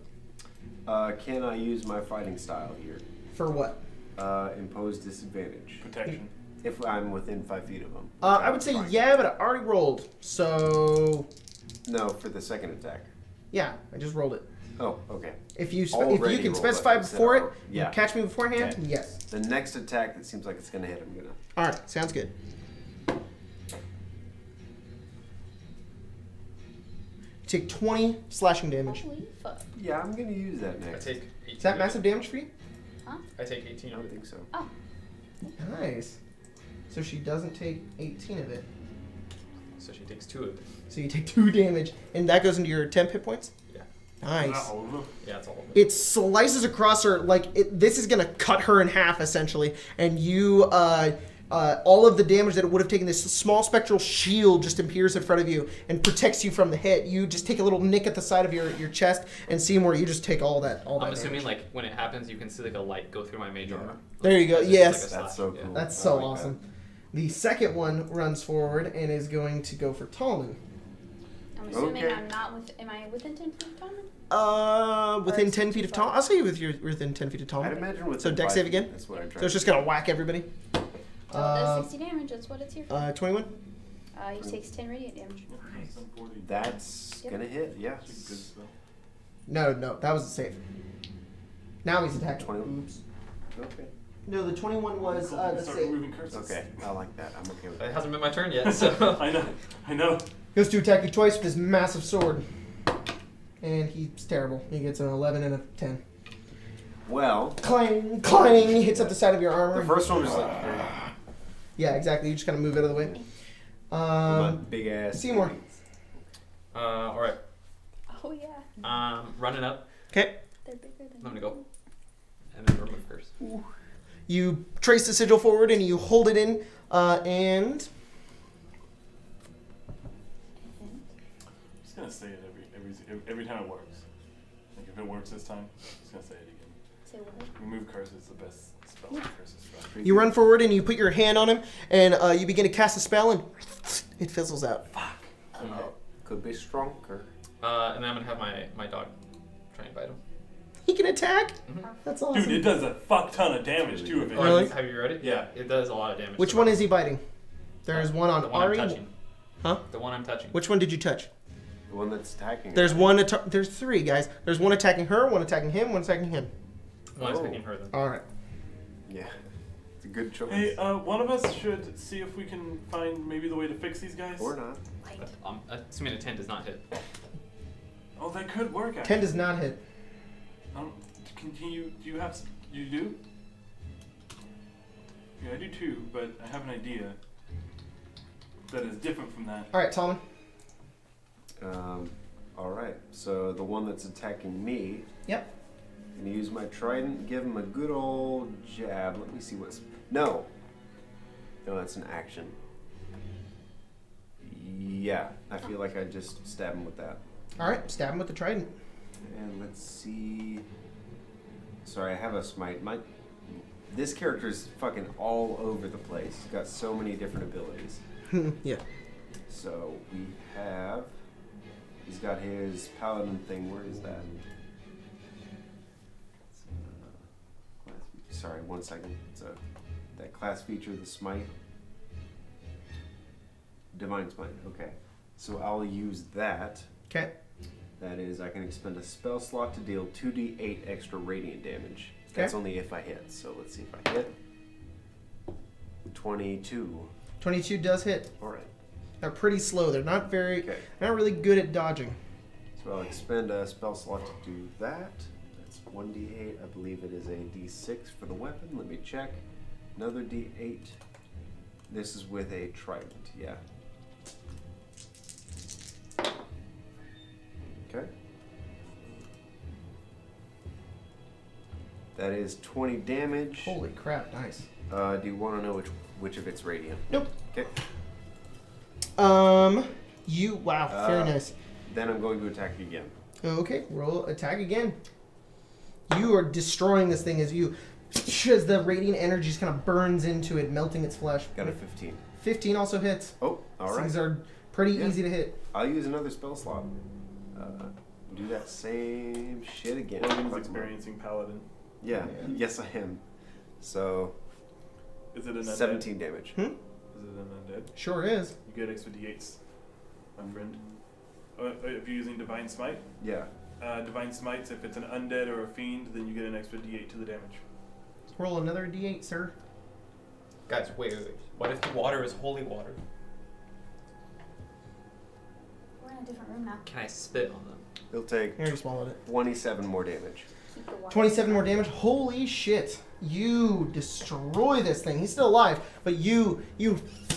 Can I use my fighting style here? For what? Impose disadvantage. Protection. If I'm within 5 feet of them. I would say yeah, but I already rolled. So No, for the second attack. yeah, I just rolled it. Oh, okay. If you Already can rolled specify that, before it, so, yeah. you catch me beforehand. Okay. Yes. The next attack that seems like it's gonna hit, I'm gonna. All right, sounds good. Take 20 slashing damage. Holy fuck. Yeah, I'm gonna use that I next. take 18. Is that massive damage for you? I take 18 I of don't it. think so. Oh, Nice. So she doesn't take 18 of it. So she takes 2 of it. So you take 2 damage, and that goes into your temp hit points? Yeah. Nice. All of them. Yeah, it's all of it. It slices across her, like, this is going to cut her in half, essentially. And you all of the damage that it would have taken, this small spectral shield just appears in front of you and protects you from the hit. You just take a little nick at the side of your chest and see where you just take all that I'm assuming damage. like when it happens, you can see like a light go through my mage armor. There you go. As if it's Yes. like a That's slash, so yeah. cool. That's I so like awesome. The second one runs forward and is going to go for Tallman. I'm assuming Okay. I'm not with. Am I within 10 feet of Tallman? Within is it 10 feet too of Tallman. far? I'll say you're within 10 feet of I'd Tallman. imagine with So the dex five save feet, again? That's what I'm trying So it's just going to whack everybody. Well, it does 60 damage. That's what it's here for. 21? He takes 10 radiant damage. That's Yep. gonna hit, yeah. No, that was a save. Now he's attacking. 21. Oops. Okay. No, the 21 was the Start save. removing curses. Okay, I like that. I'm okay with It that. hasn't been my turn yet, so. I know. Goes to attack you twice with his massive sword. And he's terrible. He gets an 11 and a 10. Well, Clang, clang, hits up the side of your armor. the first one was like Yeah, exactly. You just kind of move out of the way. my big ass. Seymour. All right. Oh yeah. Running up. Okay. They're bigger than. I'm gonna go. And then remove curse. You trace the sigil forward and you hold it in, and I'm just gonna say it every time it works. Like if it works this time, I'm just gonna say it again. Say what? Remove curse is the best spell. Curse is strong. you run forward and you put your hand on him, and you begin to cast a spell, and it fizzles out. Could be stronger. And then I'm gonna have my dog try and bite him. He can attack. Mhm. That's awesome. Dude, it does a fuck ton of damage too. If it Really? Have you read it? Yeah. It does a lot of damage. Which to one my- is he biting? There's one on The one I'm Ari. touching. Huh? The one I'm touching. Which one did you touch? The one that's attacking. There's her. one. There's three guys. There's one attacking her, one attacking him, one attacking him. One's Oh. picking her then. All right. Yeah. It's a good choice. Hey, one of us should see if we can find maybe the way to fix these guys. Or not. Like, Assuming a 10 does not hit. Oh, that could work. Actually. 10 does not hit. Can you? Do you have? You do? Yeah, I do too, but I have an idea that is different from that. All right, Tallman. All right. So the one that's attacking me. Yep. I'm gonna use my trident. Give him a good old jab. Let me see what's. No. No, that's an action. Yeah, I feel like I just stab him with that. All right, stab him with the trident. And let's see. Sorry, I have a smite. This character is fucking all over the place. He's got so many different abilities. Yeah. So we have. He's got his paladin thing. Where is that? Sorry, 1 second. It's that class feature, the smite. Divine smite. Okay. So I'll use that. Okay. That is, I can expend a spell slot to deal 2d8 extra radiant damage. That's only if I hit. So let's see if I hit. 22. 22 does hit. All right. They're pretty slow. They're not Okay. not really good at dodging. So I'll expend a spell slot to do that. That's 1d8. I believe it is a d6 for the weapon. Let me check. Another d8. This is with a trident. Yeah. Okay. That is 20 damage. Holy crap! Nice. Do you want to know which of it's radiant? Nope. Okay. Wow. Very nice. Then I'm going to attack again. Okay, roll attack again. You are destroying this thing as the radiant energy just kind of burns into it, melting its flesh. Got a 15. 15 also hits. Oh, all These right. things are pretty Yeah. easy to hit. I'll use another spell slot. Do that same shit again. Logan's experiencing paladin. Yeah. Yes, I am. So Is it an undead? 17 damage. Is it an undead? Sure is. You get extra d8s, my friend. If you're using Divine Smite, Yeah. Divine Smites, if it's an undead or a fiend, then you get an extra d8 to the damage. Roll another d8, sir. Guys, wait. What if the water is holy water? we're in a different room now. Can I spit on them? It'll take You already swallowed it. 27 more damage. Keep the water. 27 more damage. Holy shit. You destroy this thing. He's still alive, but you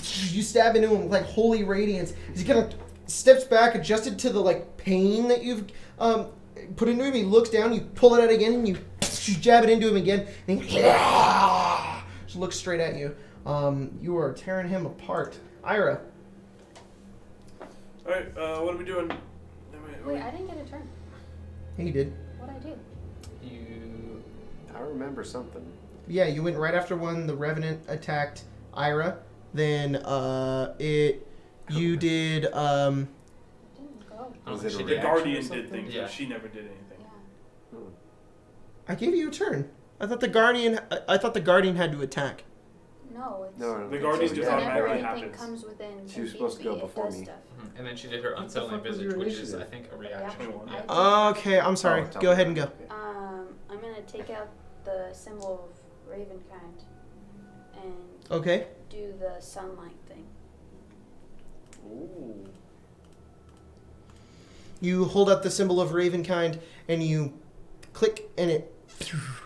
stab into him with like holy radiance. He kind of steps back, adjusted to the like pain that you've put into him. He looks down, you pull it out again, and you jab it into him again, and he just looks straight at you. You are tearing him apart. Ira. Alright, what are we doing? Wait, I didn't get a turn. He did. What'd I do? I remember something. Yeah, you went right after one. The Revenant attacked Ira. Then you did. Didn't go. Was it She a did. The reaction or Guardian did something? things, Yeah. but she never did anything. Yeah. I gave you a turn. I thought the Guardian had to attack. No, it's. No, The Guardian so just yeah. Whenever automatically anything happens. comes within She was 10 feet supposed of to go me, before it does me. stuff. And then she did her What the unsettling fuck was visage, your which is, initiative? I think, a reaction. Reaction. One, yeah. I- Okay, I'm sorry. Oh, tell Go me ahead and about go. it. I'm gonna take out the symbol of Ravenkind and Okay. do the sunlight thing. Ooh. You hold up the symbol of Ravenkind and you click, and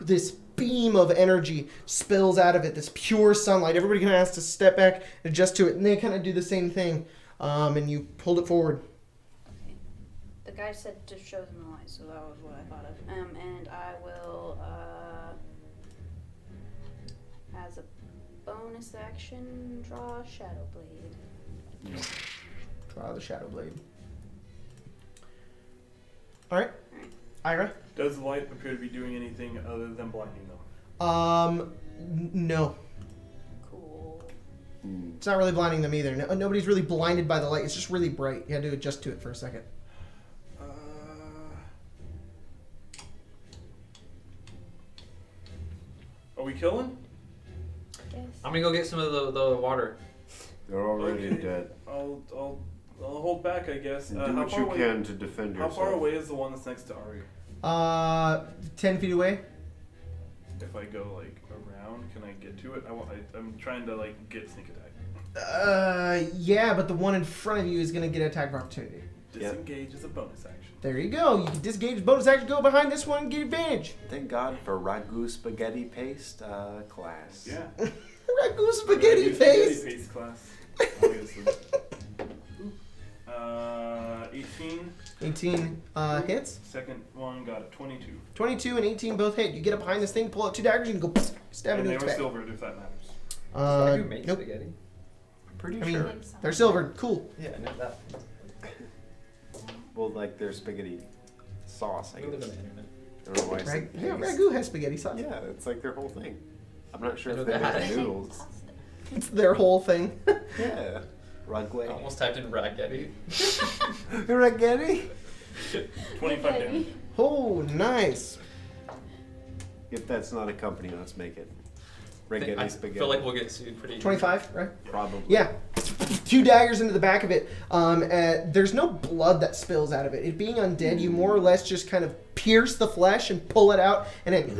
this beam of energy spills out of it. This pure sunlight. Everybody kind of has to step back and adjust to it, and they kind of do the same thing. And you hold it forward. Okay. The guy said to show them the light, so that was what I thought of. And I will, as a bonus action, draw Shadow Blade. Draw the Shadow Blade. All right, Ira. Does the light appear to be doing anything other than blinding them? No. Cool. It's not really blinding them either. Nobody's really blinded by the light. It's just really bright. You had to adjust to it for a second. Are we killing? Guess. I'm gonna go get some of the water. They're already Okay. dead. I'll hold back, I guess. Do how what far you away? can to defend How yourself. far away is the one that's next to Ari? 10 feet away. If I go like around, can I get to it? I'm trying to like get sneak attack. Yeah, but the one in front of you is gonna get an attack of opportunity. Disengage is a bonus action. There you go. You can disengage bonus action, go behind this one, and get advantage. Thank God for ragu spaghetti paste class. Yeah. Ragu spaghetti face. paste class. Obviously. 18. 18 hits. Second one got a 22. 22 and 18 both hit. You get up behind this thing, pull out 2 daggers, and go stab And into they its were back. silvered, if that matters. Ragu makes Nope. spaghetti. Pretty I mean, sure. they're silvered. Cool. Yeah, I know that. Well, like their spaghetti sauce, I We live guess. on the internet. I don't know why I said Yeah, paste. Ragu has spaghetti sauce. Yeah, it's like their whole thing. I'm not sure I if know they that. make the noodles. It's their whole thing. Yeah. I Ragu. almost typed in raggedy. Raggedy? 25 Okay. damage. Oh, nice. If that's not a company, let's make it. I Raggedy spaghetti. feel like we'll get sued pretty easily. 25, right? Probably. Yeah. 2 daggers into the back of it. There's no blood that spills out of it. It being undead, you more or less just kind of pierce the flesh and pull it out, and it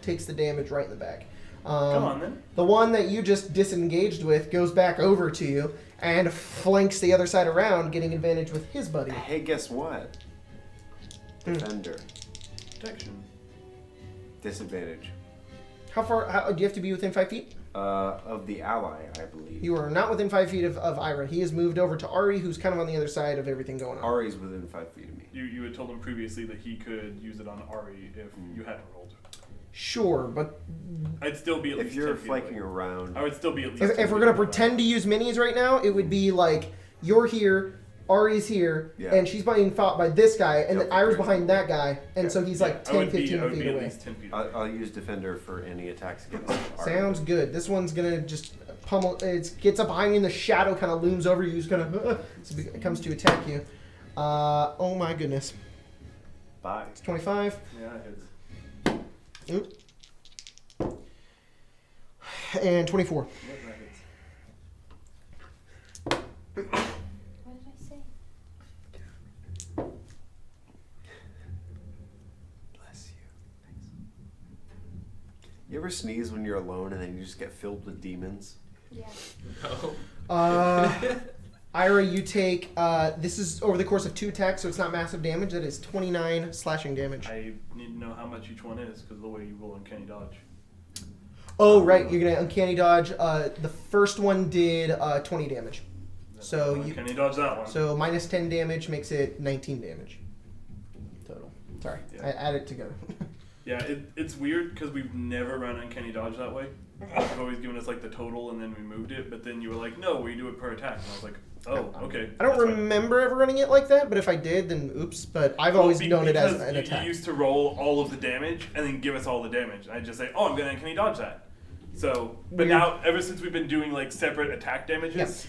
takes the damage right in the back. Come on then. The one that you just disengaged with goes back over to you and flanks the other side around, getting advantage with his buddy. Hey, guess what? Defender. Protection. Disadvantage. How do you have to be within 5 feet? Of the ally, I believe. You are not within 5 feet of Ira. He has moved over to Ari, who's kind of on the other side of everything going on. Ari's within 5 feet of me. You had told him previously that he could use it on Ari if you hadn't rolled. Sure, but I'd still be at If least you're 10 feet flanking away. around, I would still be at least if 10 we're feet going to away. pretend to use minis right now, it would be like you're here, Ari's here, Yeah. and she's being fought by this guy, and then Yep. Ira's behind that guy, and so he's Yeah, like I 10, would 15 I would feet be at away. least 10 feet away. I'll use defender for any attacks against Ari. Sounds good. This one's going to just pummel. It gets up behind you, and the shadow kind of looms over you. He's going to. So it comes to attack you. Oh my goodness. Bye. It's 25. Yeah, it hits. Oop. And 24. Yep, that hits. What did I say? Bless you. Thanks. You ever sneeze when you're alone and then you just get filled with demons? Yeah. No. Ira, you take. This is over the course of 2 attacks, so it's not massive damage. That is 29 slashing damage. I need to know how much each one is because of the way you roll Uncanny Dodge. Oh, right. You're going to uncanny dodge. The first one did 20 damage. So you. Uncanny Dodge that one. So minus 10 damage makes it 19 damage total. Sorry, Yeah. I added it together. Yeah, it's weird because we've never run Uncanny Dodge that way. You've always given us like the total, and then we moved it. But then you were like, no, we do it per attack. And I was like, oh, okay. I don't that's fine. remember ever running it like that, but if I did, then oops. But I've always known it as an attack. You used to roll all of the damage and then give us all the damage. And I just say, oh, can he dodge that? So, but Weird. now, ever since we've been doing like separate attack damages,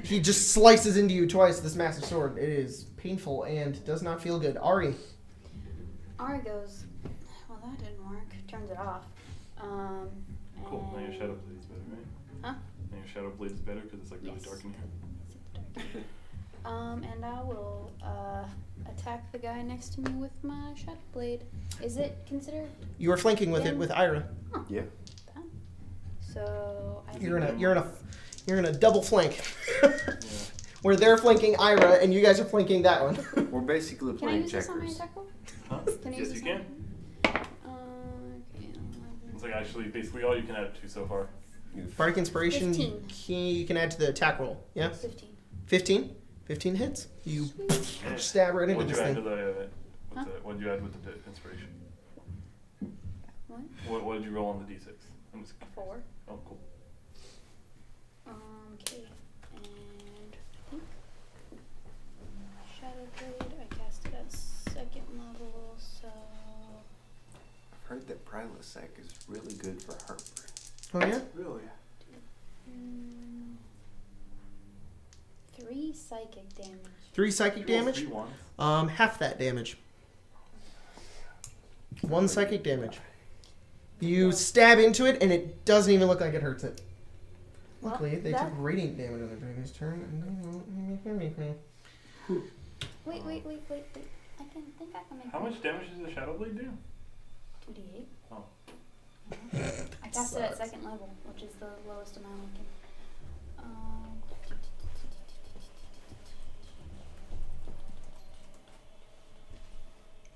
He just slices into you twice with this massive sword. It is painful and does not feel good. Ari. Ari goes, well, that didn't work. Turns it off. Cool. Now your shadow blade is better, right? Huh? Now your shadow blade is better because it's like really dark in here. And I will attack the guy next to me with my shadow blade. Is it considered? You are flanking with it with Ira. Oh. Yeah. So I You're in a double flank. Where they're flanking Ira and you guys are flanking that one. We're basically Can I playing use this on my checkers. attack roll? Huh? Can I Yes, use you this can. Okay, It's like actually basically all you can add to so far. Bardic Inspiration 15. you can add to the attack roll. Yeah? 15. 15? 15 hits. You Yeah. stab right into What'd this you add to thing. the? Huh? What'd you add with the inspiration? What? What did you roll on the d6? I'm just. 4. Oh, cool. Okay. And I think Shadow Blade, I cast it at 2nd level, so I've heard that Prilosec is really good for heartburn. Oh yeah? Really? 3 psychic damage. 3 psychic damage. 3 ones. Half that damage. 1 psychic damage. You stab into it and it doesn't even look like it hurts it. Well, Luckily, they that- took radiant damage on their previous turn. Wait. I can think I can make How much damage does the shadow blade do? 2d8. Oh. I cast it at 2nd level, which is the lowest amount I can.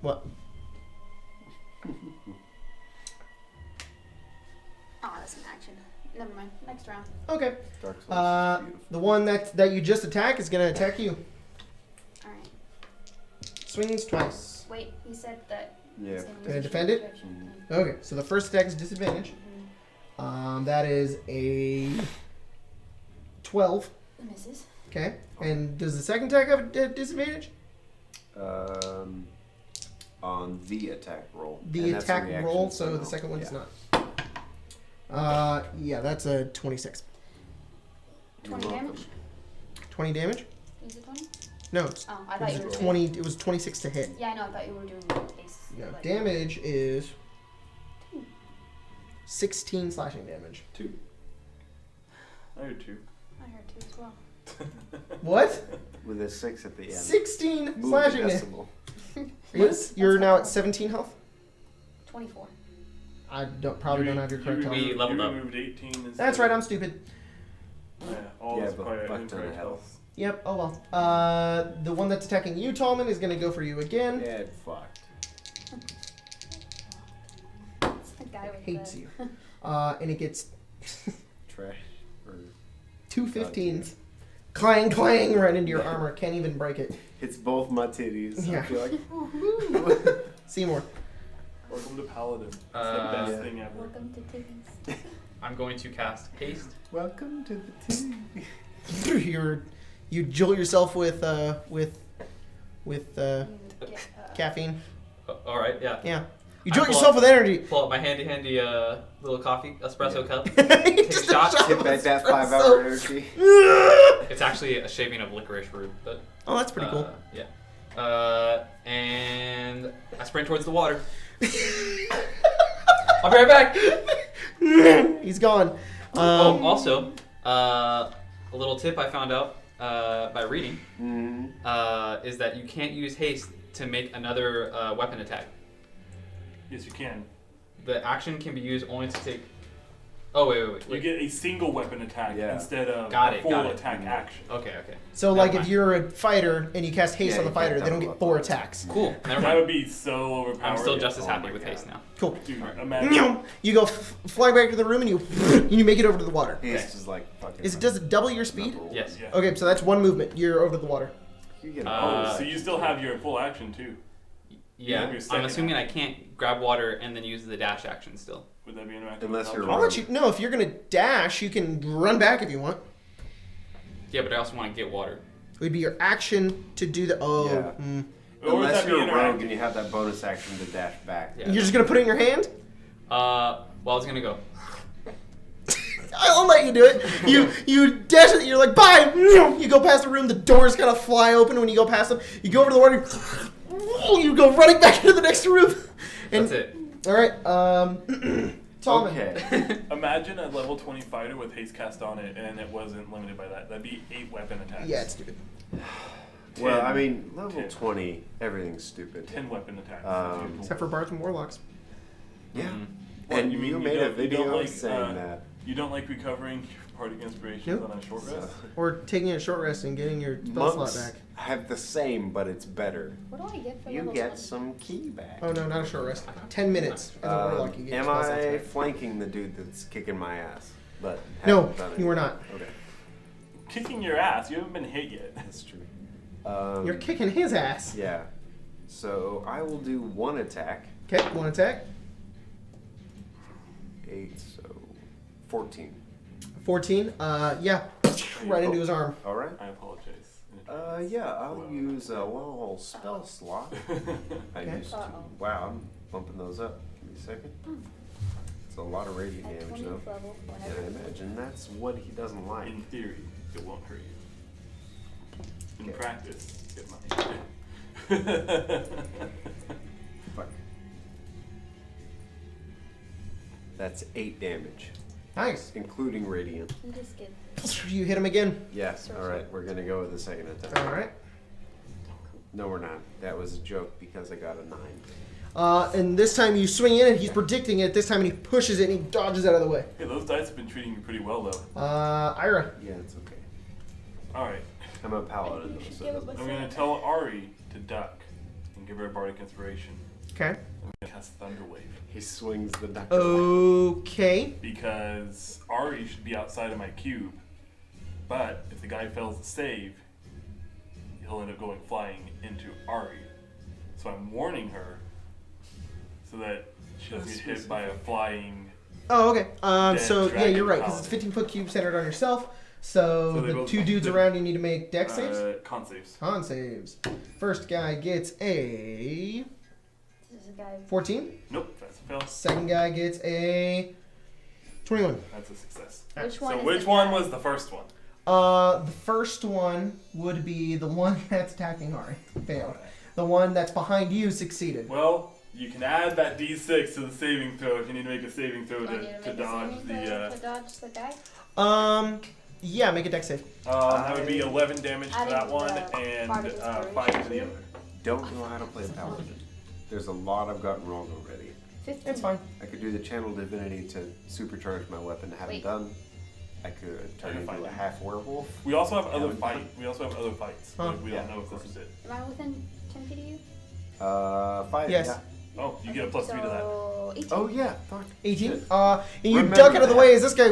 What? Oh, that's an action. Never mind. Next round. Okay. Dark Souls is beautiful. The one that you just attack is gonna attack you. Alright. Swings twice. Wait, he said that. Yeah. Gonna defend it? Okay, so the first attack is disadvantage. That is a 12. It misses. Okay. And does the second attack have a disadvantage? On the attack roll. The And that's a attack reaction, roll, so no. the second one does Yeah. not. Yeah, that's a 26. 20 You're damage? welcome. 20 damage? Is it 20? No, it's Oh, I thought you were 20. It was 26 to hit. Yeah, I know. I thought you were doing base. No, like- damage is 16 slashing damage. 2. I heard 2. I heard 2 as well. What? With a 6 at the end. 16 Move the slashing damage. decimal. Yes, you're That's now fine. at 17 health. 24. I probably don't have your correct health. We leveled up. Removed 18 instead That's right, I'm stupid. Yeah, all Yeah, is but quiet buck and ton of correct health. health. Yep, oh well. The one that's attacking you, Tallman, is going to go for you again. Yeah, it fucked. It's the guy with Hates the... you. And it gets Trash. Or 2 15s. Clang, clang, right into your armor. Can't even break it. hits both my titties. Yeah. I feel like Seymour. Welcome to Paladin. It's the Uh, best Yeah. thing ever. Welcome to Timmy's. I'm going to cast haste. welcome to the tea. You jolt yourself with You get, caffeine. All right, yeah. Yeah. You I jolt pull yourself up- with energy. Pull out my handy little coffee espresso cup. Just a shot. Hit back that 5 hour espresso. energy. It's actually a shaving of licorice root, but Oh, that's pretty cool. Yeah. And I sprint towards the water. I'll be right back. He's gone. Also, a little tip I found out by reading is that you can't use haste to make another weapon attack. Yes, you can. The action can be used only to take. Oh wait. You get a single weapon attack Yeah. instead of Got a it, full got it. attack action. Okay. So, Never like, if mind. you're a fighter and you cast haste Yeah, on the you fighter, can't they don't double get up 4 on it. attacks. Cool. Never That mind. would be so overpowered. I'm still just as Oh happy my with God. haste now. Cool. Dude, Alright. imagine. You go flying back to the room and you make it over to the water. Haste is like fucking. Does it double your speed? number one. Yes. Yeah. Okay, so that's one movement. You're over to the water. You get Uh, Oh, so you still have your full action too. Yeah, have your I'm second assuming I action. can't grab water and then use the dash action still. Would that be interactive? Unless you're I'll let you. No, if you're gonna dash, you can run back if you want. Yeah, but I also want to get water. It would be your action to do the. Oh. Yeah. Or would Unless that be you're a rogue interactive? and you have that bonus action to dash back. Yeah. You're just gonna put it in your hand? Well, I was gonna go. I'll let you do it. You dash it. You're like, bye. You go past the room. The doors kind of fly open when you go past them. You go over to the water. You go running back into the next room. And, That's it. All right. Tallman. Okay. Imagine a level 20 fighter with haste cast on it, and it wasn't limited by that. That'd be 8 weapon attacks. Yeah, it's stupid. Well, I mean, level 10. 20, everything's stupid. 10 weapon attacks. Except for bards and warlocks. Yeah. Mhm. What, And you mean you you made a don't- you video don't like, saying that. You don't like recovering your bardic inspirations Nope. on a short rest? Or taking a short rest and getting your spell slot Monks back. have the same, but it's better. What do I get for You level get 20? some key back. Oh no, not a short rest. 10 minutes as a warlock. You get your Am spell slots I back. flanking the dude that's kicking my ass? But No, haven't done it you are yet? not. Okay, Kicking your ass. You haven't been hit yet. that's true. You're kicking his ass. Yeah. So I will do one attack. Okay, one attack. 8, so 14. 14. Yeah, right into his arm. All right. I apologize. Yeah, I'll use one little spell slot. I Okay. used to. Uh-oh. Wow, I'm bumping those up. Give me a second. It's a lot of radiant At damage, 20th though. level, And I whatever. imagine that's what he doesn't like. In theory, it won't hurt you. In Okay. practice, it might. Fuck. That's 8 damage, Nice. including radiant. You just get You hit him again. Yes. All right, we're gonna go with the second attack. All right. No, we're not. That was a joke because I got a 9. And this time you swing in and he's predicting it. This time and he pushes it and he dodges out of the way. Hey, those dice have been treating you pretty well, though. Ira. Yeah, it's okay. Alright. I'm a paladin, though, You should so give it him a doesn't I'm going to tell Ari to duck and give her a bardic inspiration. Okay. I'm going to cast Thunderwave. He swings the duck. Okay. Because Ari should be outside of my cube. But if the guy fails to save, he'll end up going flying into Ari. So I'm warning her so that she doesn't get hit by a flying. Oh, okay. Dead So yeah, dragon you're right because it's a paladin. 15-foot cube centered on yourself. So, So they the both- two dudes they- around you need to make dex saves. Con saves. Con saves. First guy gets a this is a guy. 14. Nope, that's a fail. Second guy gets a 21. That's a success. Which one? So is which the one guy? was the first one? The first one would be the one that's attacking Ari. Failed. The one that's behind you succeeded. Well, you can add that D6 to the saving throw if you need to make a saving throw Do I need to make a dodge saving the. throw to dodge the guy? Yeah, make a dex save. That would be 11 damage to Adding that one the and bardic 5 to the inspiration. other. Don't know how to play paladin. There's a lot I've gotten wrong already. 15. It's fine. I could do the channel divinity to supercharge my weapon. Haven't Wait. done. I could turn You're into fine. a half werewolf. We also have other Haven't done. fights. Huh. But we Yeah, don't know of if this is it. Am I within 10 feet of you? 5. Yes. Yeah. Oh, you get a plus 3 to that. So 18. Oh yeah. Fuck. 18. Shit. And you Remember duck out of the that. way as this guy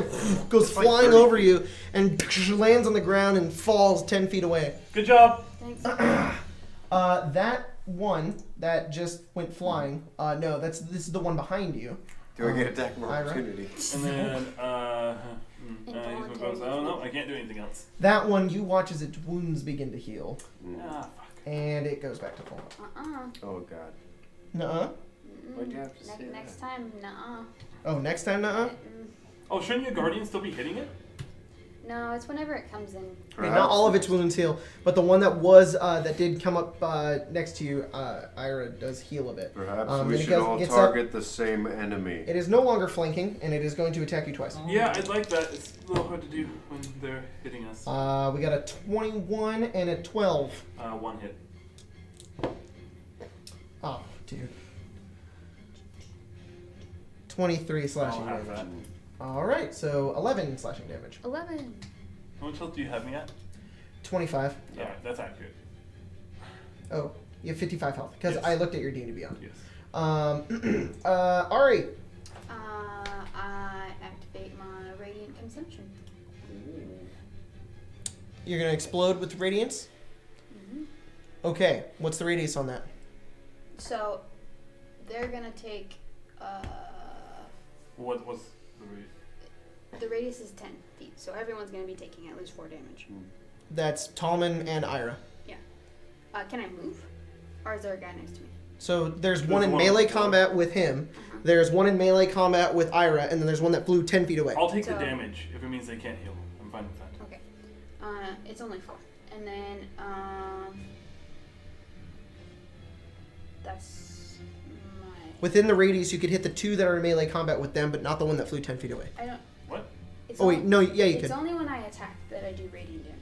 goes It's like flying 30 over feet. you and lands on the ground and falls 10 feet away. Good job. Thanks. That one that just went flying. No, this is the one behind you. Do I get attack of Ira? opportunity? And then, he's one goes, oh no, I can't do anything else. That one you watch as its wounds begin to heal Ah, fuck. and it goes back to full. Oh god. Nuh-uh. Why'd you have to say Next that? time, nuh-uh. Oh, next time nuh-uh. Oh, shouldn't your guardian still be hitting it? No, it's whenever it comes in. Okay, not all of its wounds heal, but the one that was that did come up next to you, Ira, does heal a bit. Perhaps and we it should goes- all gets target the same enemy. It is no longer flanking, and it is going to attack you twice. Yeah, I'd like that. It's a little hard to do when they're hitting us. We got a 21 and a 12. One hit. Oh, dude. 23 slashing I'll have damage. Alright, so 11 slashing damage. 11. How much health do you have me at? 25. Yeah, that's accurate. Oh, you have 55 health, because Yes. I looked at your D&D Beyond. Yes. Ari. I activate my radiant consumption. You're going to explode with radiance? Okay, what's the radius on that? So they're gonna take. What's the rate? The radius is 10 feet, so everyone's gonna be taking at least 4 damage. That's Tallman and Ira. Can I move, or is there a guy next to me? So there's There's one in one melee on the floor. combat with him. There's one in melee combat with Ira, and then there's one that flew 10 feet away. I'll take the So- damage if it means they can't heal. I'm fine with that. Okay. It's only 4, and then that's my. Within the radius, you could hit the 2 that are in melee combat with them, but not the one that flew 10 feet away. I don't. What? It's Oh wait, only, no, yeah, you It's could. only when I attack that I do radiant damage.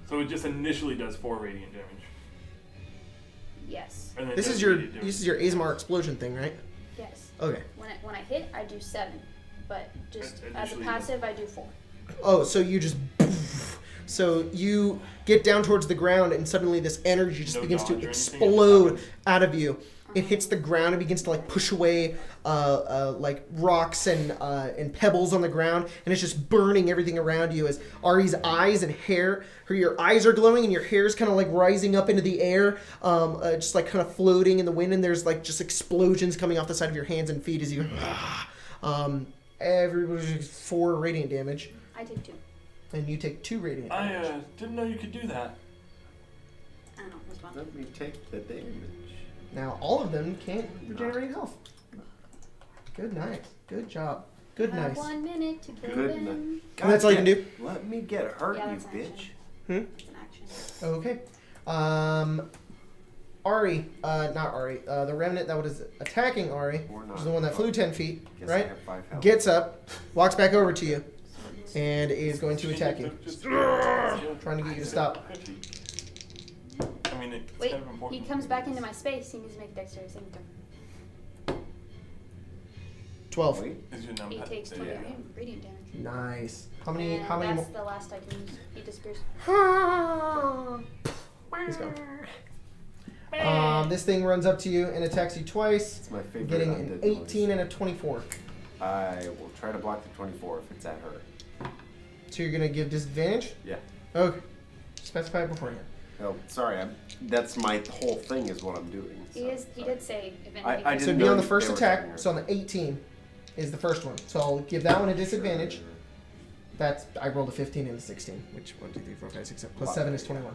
So it just initially does 4 radiant damage. Yes. And then This does is your radiant damage. ASMR explosion thing, right? Yes. Okay. When I hit, I do 7, but just as a Initially, passive, I do 4. Oh, so you just. So you get down towards the ground, and suddenly this energy just No begins dodge to or anything? explode out of you. It hits the ground and begins to like push away like rocks and pebbles on the ground, and it's just burning everything around you as Ari's eyes and hair, your eyes are glowing and your hair's kind of like rising up into the air, just like kind of floating in the wind, and there's like just explosions coming off the side of your hands and feet as you everybody's 4 radiant damage, I take 2. and you take 2 radiant damage. I didn't know you could do that. I don't know. Respond. Let me take the damage. Now all of them can't regenerate health. Good night. Good job. Good I have nice. 1 minute to kill Good them. night. And that's all you can do? Let me get hurt, Yeah, you that's an bitch. action. It's an action. Okay. Ari, not Ari, the remnant that was attacking Ari, Or which not. is the one that flew 10 feet, Guess I right? have 5 health. Gets up, walks back over to you, and is going to attack you. Trying to get you to stop. I mean, it's Wait, kind of important. he comes back into my space. He needs to make a dexterity saving throw. 12. Wait. Is your He numpad takes there? 20 Yeah. radiant damage. Nice. How many? And How many? that's the last I can use. He disappears. He's gone. This thing runs up to you and attacks you twice, It's my favorite. getting an undead 18 noise. and a 24. I will try to block the 24 if it's at her. So you're gonna give disadvantage? Yeah. Okay. Specify it beforehand. Oh, sorry. That's my whole thing is what I'm doing. He so, is. He sorry. did say if anything. I So didn't it'd be know on the they first were attacking attack. her. So on the 18 is the first one. So I'll give that one a disadvantage. That's I rolled a 15 and a 16, which 1, 2, 3, 4, 5, 6, 7 plus 7 is 21.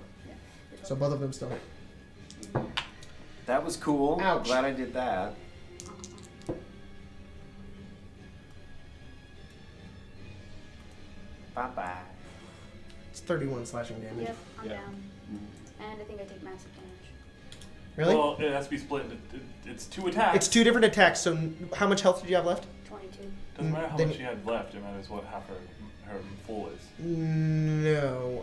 So both of them still hit. That was cool. Ouch. Glad I did that. Bye bye. It's 31 slashing damage. Yep, I'm Yeah. down. And I think I take massive damage. Really? Well, it has to be split into. It's 2 attacks. It's 2 different attacks. So how much health did you have left? 22. Doesn't matter how then- much she had left. It matters what half her full is. No.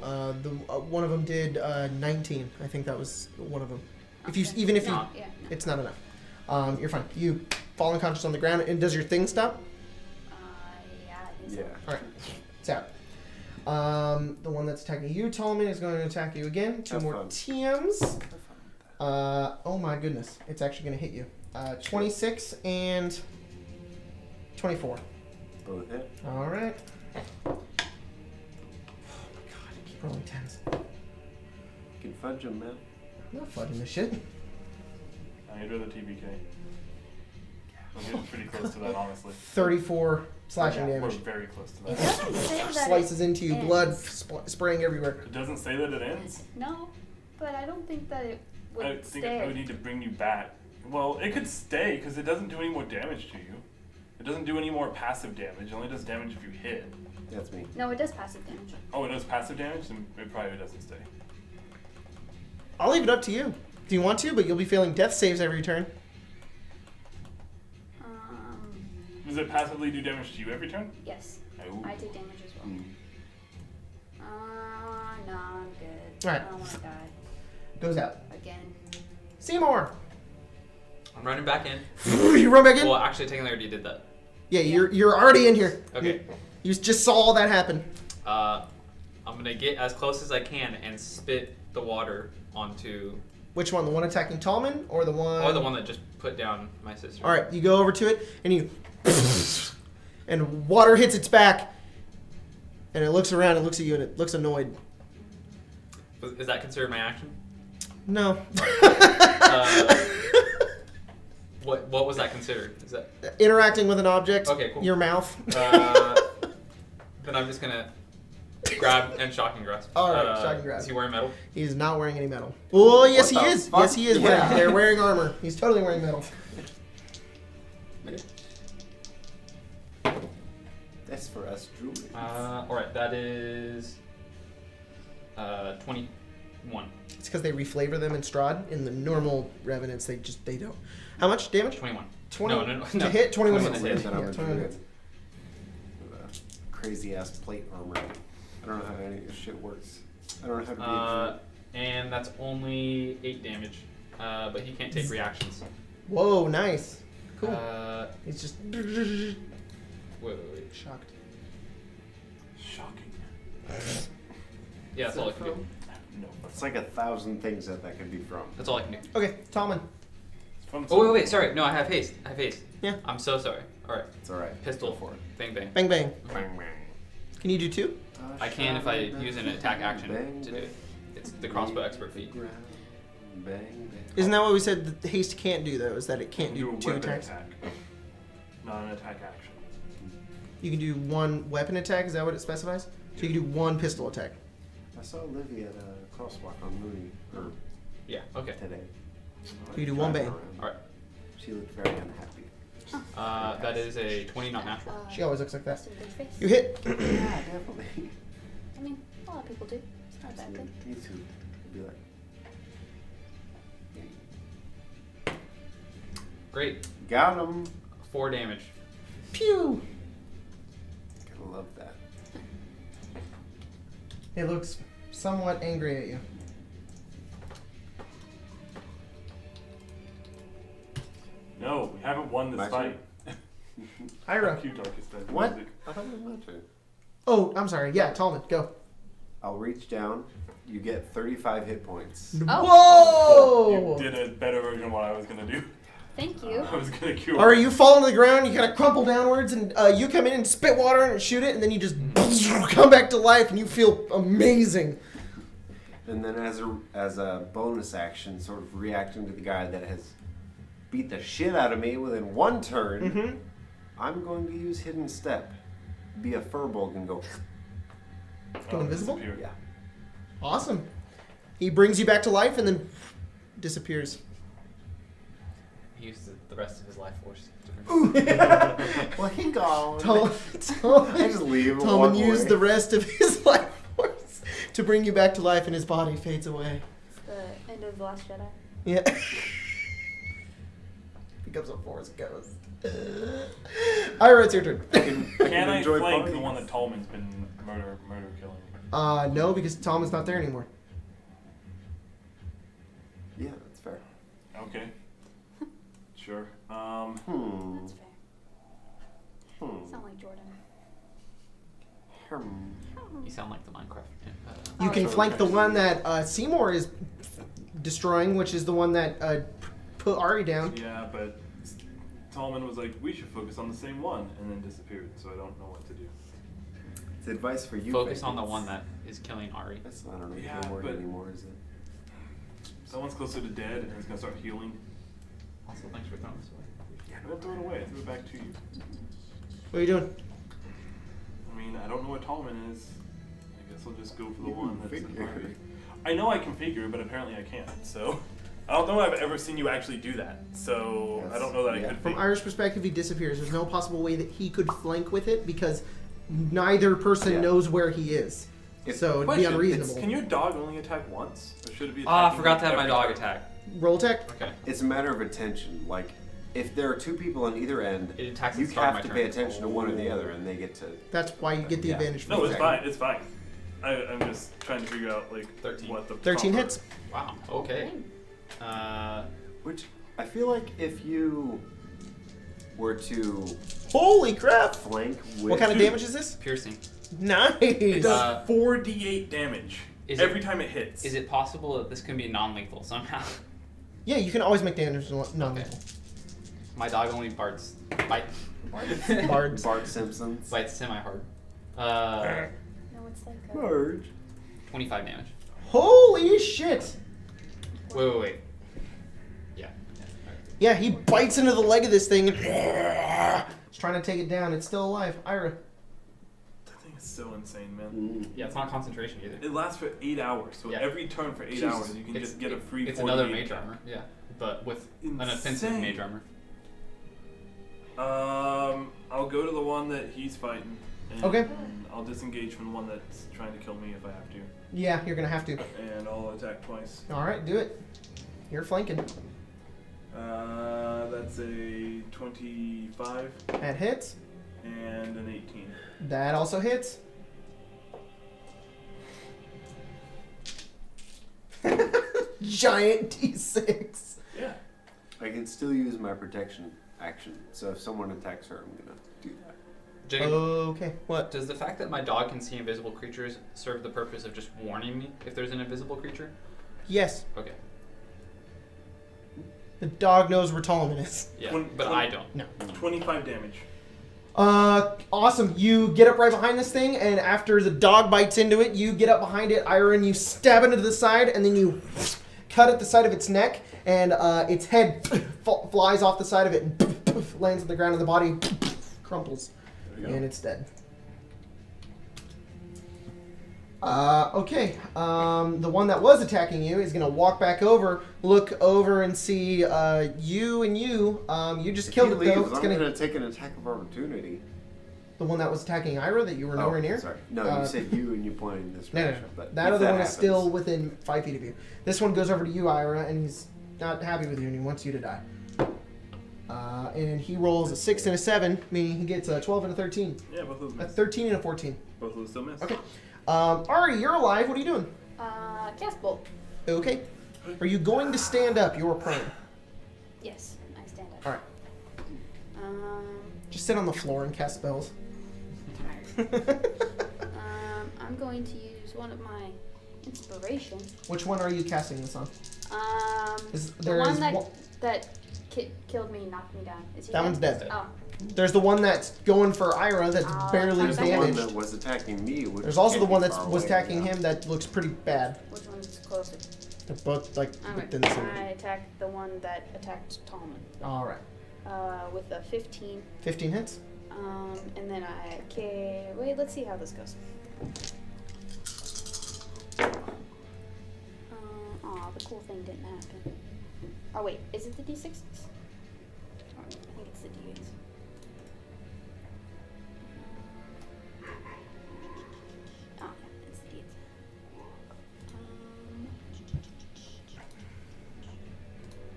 One of them did 19. I think that was one of them. If you Okay. even if you, No, yeah, no. it's not enough. You're fine. You fall unconscious on the ground, and does your thing stop? Yeah, I think so. Yeah. All right, it's out. The one that's attacking you, Tolman, is going to attack you again. 2 Have more fun. TMs. Have fun with that. Oh my goodness, it's actually going to hit you. 26 and 24. Both hit. All right. Oh my god, I keep rolling 10s. You can fudge them, man. I'm not fudging this shit. I'd rather TBK. I'm getting pretty close to that, honestly. 34 slashing We're damage. very close to It that. doesn't say that. Slices into you, ends. blood spraying everywhere. It doesn't say that it ends. No, but I don't think that it would I think stay. I would need to bring you back. Well, it could stay because it doesn't do any more damage to you. It doesn't do any more passive damage. It only does damage if you hit. That's me. No, it does passive damage. Oh, it does passive damage? Then it probably doesn't stay. I'll leave it up to you. Do you want to? But you'll be failing death saves every turn. Does it passively do damage to you every turn? Yes, Oh. I take damage as well. Mm. No, I'm good. Alright. I don't want to die Goes out. again. Seymour! I'm running back in. You run back in? Well, actually, technically, I already did that. Yeah, you're already in here. Okay. You just saw all that happen. I'm gonna get as close as I can and spit the water onto, Which one? The one attacking Tallman or the one? or the one that just put down my sister. All right, you go over to it and you, and water hits its back, and it looks around, it looks at you, and it looks annoyed. Is that considered my action? No. what was that considered? Is that Interacting with an object. Okay, cool. Your mouth. Then I'm just gonna grab and shocking grasp. All right, shocking grasp. Is he wearing metal? He's not wearing any metal. Oh, yes, he What the is. fuck? Yes, he is. Yeah. They're wearing armor. He's totally wearing metal. That's for us druids. All right, that is 21. It's because they reflavor them in Strahd. In the normal revenants, they don't. How much damage? 21. 20 No. to hit. 21 21 hits. to hit. Yeah, 21 hits. Crazy ass plate armor. I don't know how any of this shit works. I don't know how to be a druid. And that's only 8 damage. But he can't take reactions. Whoa, nice. Cool. He's just Wait. shocked. Shocking. Yeah, that's all I can do. No. It's like 1,000 things that could be from. That's all I can do. Okay, Talman. From Oh, wait. Sorry. No, I have haste. Yeah. I'm so sorry. All right. It's alright. Pistol. Go for it. Bang, bang. Bang, bang. Bang, bang. Can you do 2? I can if I use an attack action Bang, to do bang. it. It's the crossbow expert feat. Bang, bang. Isn't that what we said that the haste can't do, though? Is that it can't do do a 2 weapon attacks? attack, not an attack action. You can do 1 weapon attack. Is that what it specifies? So you can do 1 pistol attack. I saw Livy at a crosswalk on Mooney Yeah. Okay. today. So you do 1 bang. Driving around. All right. She looked very unhappy. That is a 20, not natural. She always looks like that. Rest in good face. You hit. Yeah, definitely. I mean, a lot of people do. It's not a bad thing. Me too. I'd be like, Great. got him. 4 damage. Pew. Gotta love that. It looks somewhat angry at you. No, we haven't won this My fight. Ira. Cue Darkest Death What? music. I thought it was my turn. Oh, I'm sorry. Yeah, Talman, go. I'll reach down. You get 35 hit points. Whoa! You did a better version of what I was gonna do. Thank you. I was gonna cure. Or you fall to the ground, you kind of crumple downwards, and you come in and spit water and shoot it, and then you just come back to life, and you feel amazing. And then as a bonus action, sort of reacting to the guy that has beat the shit out of me within 1 turn, Mm-hmm. I'm going to use Hidden Step. Be a furbolg and go. Go invisible? disappeared. Yeah. Awesome. He brings you back to life and then disappears. He used the rest of his life force. to Well, he gone. I just leave and walk Talman used away. the rest of his life force to bring you back to life, and his body fades away. It's the end of The Last Jedi. Yeah. Becomes a force ghost. Ira, it's your turn. Can I Enjoy flank the parties. one that Tolman's been murder killing? No, because Talman's not there anymore. Yeah, that's fair. Okay. Sure. That's fair. Sound like Jordan. You sound like the Minecraft. You Oh, can yeah. flank the one that Seymour is destroying, which is the one that put Ari down. Yeah, but Tolman was like, we should focus on the same one, and then disappeared, so I don't know what to do. It's advice for you. Focus on the Faith. one that is killing Ari. That's not a Yeah, real word but- anymore, is it? Someone's closer to dead, and it's gonna start healing. Also, thanks for throwing this away. Yeah, don't throw it away. I threw it back to you. What are you doing? I mean, I don't know what Tolman is. I guess I'll just go for the You one can that's in figure. Ari. I know I can figure, but apparently I can't. So I don't know if I've ever seen you actually do that. So I don't know that I Yeah. could. From figure. Irish perspective, he disappears. There's no possible way that he could flank with it because neither person Yeah. knows where he is. If- So it'd be Question, unreasonable. Can your dog only attack once, or should it be? Ah, I attacking forgot to have my every dog turn? attack. Roll attack. Okay. It's a matter of attention. Like, if there are 2 people on either end, It attacks at you the start of have my to pay turn. attention to one or the other, and they get to. That's why you get the Yeah. advantage for No, it's attacking. fine. It's fine. I'm just trying to figure out like 13. what the 13 proper- hits. Wow. Okay. Which I feel like if you were to Holy crap! flank with. What kind of damage is this? Piercing. It Nice. does 4d8 damage Is every it- time it hits. Is it possible that this can be non-lethal somehow? Yeah, you can always make damage non-lethal. My dog only bites. Bards. Bart Simpsons? Bites semi-hard. No, it's like a... Marge. 25 damage. Holy shit! Wait. Yeah. Yeah, he bites into the leg of this thing and he's trying to take it down. It's still alive. Ira. That thing is so insane, man. Yeah, it's not concentration either. It lasts for 8 hours, so Yeah. every turn for 8 hours, you can just get a free. It's another 48 mage attack. armor. Yeah, but with an Insane. offensive mage armor. I'll go to the one that he's fighting. And Okay. I'll disengage from the one that's trying to kill me if I have to. Yeah, you're going to have to. And I'll attack twice. All right, do it. You're flanking. That's a 25 That hits. and an 18. That also hits. Giant D6. Yeah. I can still use my protection action, so if someone attacks her, I'm gonna do that. Jacob, Okay, what? does the fact that my dog can see invisible creatures serve the purpose of just warning me if there's an invisible creature? Yes, Okay. the dog knows where Tolman is. Yeah, Twen- but twen- I don't. 25 damage. Awesome. You get up right behind this thing, and after the dog bites into it, you get up behind it, Ira, and you stab it into the side, and then you cut at the side of its neck, and its head flies off the side of it and lands on the ground, and the body crumples, and it's dead. Okay. The one that was attacking you is gonna walk back over, look over, and see you and you. You just killed it, though. It's I'm gonna take an attack of opportunity. The one that was attacking Ira that you were nowhere near. Sorry. No, you said you and you pointed in this No. direction. But That if other one is happens- still within 5 feet of you. This one goes over to you, Ira, and he's not happy with you, and he wants you to die. And he rolls a 6 and a 7, meaning he gets a 12 and a 13. Yeah, both of those A miss. 13 and a 14. Both of those still miss. Okay. Ari, you're alive. What are you doing? Cast bolt. Okay. Are you going to stand up? You're prone. Yes, I stand up. All right. Just sit on the floor and cast spells. I'm going to use one of my inspiration. Which one are you casting this on? The there one is that one- killed me, knocked me down. Is he That one's dead. Oh, There's the one that's going for Ira that's Oh, barely There's the one damaged. that was attacking me. Which There's also the can't be one that far was away attacking now. him that looks pretty bad. which one's closer? They're both like Okay. within the same. I attacked the one that attacked Tallman. All right. With a 15. 15 hits. And then wait, let's see how this goes. The cool thing didn't happen. Oh wait, is it the D6s? I think it's the D8s. Oh yeah, it's the D8s.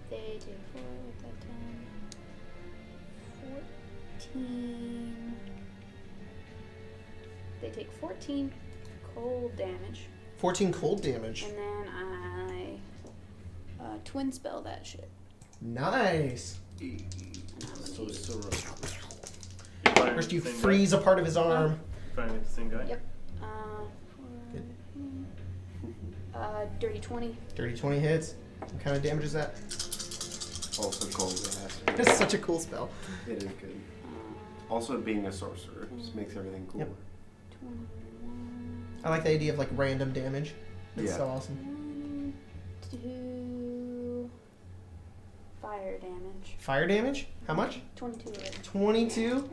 They take 4 with that 10. 14. They take 14 cold damage. 14 cold damage. And then I twin spell that shit. Nice. And I'm gonna So, use so First you freeze a part of his arm. Fighting with the same guy? Yep. Dirty 20. Dirty 20 hits. What kind of damage is that? also cold gas. That's such a cool spell. It is good. Also, being a sorcerer just makes everything cooler. Yep. 21. I like the idea of like random damage. That's Yeah. so awesome. 2 fire damage. Fire damage? How much? 22 of it. 22.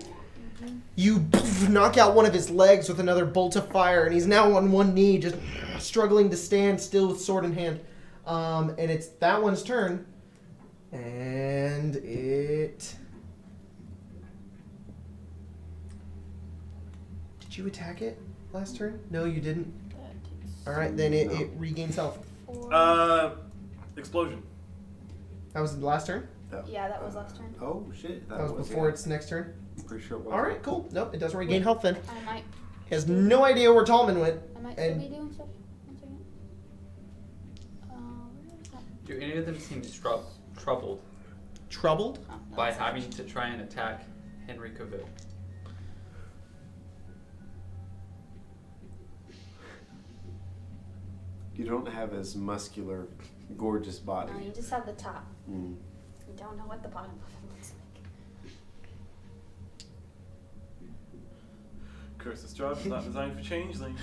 You knock out one of his legs with another bolt of fire, and he's now on one knee, just struggling to stand still with sword in hand. And it's that one's turn. And it... Did you attack it last turn? No, you didn't. That takes Alright, then it, No. it regains health. 4. Explosion. That was the last turn? Yeah, that was last turn. Oh shit! That was before yeah. its next turn? I'm pretty sure it was. Alright, cool. Nope, it doesn't regain health then. I might He has no idea where Tallman went. still And- be doing stuff. 1 second. Where is that? Do any of them seem troubled Troubled? Oh, no, by that's not having to try and attack Henry Cavill? You don't have as muscular, gorgeous body. No, you just have the top. Mm. You don't know what the bottom of it looks like. Curse of Strahd is not designed for changelings.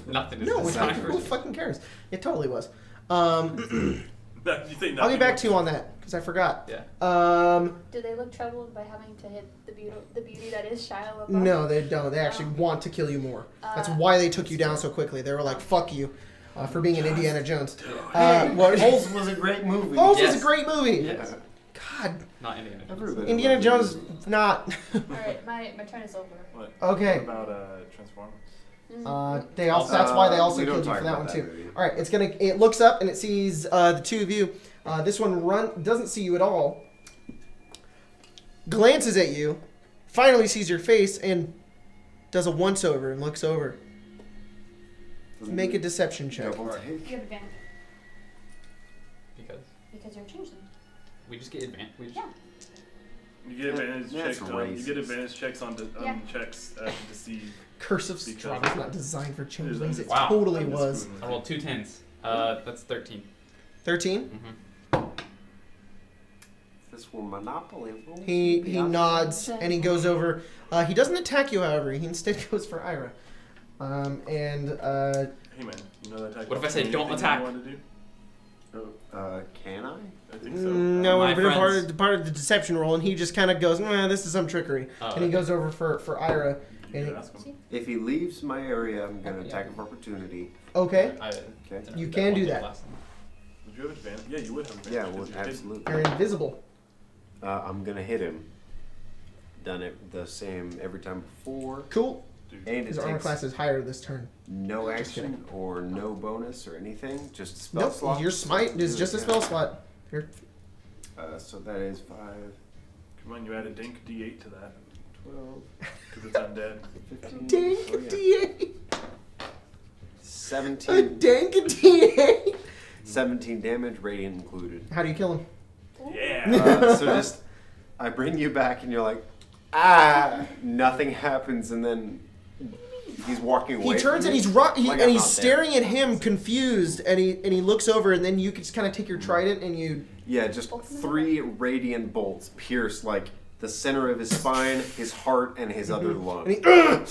Nothing is No, designed who for fucking cares? It totally was. No, You say nothing. I'll get back to you on that because I forgot. Yeah. Do they look troubled by having to hit the beauty that is Shia LaBeouf? No, they don't. They actually want to kill you more. That's why they took you down so quickly. They were like, "Fuck you," for being an Indiana Jones. Holes was a great movie. Holes was Yes. a great movie. Yes. God, Not Indiana Jones. Everybody Indiana loves Jones, it. not. Alright, my turn is over. What? Okay. What about Transformers? They also. That's why they also we don't killed you talk for that about one too. movie. All right, it looks up and it sees the two of you. This one doesn't see you at all. Glances at you, finally sees your face and does a once over and looks over. Make a deception check. Double take. You have advantage Because because you're a changeling. we just get advantage. We just, Yeah. You get advantage That's checks. You racist. get advantage checks on Yeah. checks to deceive. Curse of Because- Strahd is not designed for changelings. It Wow. totally I'm just was. screwing with I you. rolled 2 10s. That's 13. 13. Mm-hmm. This were Monopoly. what would He you be he up to? nods and he goes over. He doesn't attack you, however. He instead goes for Ira. And Hey man, you know that type. What if I say anything don't you attack? want to do? Can I? I think so. no, My it would have friends- part of the deception roll, and he just kind of goes, "Nah, this is some trickery," Oh, and he okay. goes over for Ira. You And can he, ask him. If he leaves my area, I'm gonna Yeah. attack of opportunity. okay, Okay. You did can one do thing that. last time. Would you have advantage? Yeah, you would have advantage. Yeah, because well, you did. absolutely. you're invisible. I'm gonna hit him. Done it the same every time before. Cool. Dude. And it His armor takes class is higher this turn. no action or no bonus or anything. Just a spell Nope, slot. your smite is just a spell slot. You're, So that is 5, Come on, you add a dink D8 to that. 12, Because it's undead. 15. dank oh, yeah. D8. A 17. dank D8. 17 damage, radiant included. How do you kill him? Yeah. So just, I bring you back and you're like, nothing happens, and then he's walking away. He turns from and me. he's Like and I'm he's not staring at him, confused, and he looks over, and then you can just kind of take your trident and you. Yeah, just 3 radiant bolts pierce like the center of his spine, his heart, and his other lung. And he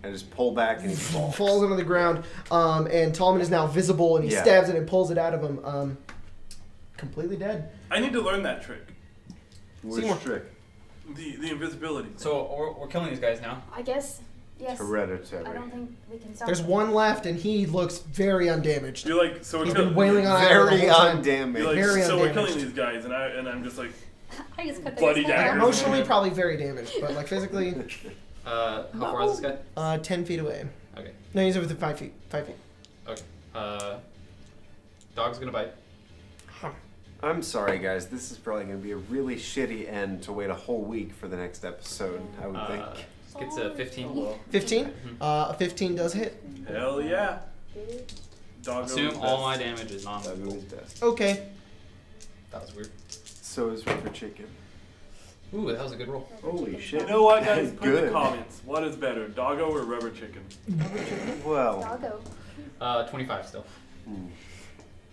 And just pull back and he falls. falls onto the ground, and Tallman is now visible, and he Yeah. stabs it and pulls it out of him, completely dead. I need to learn that trick. Which Seymour. trick? The invisibility. Thing. So we're killing these guys now. I guess, yes. Hereditary. I don't think we can stop There's him. one left, and he looks very undamaged. You're like, so we're He's killing. been wailing on Ira the Very whole time. undamaged. You're like, very so we're undamaged. killing these guys, and I'm just like, I just cut Bloody their head daggers. off. Emotionally, probably very damaged, but like physically, How far is this guy? 10 feet away. Okay. No, he's within 5 feet. 5 feet. Okay. Dog's gonna bite. I'm sorry, guys. This is probably going to be a really shitty end to wait a whole week for the next episode, I would think. Gets a 15. oh well. 15. 15 does hit. Hell yeah. Doggo Assume is all my best. damage is That non-lethal. was best. Okay. That was weird. So is Rubber Chicken. Ooh, that was a good roll. Holy shit. You know what, guys? Put in the Good. comments. What is better, doggo or rubber chicken? Well, Doggo. 25 still.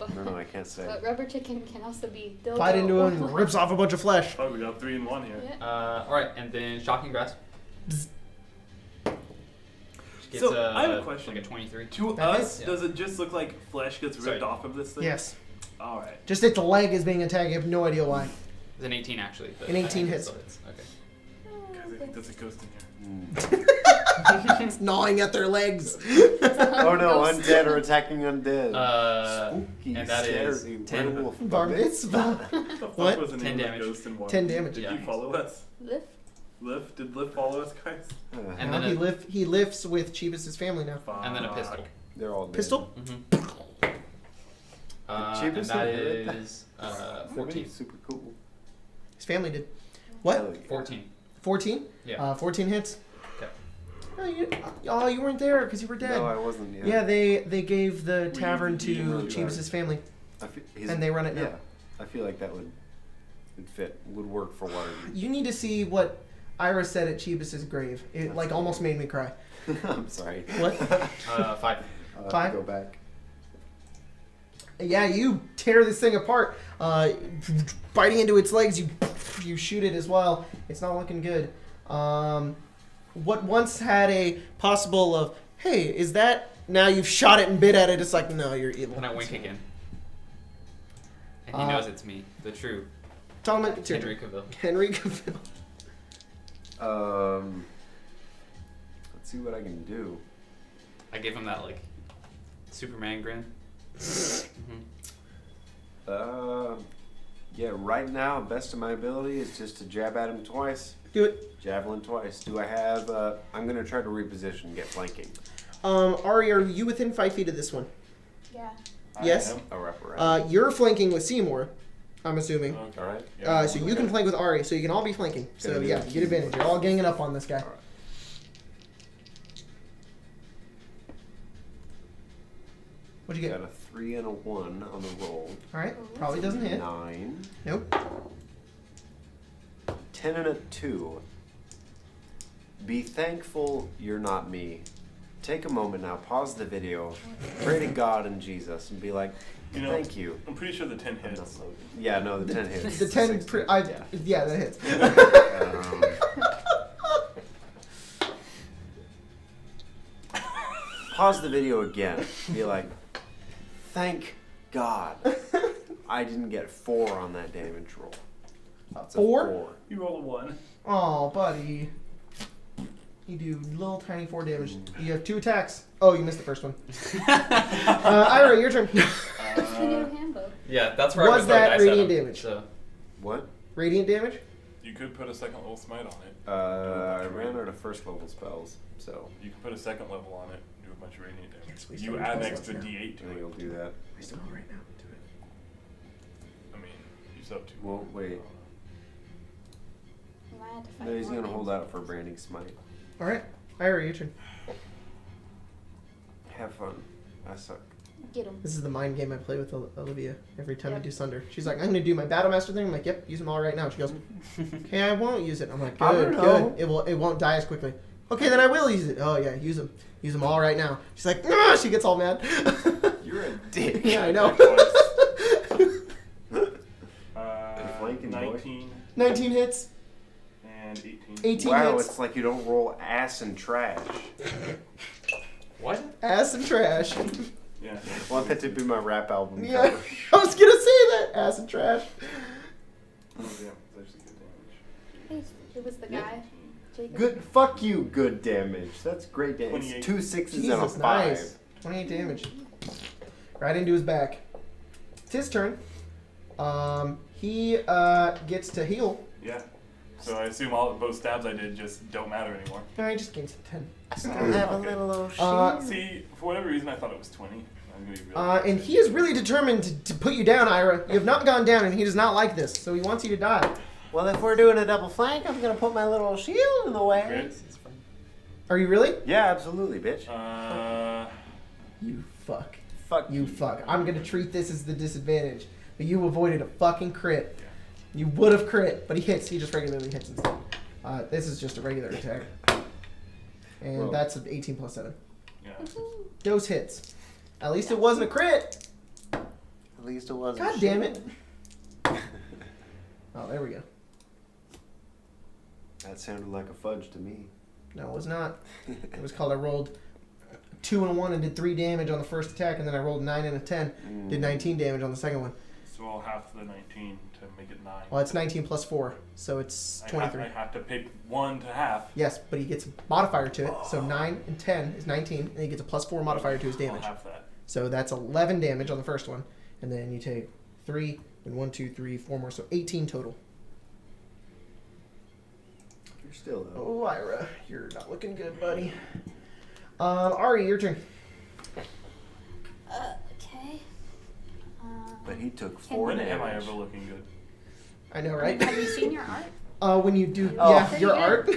I don't know. I can't say. But rubber chicken can also be dildo. Bite into him, and rips off a bunch of flesh. Oh, we got 3 in 1 here. Yeah. Alright, and then Shocking Grasp. Gets So, I have a question. Like a 23. To That us, hits? does it just look like flesh gets ripped Sorry. off of this thing? Yes. All right. Just if the leg is being attacked, you have no idea why. It's an 18 actually. But An 18 I think it hits. still hits. Okay. Guys, I think there's a ghost in here. It's gnawing at their legs. Oh no, undead are attacking undead. Spooky, and that is scary 10. werewolf. Bar mitzvah. What the fuck What? was the 10 name of damage. the ghost in one? 10 damage. Did Yeah. you follow us? Lift. Lift? Did Lift follow us, guys? And Now then he lifts with Chibis' family now. and then a Fuck. pistol. They're all dead. Pistol? Mm-hmm. And cheapest that thing, right? is That'd be 14. Super cool. His family did. What? Hell yeah. 14. 14? Yeah. 14 hits. Okay. You weren't there because you were dead. No, I wasn't. Yeah, they gave the tavern to really Chibis' family, and they run it now. Yeah, I feel like that would fit, would work for Waterdeep. You need to see what Ira said at Chibis' grave. It like almost made me cry. I'm sorry. What? 5. I'll have 5? to go back. Yeah, you tear this thing apart, biting into its legs. You shoot it as well. It's not looking good. What once had a possible of, hey, is that now you've shot it and bit at it? It's like, no, you're evil. Can I wink again? And he knows it's me, the true Solomon, it's your Henry turn. Cavill. Henry Cavill. Let's see what I can do. I gave him that like Superman grin. Yeah, right now, best of my ability is just to jab at him twice. Do it. Javelin twice. Do I have, I'm gonna try to reposition, get flanking. Ari, are you within 5 feet of this one? Yeah. Yes. I am. I'll wrap around. You're flanking with Seymour, I'm assuming. Okay. Alright. Yeah. So you can flank with Ari, so you can all be flanking. So Gonna be yeah, a- you get advantage. You're all ganging up on this guy. Alright. What'd you Got get? a 3 and a 1 on the roll. Alright, probably doesn't hit. 9. Nope. 10 and a 2. Be thankful you're not me. Take a moment now, pause the video, pray to God and Jesus, and be like, You know, thank you. I'm pretty sure the 10 I'm hits. not loaded. Yeah, no, the 10 hits. The 10, 16. yeah, that hits. Pause the video again. Be like, thank God I didn't get 4 on that damage roll. It's a 4? You roll a 1. Oh, buddy. You do little tiny 4 damage. You have 2 attacks. Oh, you missed the first one. Ira, your turn. The new handbook. Yeah, that's where I Was was throwing that dice at radiant him, damage? So. What? Radiant damage? You could put a second level smite on it. I ran out of first level spells, so You can put a second level on it, do a bunch of radiant damage. Yes, we You still add an have extra spells now. D8 I to think it. I'll do that. Waste them all right now. Do it. I mean, he's up to. Well, wait. You might have to fight No, he's more gonna things. hold out for branding smite. Alright. Ira, your turn. Have fun. I suck. Get him. This is the mind game I play with Olivia every time I Yep. do Sunder. She's like, I'm going to do my Battle Master thing. I'm like, yep, use them all right now. She goes, okay, I won't use it. I'm like, I good, don't know. good. It won't die as quickly. Okay, then I will use it. Oh, yeah, use them. Use them all right now. She's like, nah, she gets all mad. You're a dick. Yeah, I know. flanking, boy. 19 19 hits, and 18. 18 Wow, hits, it's like you don't roll ass and trash. What? ass and trash. Yeah. I want that to be my rap album. Yeah, cover. I was going to say that. Ass and trash. Oh, damn. It's actually good damage. It was the guy. Jacob. Good. Fuck you. Good damage. That's great damage. 28. It's 2 6s and a Jesus, 5. nice. 28 damage. Right into his back. It's his turn. He gets to heal. Yeah. So I assume both stabs I did just don't matter anymore. No, he just gains 10. Have a Okay. little old See, for whatever reason, I thought it was 20. I'm gonna be really And he is really determined to put you down, Ira. You have not gone down, and he does not like this, so he wants you to die. Well, if we're doing a double flank, I'm gonna put my little shield in the way. Crit. Are you really? Yeah, absolutely, bitch. You fuck. Fuck You fuck. I'm gonna treat this as the disadvantage, but you avoided a fucking crit. You would have crit, but he hits. He just regularly hits instead. This is just a regular attack. And Whoa. that's an 18 plus 7. Yeah. Those hits. At least it wasn't a crit. At least it wasn't. God damn it. Oh, there we go. That sounded like a fudge to me. No, it was not. It was called I rolled 2 and a 1 and did 3 damage on the first attack, and then I rolled 9 and a 10, did 19 damage on the second one. So I'll half the 19 to make it 9. Well, it's 19 plus 4, so it's 23. I have to pick 1 to half. Yes, but he gets a modifier to it, so 9 and 10 is 19, and he gets a plus 4 modifier to his damage. I'll half that. So that's 11 damage on the first one, and then you take 3, and 1, 2, 3, 4 more, so 18 total. You're still though. Oh, Ira, you're not looking good, buddy. Ari, your turn. Okay. But he took Can 4 When damage. am I ever looking good? I know, right? Have you seen your art? When you do, Oh. yeah, Pretty your good. art.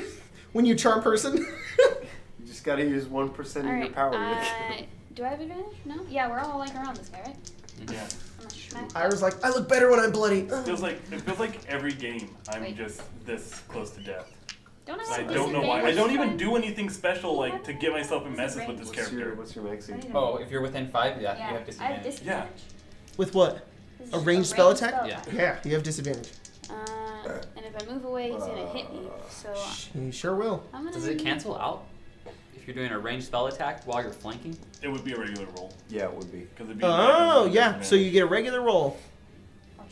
When you charm person. You just gotta use 1% of your Alright. power. to kill. Do I have advantage? No? Yeah, we're all like around this guy, right? Yeah. I'm gonna smack Ira's like, I look better when I'm bloody. It feels like every game I'm Wait. just this close to death. Don't I I have don't know why. I disadvantage don't this even time? do anything special like to get myself in messes with this character. What's your maxi? I don't Oh, if you're within 5, yeah, you Yeah, have I have disadvantage. disadvantage. With what? This is A just ranged spell attack? Yeah. Yeah, you have disadvantage. And if I move away, he's gonna hit me. So He sure will. I'm gonna. Does it cancel out if you're doing a ranged spell attack while you're flanking? It would be a regular roll Yeah, it would be. because it'd be. Oh, yeah. So you get a regular roll. Oh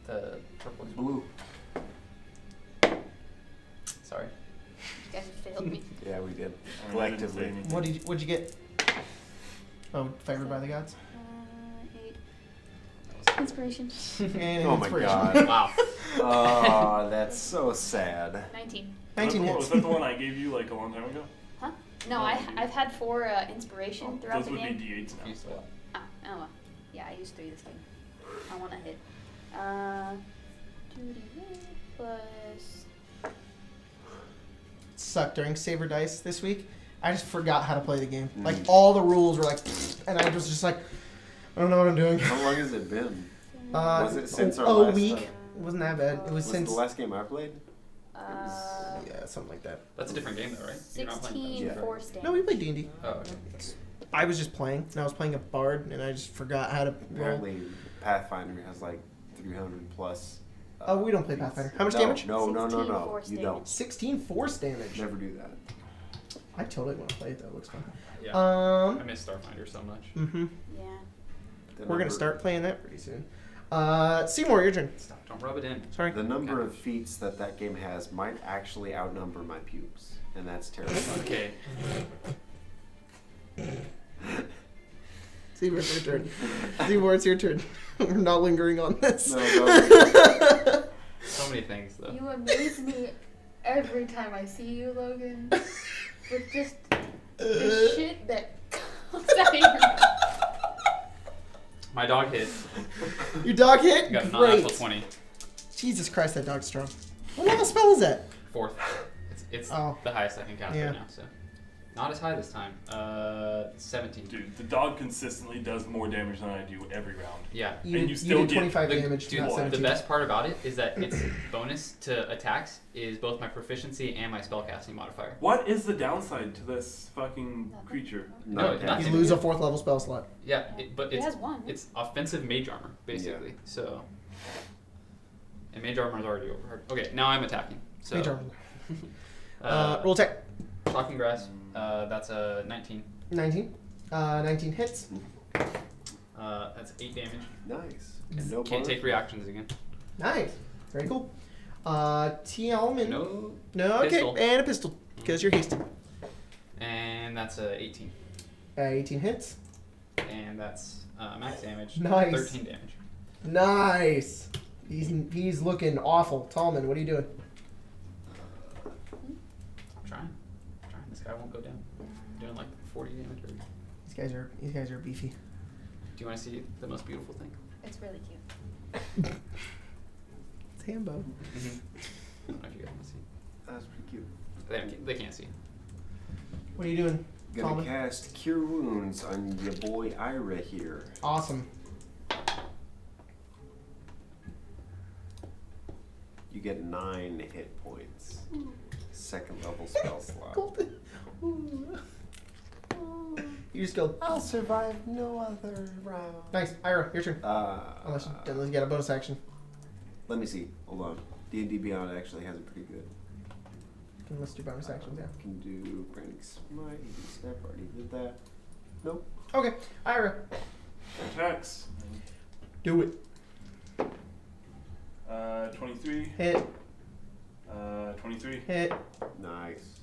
The purple. Blue. Sorry. You guys have failed me. Yeah, we did. I Collectively. didn't say anything. What'd you get? Oh, favored by the gods. 8. Inspiration. And Oh my inspiration. god. Wow. Oh, that's so sad. 19. 19 hits. Was that the one I gave you like a long time ago? Huh? No, I've had 4 inspiration throughout Those the would game. be D8s now. Used to that. Oh, well. Yeah, I used 3 this time. I want to hit. 2d8 plus. Sucked during Saber Dice this week. I just forgot how to play the game. Mm. Like, all the rules were like, and I was just like, I don't know what I'm doing. How long has it been? Was it since our a last week? time? It wasn't that bad. It was Was it since. the last game I played? Yeah, something like that. That's a different game though, right? You're not playing 16 Yeah. force damage. No, we played D&D. Oh, okay. I was just playing, and I was playing a bard, and I just forgot how to roll. Apparently, Pathfinder has like 300 plus. Oh, we don't play Pathfinder. How much no, damage? No, 16 you force don't. 16 force damage. Never do that. I totally want to play it, though. It looks fun. Yeah. I Um, miss Starfinder so much. mm-hmm. Yeah. The We're going number- to start playing that pretty soon. Seymour, your turn. Stop! Don't rub it in. Sorry. The number of feats that game has might actually outnumber my pubes, and that's terrifying. Okay. Seymour, it's your turn. Seymour, it's your turn. We're not lingering on this. No, no. So many things though. You amaze me every time I see you, Logan. With just the shit that comes out of your mouth. My dog hit. Your dog hit? Got a Great. non-natural 20. Jesus Christ, that dog's strong. What level spell is that? 4th. It's Oh. the highest I can cast Yeah. right now, so. Not as high this time. 17. Dude, the dog consistently does more damage than I do every round. Yeah. You, you still did get 25 The, damage, dude, not the 17. best part about it is that its bonus to attacks is both my proficiency and my spellcasting modifier. What is the downside to this fucking Nothing. creature? No, Okay. nothing. You lose a 4th level spell slot. Yeah, but It it's has 1. it's offensive mage armor basically. So, and mage armor is already overheard. Okay, now I'm attacking. So, Mage armor. Roll attack. Shocking grass. That's a 19. 19. 19 hits. That's 8 damage. Nice. Okay. No Can't bonus? take reactions again. Nice. Very cool. Tielman. No. No, okay. Pistol. And a pistol, because you're hasted. And that's a 18. 18 hits. And that's max damage. Nice. 13 damage. Nice. He's looking awful. Tallman, what are you doing? I'm trying. This guy won't go down. I'm doing like 40 damage. Already. These guys are beefy. Do you want to see the most beautiful thing? It's really cute. It's Hambo. I don't know if you guys want to see. That's pretty cute. They can't see. What are you doing, Gonna Tallman? cast Cure Wounds on your boy Ira here. Awesome. You get 9 hit points. 2nd level spell slot. You just go. I'll survive no other round. Nice. Ira, your turn. Unless you get a bonus action. Let me see. Hold on. D&D Beyond actually has a pretty good. You can list your bonus actions, yeah. Can do Branding Smite, Easy Step, already did that. Nope. Okay. Ira, Attacks. do it. 23. Hit. 23. Hit. Nice.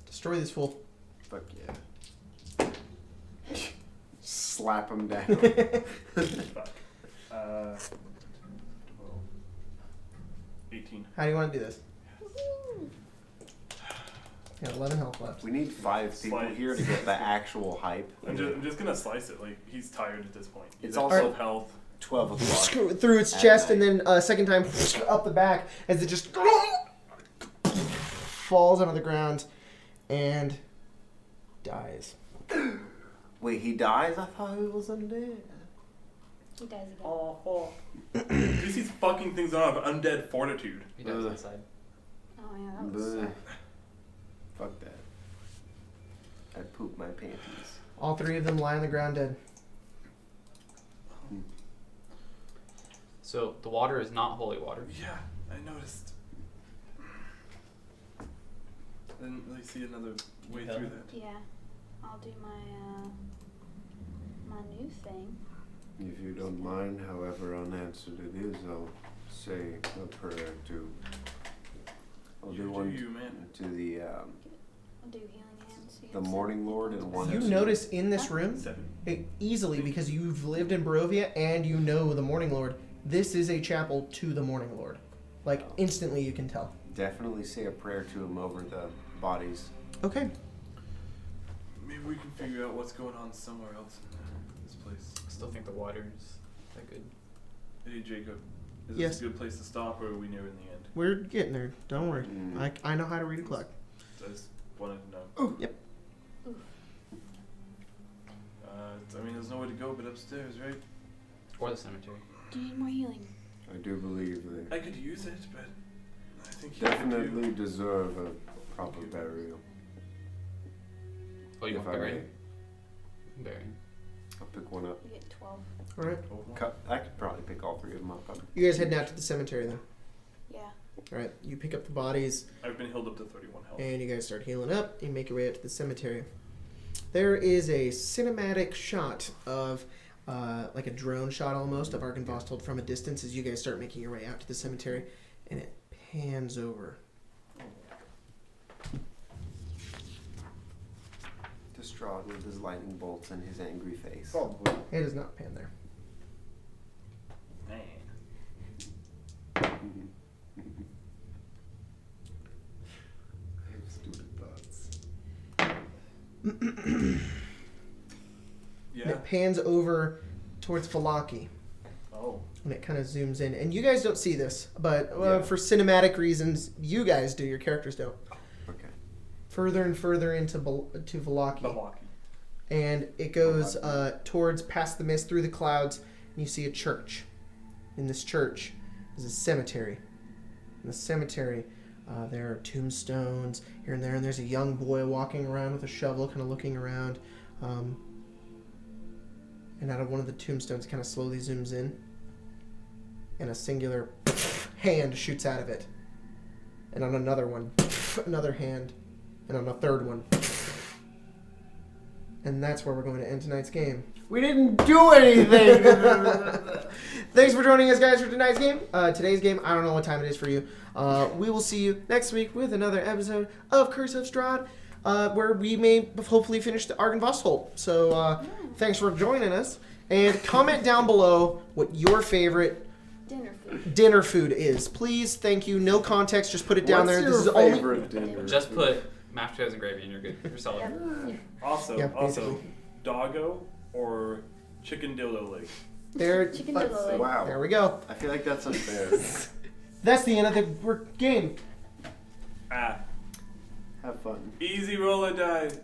Destroy this fool. Fuck yeah. Slap him down. Fuck. 12. 18. How do you want to do this? You got 11 health left. We need 5 people Slice. here to get the actual hype. I'm just gonna slice it. Like, he's tired at this point. He's It's at also- 12 health. 12 o'clock. Screw it through its At chest, night. and then second time up the back as it just falls onto the ground and dies. Wait, he dies? I thought he was undead. He dies again. Oh. At least these fucking things don't have undead fortitude. He dies Ugh. inside. Oh yeah, that was. Bleh. Fuck that. I'd poop my panties. All 3 of them lie on the ground dead. So the water is not holy water. Yeah, I noticed. I didn't really see another way Yeah. through that. Yeah, I'll do my my new thing. If you don't mind, however unanswered it is, I'll say a prayer to. I'll You do do one you, man. to the I'll do healing hands. so you the have Morning Lord and one. You to- notice in this room, 7. easily because you've lived in Barovia and you know the Morning Lord, this is a chapel to the Morning Lord. Like, instantly you can tell. Definitely say a prayer to him over the bodies. Okay. Maybe we can figure out what's going on somewhere else in this place. I still think the water is that good. Hey, Jacob. Is Yes. this a good place to stop, or are we near in the end? We're getting there. Don't worry. Mm. I know how to read a clock. I just wanted to know. Oh, yep. I mean, there's nowhere to go but upstairs, right? Or the cemetery. Do you need more healing? I do believe they I could use it, but I think you could definitely deserve a proper burial. Oh, you If want I may. buried? Buried. I'll pick one up. You get 12. All right. I could probably pick all 3 of them up. You guys heading out to the cemetery then. Yeah. All right. You pick up the bodies I've been healed up to 31 health. and you guys start healing up. You make your way out to the cemetery. There is a cinematic shot of, like a drone shot almost, of Argynvostholt from a distance as you guys start making your way out to the cemetery, and it pans over. To Strahd with his lightning bolts and his angry face. Probably. It does not pan there. Man. I have stupid thoughts. And Yeah. it pans over towards Falaki. Oh. And it kind of zooms in. And you guys don't see this, but Yeah. for cinematic reasons, you guys do. Your characters don't. Okay. Further and further into to Valaki. Milwaukee. And it goes towards past the mist, through the clouds, and you see a church. In this church is a cemetery. In the cemetery, there are tombstones here and there, and there's a young boy walking around with a shovel, kind of looking around. And out of one of the tombstones, kind of slowly zooms in, and a singular hand shoots out of it. And on another one, another hand, and on a third one. And that's where we're going to end tonight's game. We didn't do anything. Thanks for joining us, guys, for tonight's game. Today's game, I don't know what time it is for you. We will see you next week with another episode of Curse of Strahd, where we may hopefully finish the Argynvostholt. So thanks for joining us. And comment down below what your favorite Dinner food. is. Please, thank you. No context, just put it down What's there. your This is only... favorite dinner? Just put mashed potatoes and gravy and you're good. You're solid. Also, Yeah, also, basically. doggo or chicken dildo leg. There, Chicken but- dildo leg. Wow. there we go. I feel like that's unfair. That's the end of the game. Ah, Have fun. easy roll of dice.